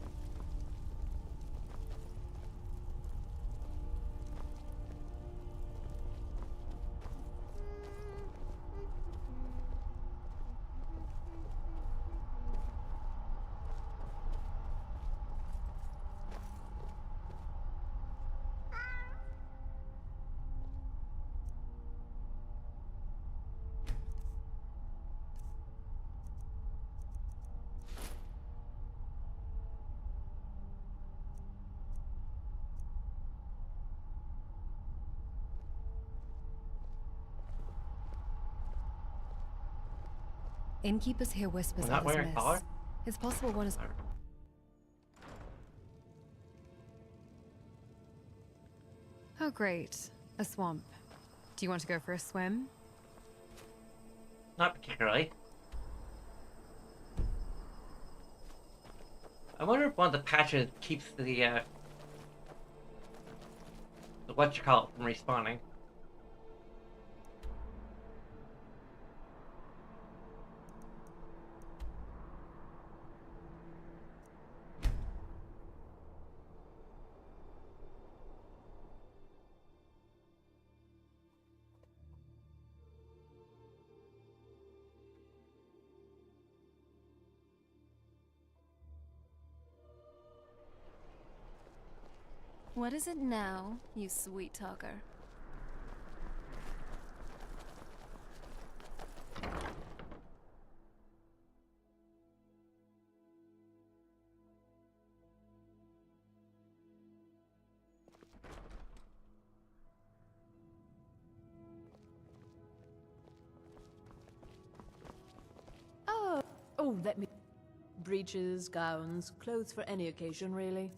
Innkeepers hear whispers I'm not others wearing miss. collar? It's possible one is... Oh great, a swamp. Do you want to go for a swim? Not particularly. I wonder if one of the patches keeps the whatchamacallit from respawning. What is it now, you sweet talker? Oh, let me... Breeches, gowns, clothes for any occasion, really.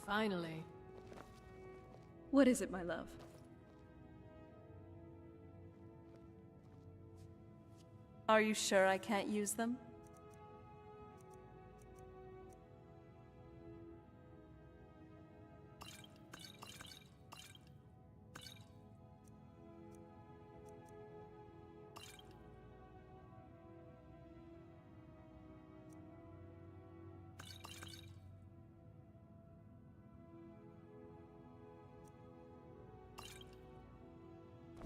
Finally. What is it, my love? Are you sure I can't use them?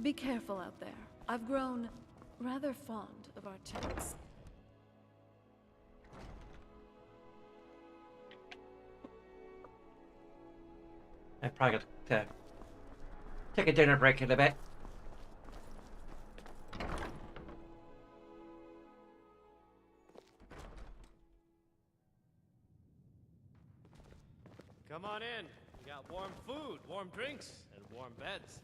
Be careful out there. I've grown rather fond of our chats. I probably got to take a dinner break in a bit. Come on in. We got warm food, warm drinks, and warm beds.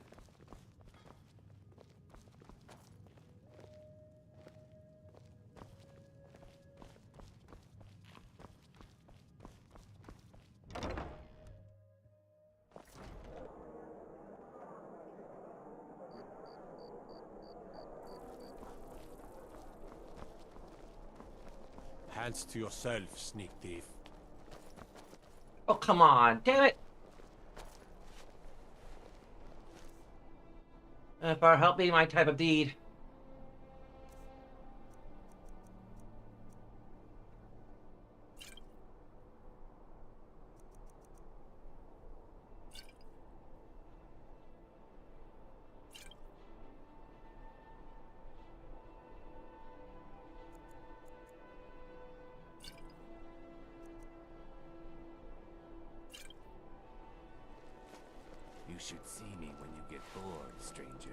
Hands to yourself, sneak thief. Oh, come on, damn it! Far help be my type of deed. You should see me when you get bored, stranger.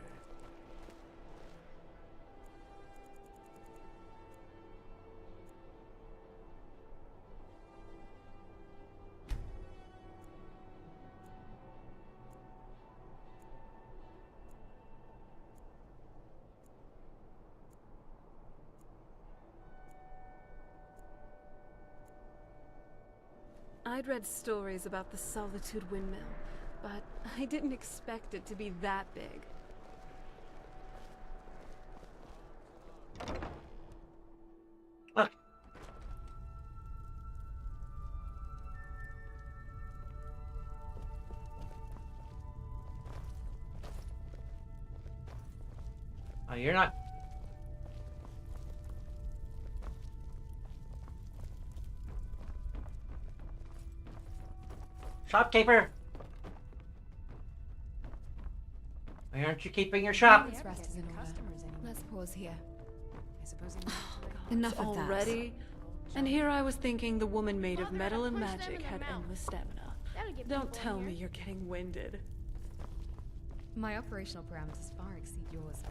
I'd read stories about the Solitude Windmill, but I didn't expect it to be that big. Look. Oh, you're not. Shopkeeper! Why aren't you keeping your shop? This rest is in order. Let's pause here. I suppose Enough of that. Already? And here I was thinking the woman made of metal and magic had endless stamina. Don't tell me you're getting winded. My operational parameters far exceed yours.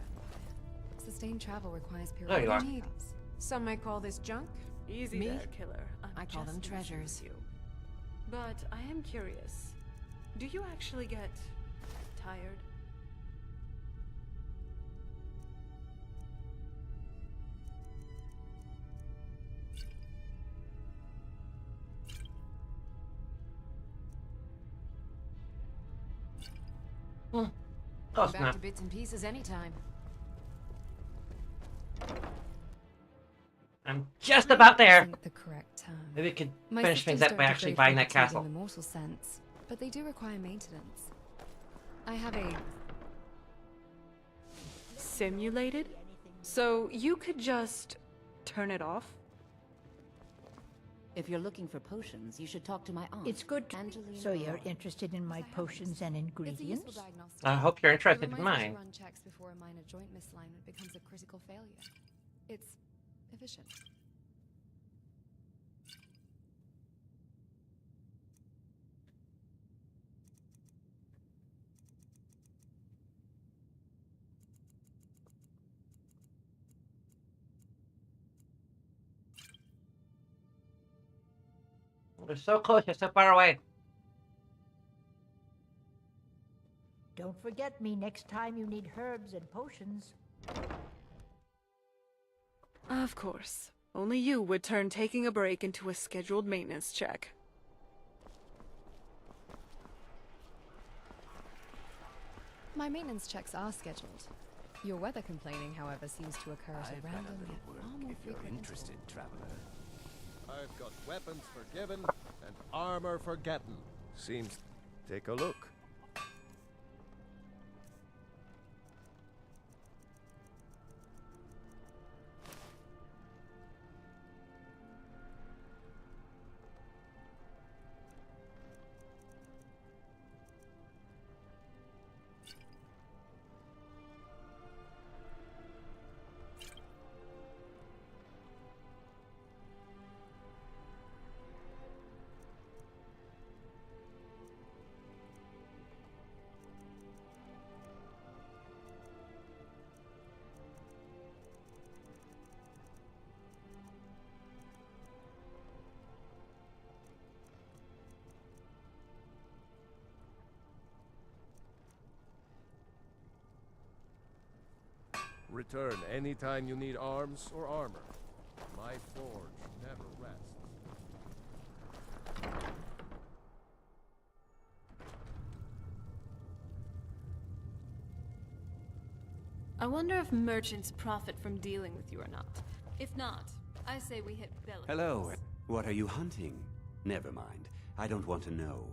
Sustained travel requires There you are. periodic needs. Some might call this junk. Easy Me? there, killer. I call them treasures. You. But I am curious. Do you actually get tired? Close Back enough. to bits and pieces anytime. I'm just about there. Isn't the correct term. Maybe we could My finish things systems up by don't actually degrade buying that from fatigue castle. in the mortal sense, but they do require maintenance. I have a Simulated? So you could just turn it off? If you're looking for potions, you should talk to my aunt. It's good. Angelina So you're Laura. interested in my potions and ingredients? I hope you're It interested in reminds me to mine. run checks before a minor joint misalignment becomes a critical failure. It's efficient. We're so close, you're so far away. Don't forget me next time you need herbs and potions. Of course. Only you would turn taking a break into a scheduled maintenance check. My maintenance checks are scheduled. Your weather complaining, however, seems to occur at a I've got random a little yet work far more if you're frequent interested, traveler. I've got weapons for giving and armor for getting. Seems. Take a look. Return anytime you need arms or armor. My forge never rests. I wonder if merchants profit from dealing with you or not. If not, I say we hit Bellicose. Hello. What are you hunting? Never mind. I don't want to know.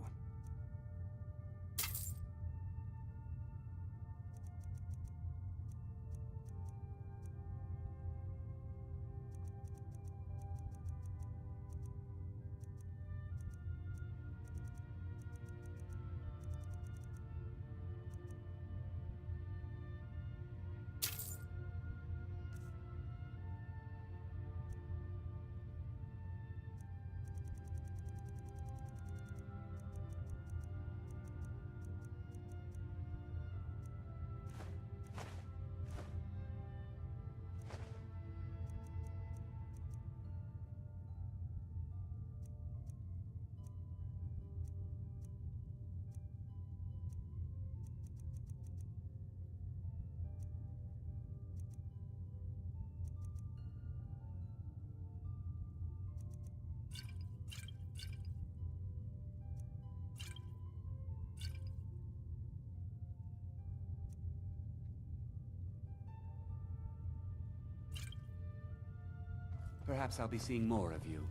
Perhaps I'll be seeing more of you.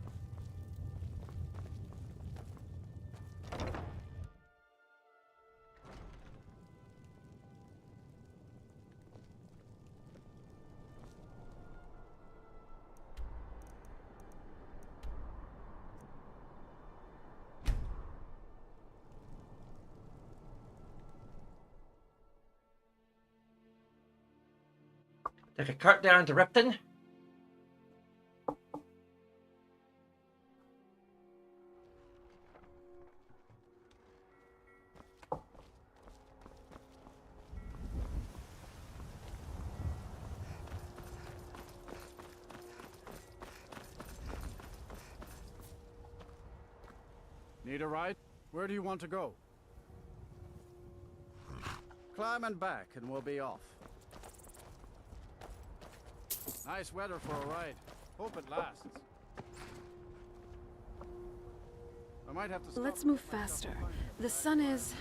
Take a cart down to Repton. Need a ride? Where do you want to go? Climb and back and we'll be off. Nice weather for a ride. Hope it lasts. I might have to stop. Let's move faster. The sun is...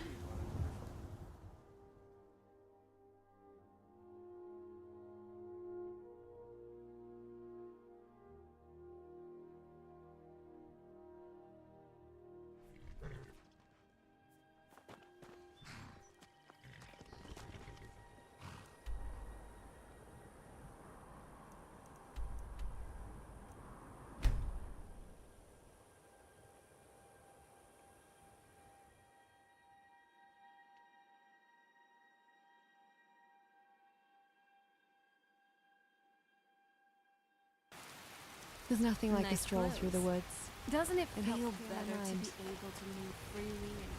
There's nothing like a Nice stroll through the clothes. woods. Doesn't it It feel helps clear better my to be mind. able to move freely and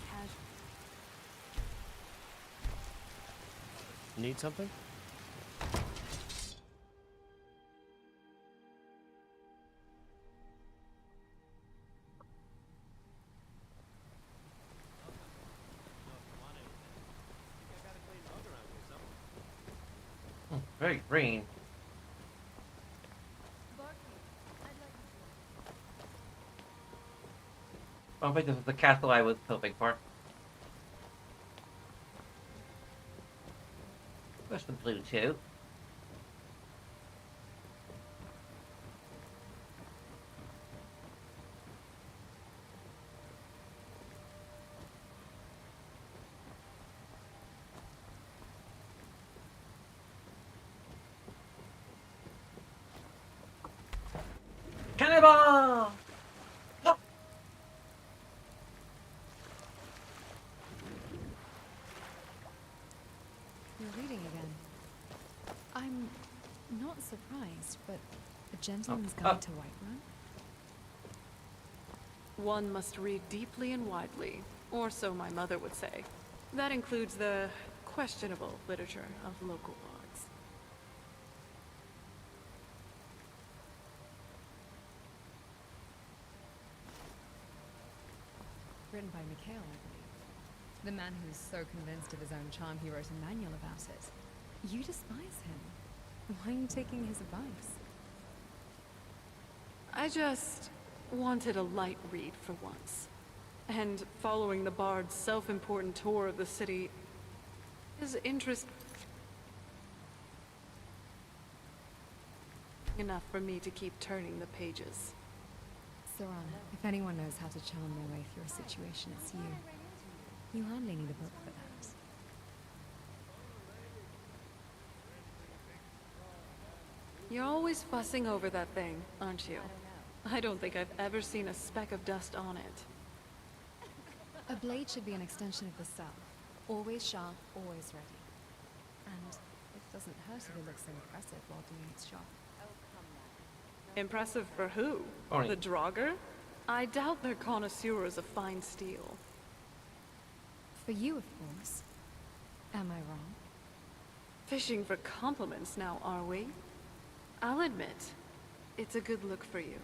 casually? Need something? Very green. I don't think this is the castle I was hoping for. There's the blue too. Cannonball! Oh. You're reading again. I'm not surprised, but a gentleman's guide to Whiterun? One must read deeply and widely, or so my mother would say. That includes the questionable literature of local bards. Written by Mikhail, I believe. The man who's so convinced of his own charm he wrote a manual about it. You despise him. Why are you taking his advice? I just wanted a light read for once. And following the bard's self-important tour of the city is enough for me to keep turning the pages. Saran, if anyone knows how to charm their way through a situation, it's you. You hardly need a book for that. You're always fussing over that thing, aren't you? I don't think I've ever seen a speck of dust on it. A blade should be an extension of the self. Always sharp, always ready. And it doesn't hurt if it looks impressive while doing its job. Impressive for who? Fine. The Draugr? I doubt they're connoisseurs of fine steel. For you, of course. Am I wrong? Fishing for compliments now, are we? I'll admit, it's a good look for you.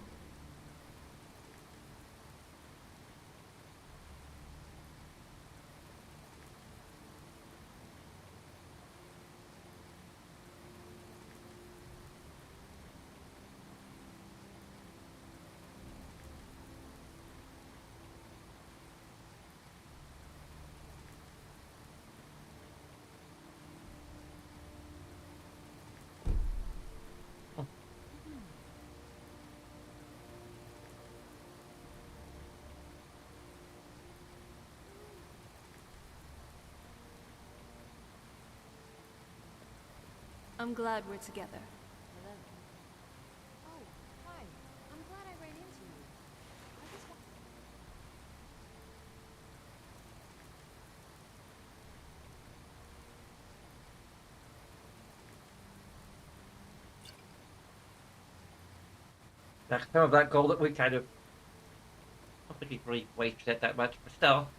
I'm glad we're together. Hello. Oh, hi. I'm glad I ran into you. I just want... Some of that gold that we kind of, I don't think we've really wasted it that much, but still.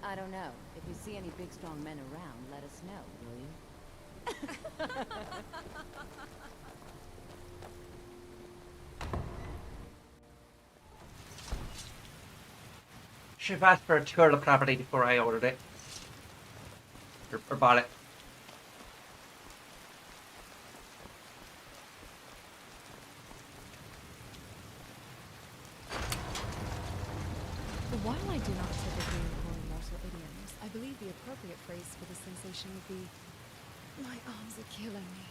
I don't know. If you see any big, strong men around, let us know, will you? Should have asked for a tour of the property before I ordered it. Or bought it. While I do not typically employ mortal idioms, I believe the appropriate phrase for this sensation would be, my arms are killing me.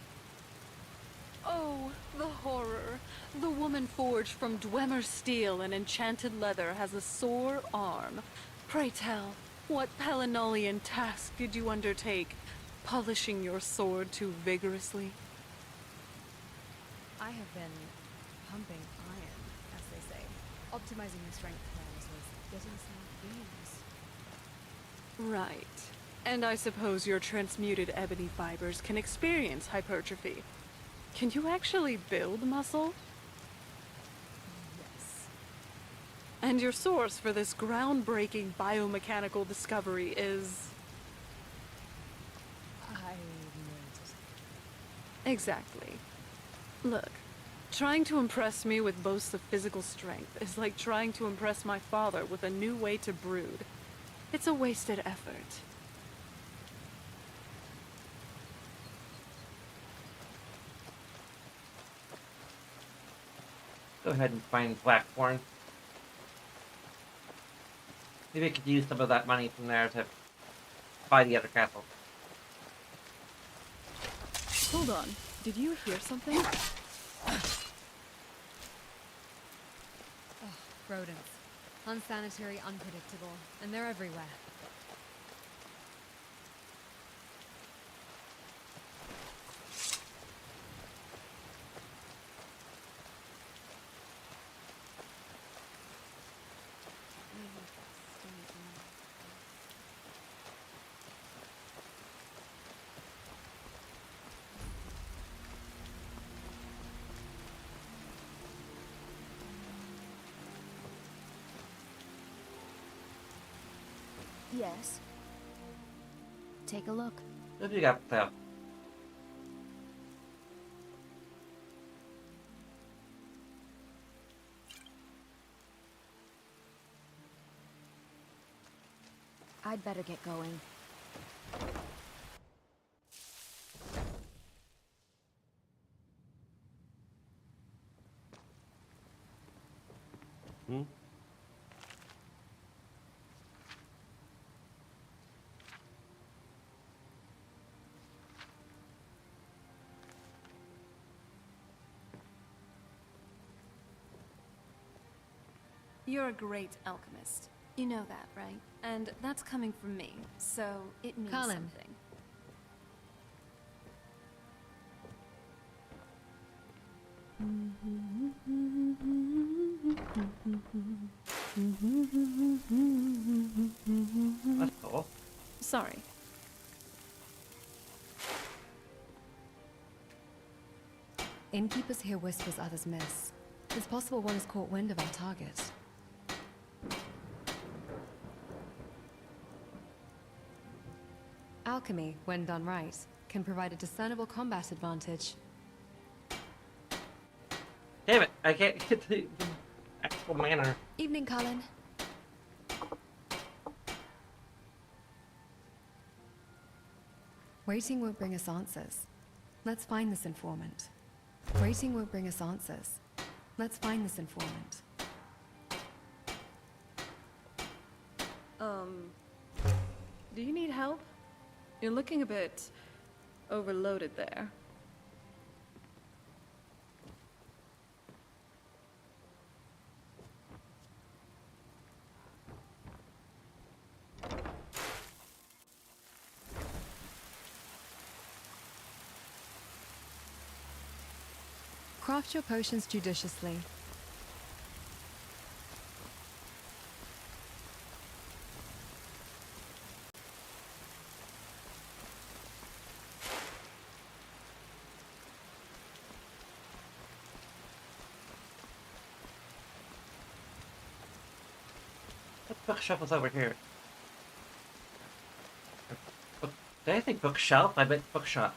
Oh, the horror. The woman forged from Dwemer steel and enchanted leather has a sore arm. Pray tell, what Pelinolian task did you undertake, polishing your sword too vigorously? I have been pumping iron, as they say, optimizing the strength as well as getting some beams. Right. And I suppose your transmuted ebony fibers can experience hypertrophy. Can you actually build muscle? Yes. And your source for this groundbreaking biomechanical discovery is... I noticed. Exactly. Look, trying to impress me with boasts of physical strength is like trying to impress my father with a new way to brood. It's a wasted effort. Go ahead and find Blackthorn. Maybe I could use some of that money from there to buy the other castle. Hold on. Did you hear something? Ugh, rodents. Unsanitary, unpredictable, and they're everywhere. Yes. Take a look. What do you got there? I'd better get going. Hmm? You're a great alchemist. You know that, right? And that's coming from me, so it means Colin. something. That's cool. Sorry. Innkeepers hear whispers others miss. It's possible one has caught wind of our target. Alchemy, when done right, can provide a discernible combat advantage. Damn it! I can't get to the actual manor. Evening, Colin. Waiting won't bring us answers. Let's find this informant. Waiting won't bring us answers. Let's find this informant. Do you need help? You're looking a bit overloaded there. Craft your potions judiciously. What bookshelf is over here? Did I think bookshelf? I meant bookshop.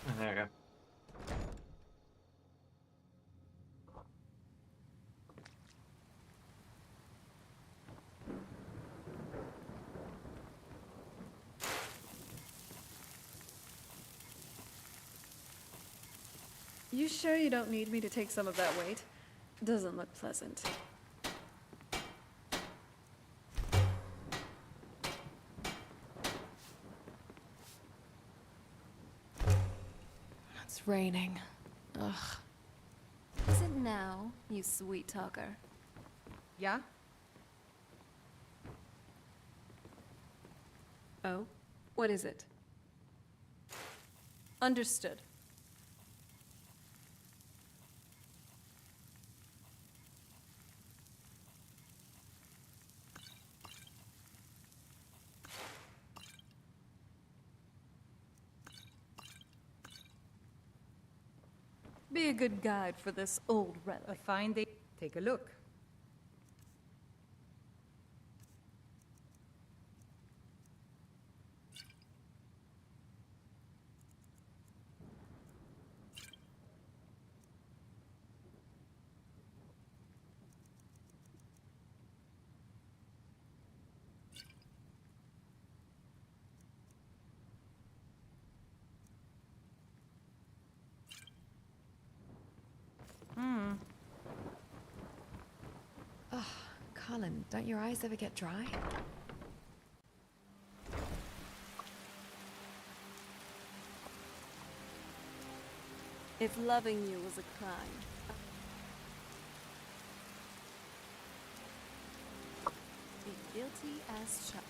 Oh, there we go. You sure you don't need me to take some of that weight? Doesn't look pleasant. It's raining. Ugh. Is it now, you sweet talker? Yeah? Oh? What is it? Understood. Be a good guide for this old relic. A fine day. Take a look. Ugh, Colin, don't your eyes ever get dry? If loving you was a crime, be guilty as charged.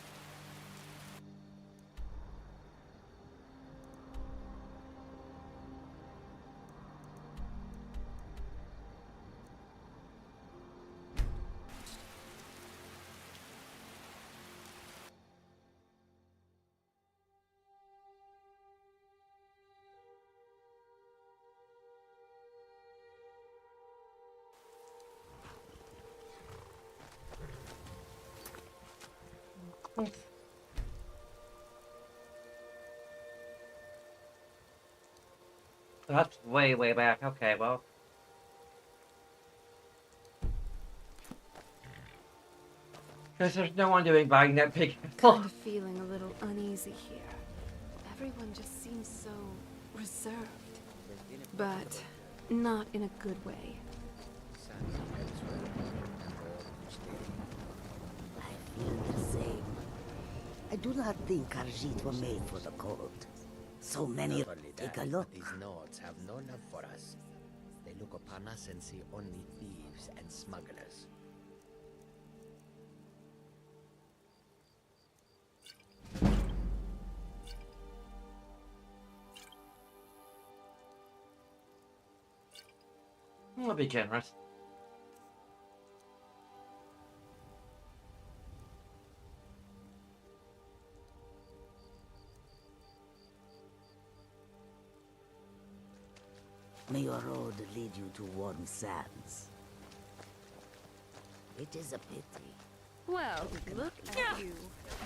That's way, way back. Okay, well. Because there's no one doing buying that big. Kind of feeling a little uneasy here. Everyone just seems so reserved, but not in a good way. I feel the same. I do not think Khajiit were made for the cold. So many. Take a look. These Nords have no love for us. They look upon us and see only thieves and smugglers. I'll be generous. May your road lead you to warm sands. It is a pity. Well, look at you.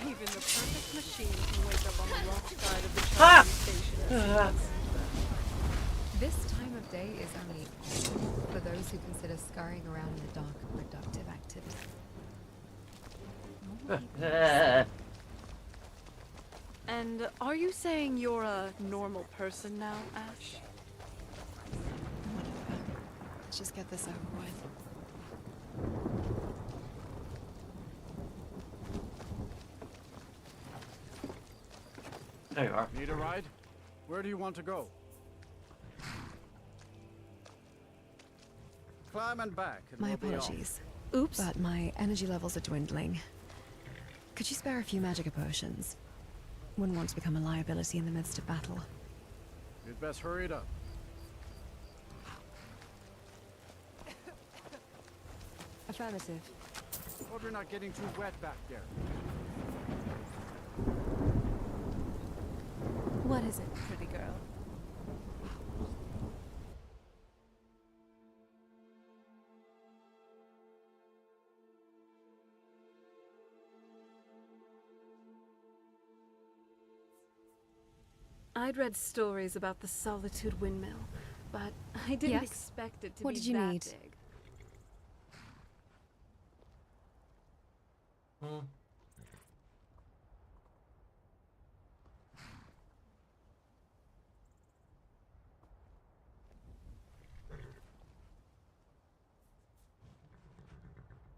Even the perfect machine can wake up on the wrong side of the Ah! charging station. This time of day is only for those who consider scurrying around in the dark a productive activity. And are you saying you're a normal person now, Ash? Let's just get this over with. There you are. Need a ride? Where do you want to go? Climb and back. And My we'll be off. apologies. Oops. But my energy levels are dwindling. Could you spare a few magic potions? Wouldn't want to become a liability in the midst of battle. You'd best hurry it up. Affirmative. Hope you're not getting too wet back there. What is it, pretty girl? I'd read stories about the Solitude Windmill, but I didn't Yes? expect it to What be did you that need? big.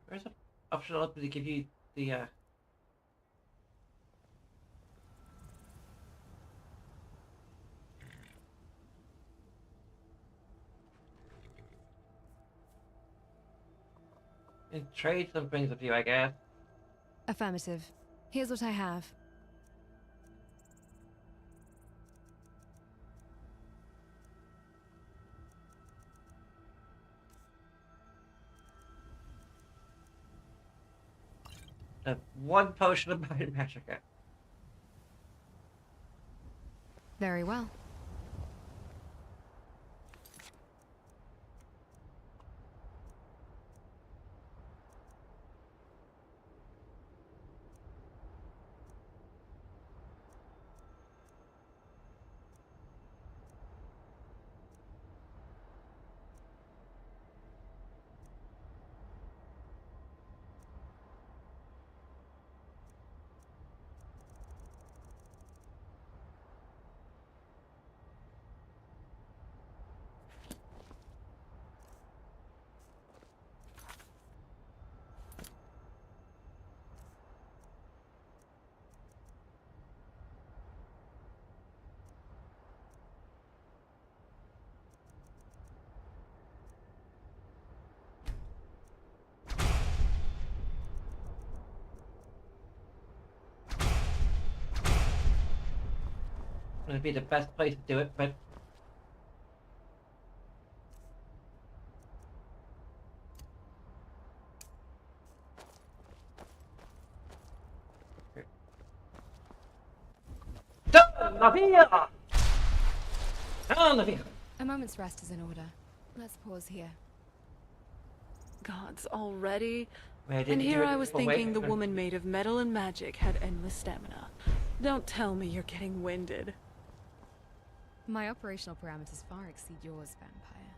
There's an option up to give you the and trade some things with you, I guess. Affirmative. Here's what I have. One potion of Magicka. Very well. It'd be the best place to do it, but A moment's rest is in order. Let's pause here. Gods, already? Wait, And did you here do it- I was oh, wait, thinking the wait. woman made of metal and magic had endless stamina. Don't tell me you're getting winded. My operational parameters far exceed yours, Vampire.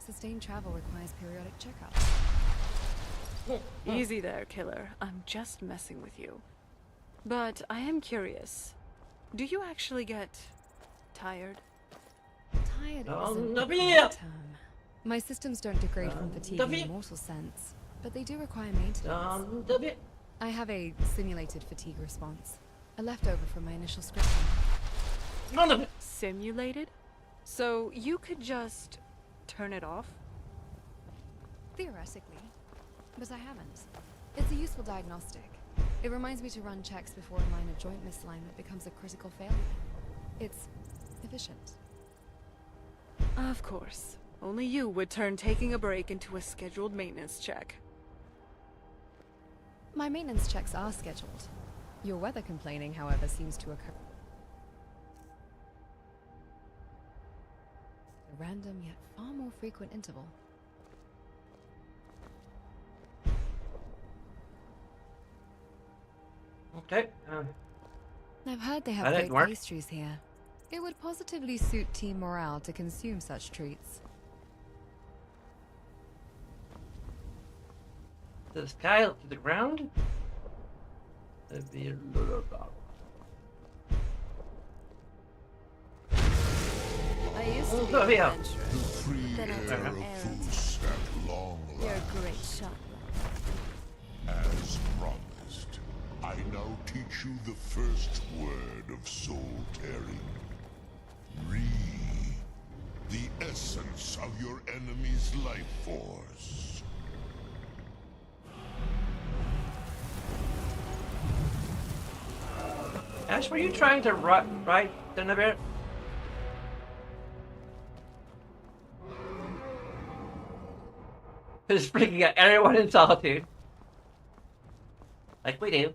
Sustained travel requires periodic checkups. Easy there, killer. I'm just messing with you. But I am curious. Do you actually get tired? Tired Um, isn't the yeah. correct term. My systems don't degrade from fatigue in the mortal sense, but they do require maintenance. I have a simulated fatigue response, a leftover from my initial scripting. Simulated? So you could just turn it off? Theoretically, but I haven't. It's a useful diagnostic. It reminds me to run checks before a minor joint misalignment becomes a critical failure. It's efficient. Of course. Only you would turn taking a break into a scheduled maintenance check. My maintenance checks are scheduled. Your weather complaining, however, seems to occur at a random yet far more frequent interval. Okay. I've heard they That have didn't great work. pastries here. It would positively suit team morale to consume such treats. To the sky, to the ground. That'd be a little dog. I used to be Oh, an yeah. adventurer, but then I took an arrow. At long You're a great shot. As promised, I now teach you the first word of soul tearing. Re, the essence of your enemy's life force. Ash, were you trying to ride the bear? Just freaking out everyone in solitude. Like we do.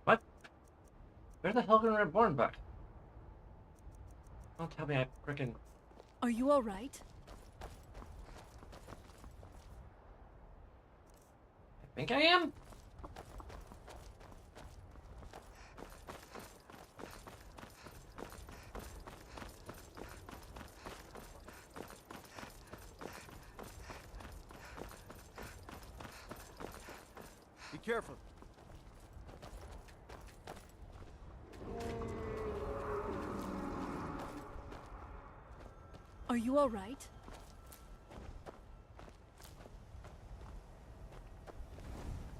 What? Where the hell can I born back? Don't tell me I frickin'. Are you alright? I think I am. Be careful. Are you alright?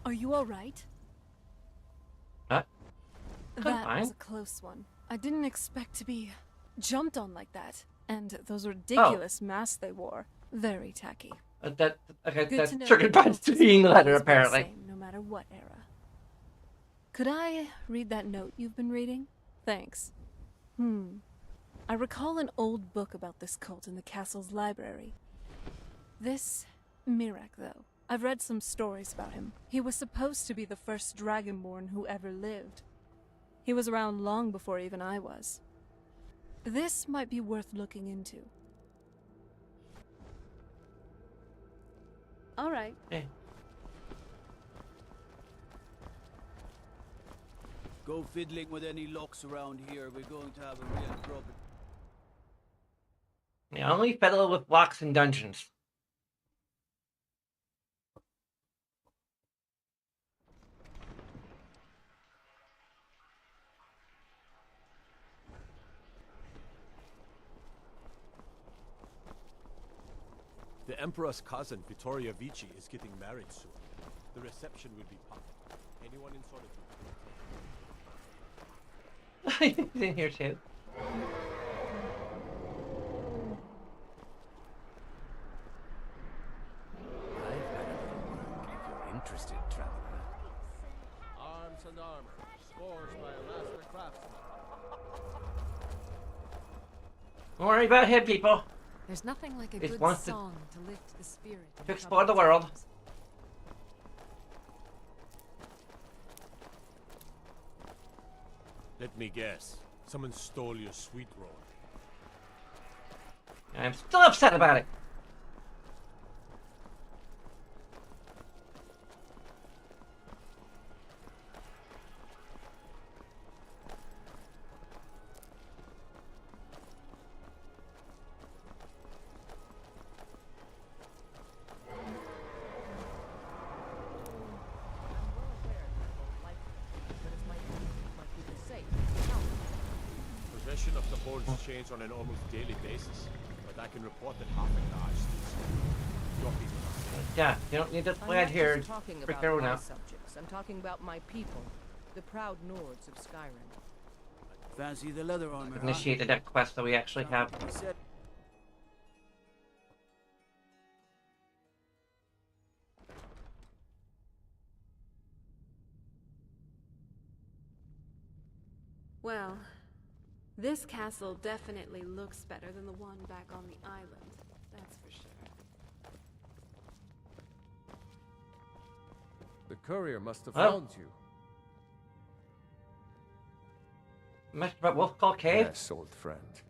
Are Are you alright? Huh? That fine. was a close one. I didn't expect to be jumped on like that. And those ridiculous masks they wore. Very tacky. Okay, Good that's to know triggered that by the justice teen will letter, always be the apparently. same, no matter what era. Could I read that note you've been reading? Thanks. I recall an old book about this cult in the castle's library. This Mirak, though. I've read some stories about him. He was supposed to be the first Dragonborn who ever lived. He was around long before even I was. This might be worth looking into. All right. Hey. Go fiddling with any locks around here. We're going to have a real problem. I only fiddle with locks in dungeons. The Emperor's cousin, Vittoria Vici, is getting married soon. The reception will be public. Anyone in Solitude? He's in here too. Interested, traveler. Arms and armor, forged by a master craftsman. Don't worry about him, people. There's nothing like a It good wants song to lift the spirit. in to explore the troubled world. times. Let me guess. Someone stole your sweet roll. I'm still upset about it. Possession of the bones change on an almost daily basis, but I can report that half a large your people are. Yeah, you don't need to I'm land not here. just talking Quick about arrow my now. subjects. I'm talking about my people, the proud Nords of Skyrim. Fancy the leather armor, huh? Initiate the next quest that we actually have. He said Well, this castle definitely looks better than the one back on the island. That's for sure. The courier must have Oh. found you. Message about Wolf Call Cave? Yes, old friend.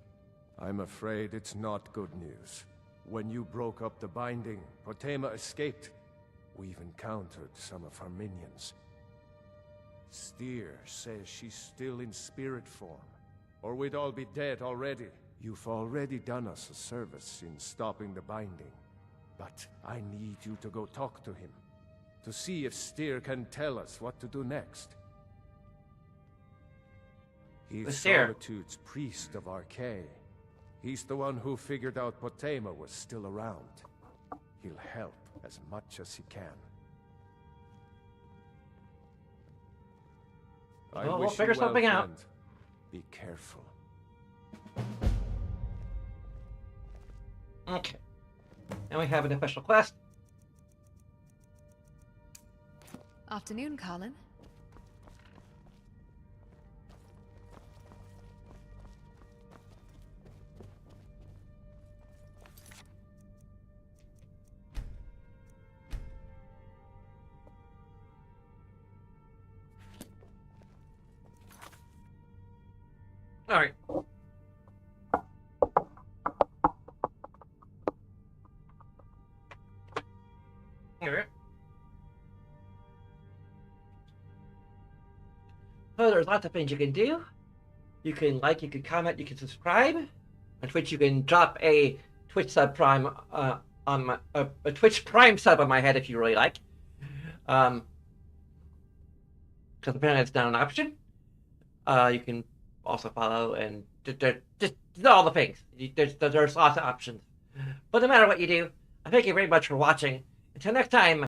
I'm afraid it's not good news. When you broke up the binding, Potema escaped. We've encountered some of her minions. Steer says she's still in spirit form, or we'd all be dead already. You've already done us a service in stopping the binding, but I need you to go talk to him, to see if Steer can tell us what to do next. He's Steer? Solitude's priest of Archay. He's the one who figured out Potema was still around. He'll help as much as he can. I Well, we'll wish figure you well, something out. friend. Be careful. Okay. Now we have an official quest. Afternoon, Colin. All right. Here. So there's lots of things you can do. You can like, you can comment, you can subscribe. On Twitch, you can drop a Twitch sub prime on my a Twitch Prime sub on my head if you really like. Because apparently it's not an option. You can also follow and just all the things. There's lots of options. But no matter what you do, I thank you very much for watching. Until next time.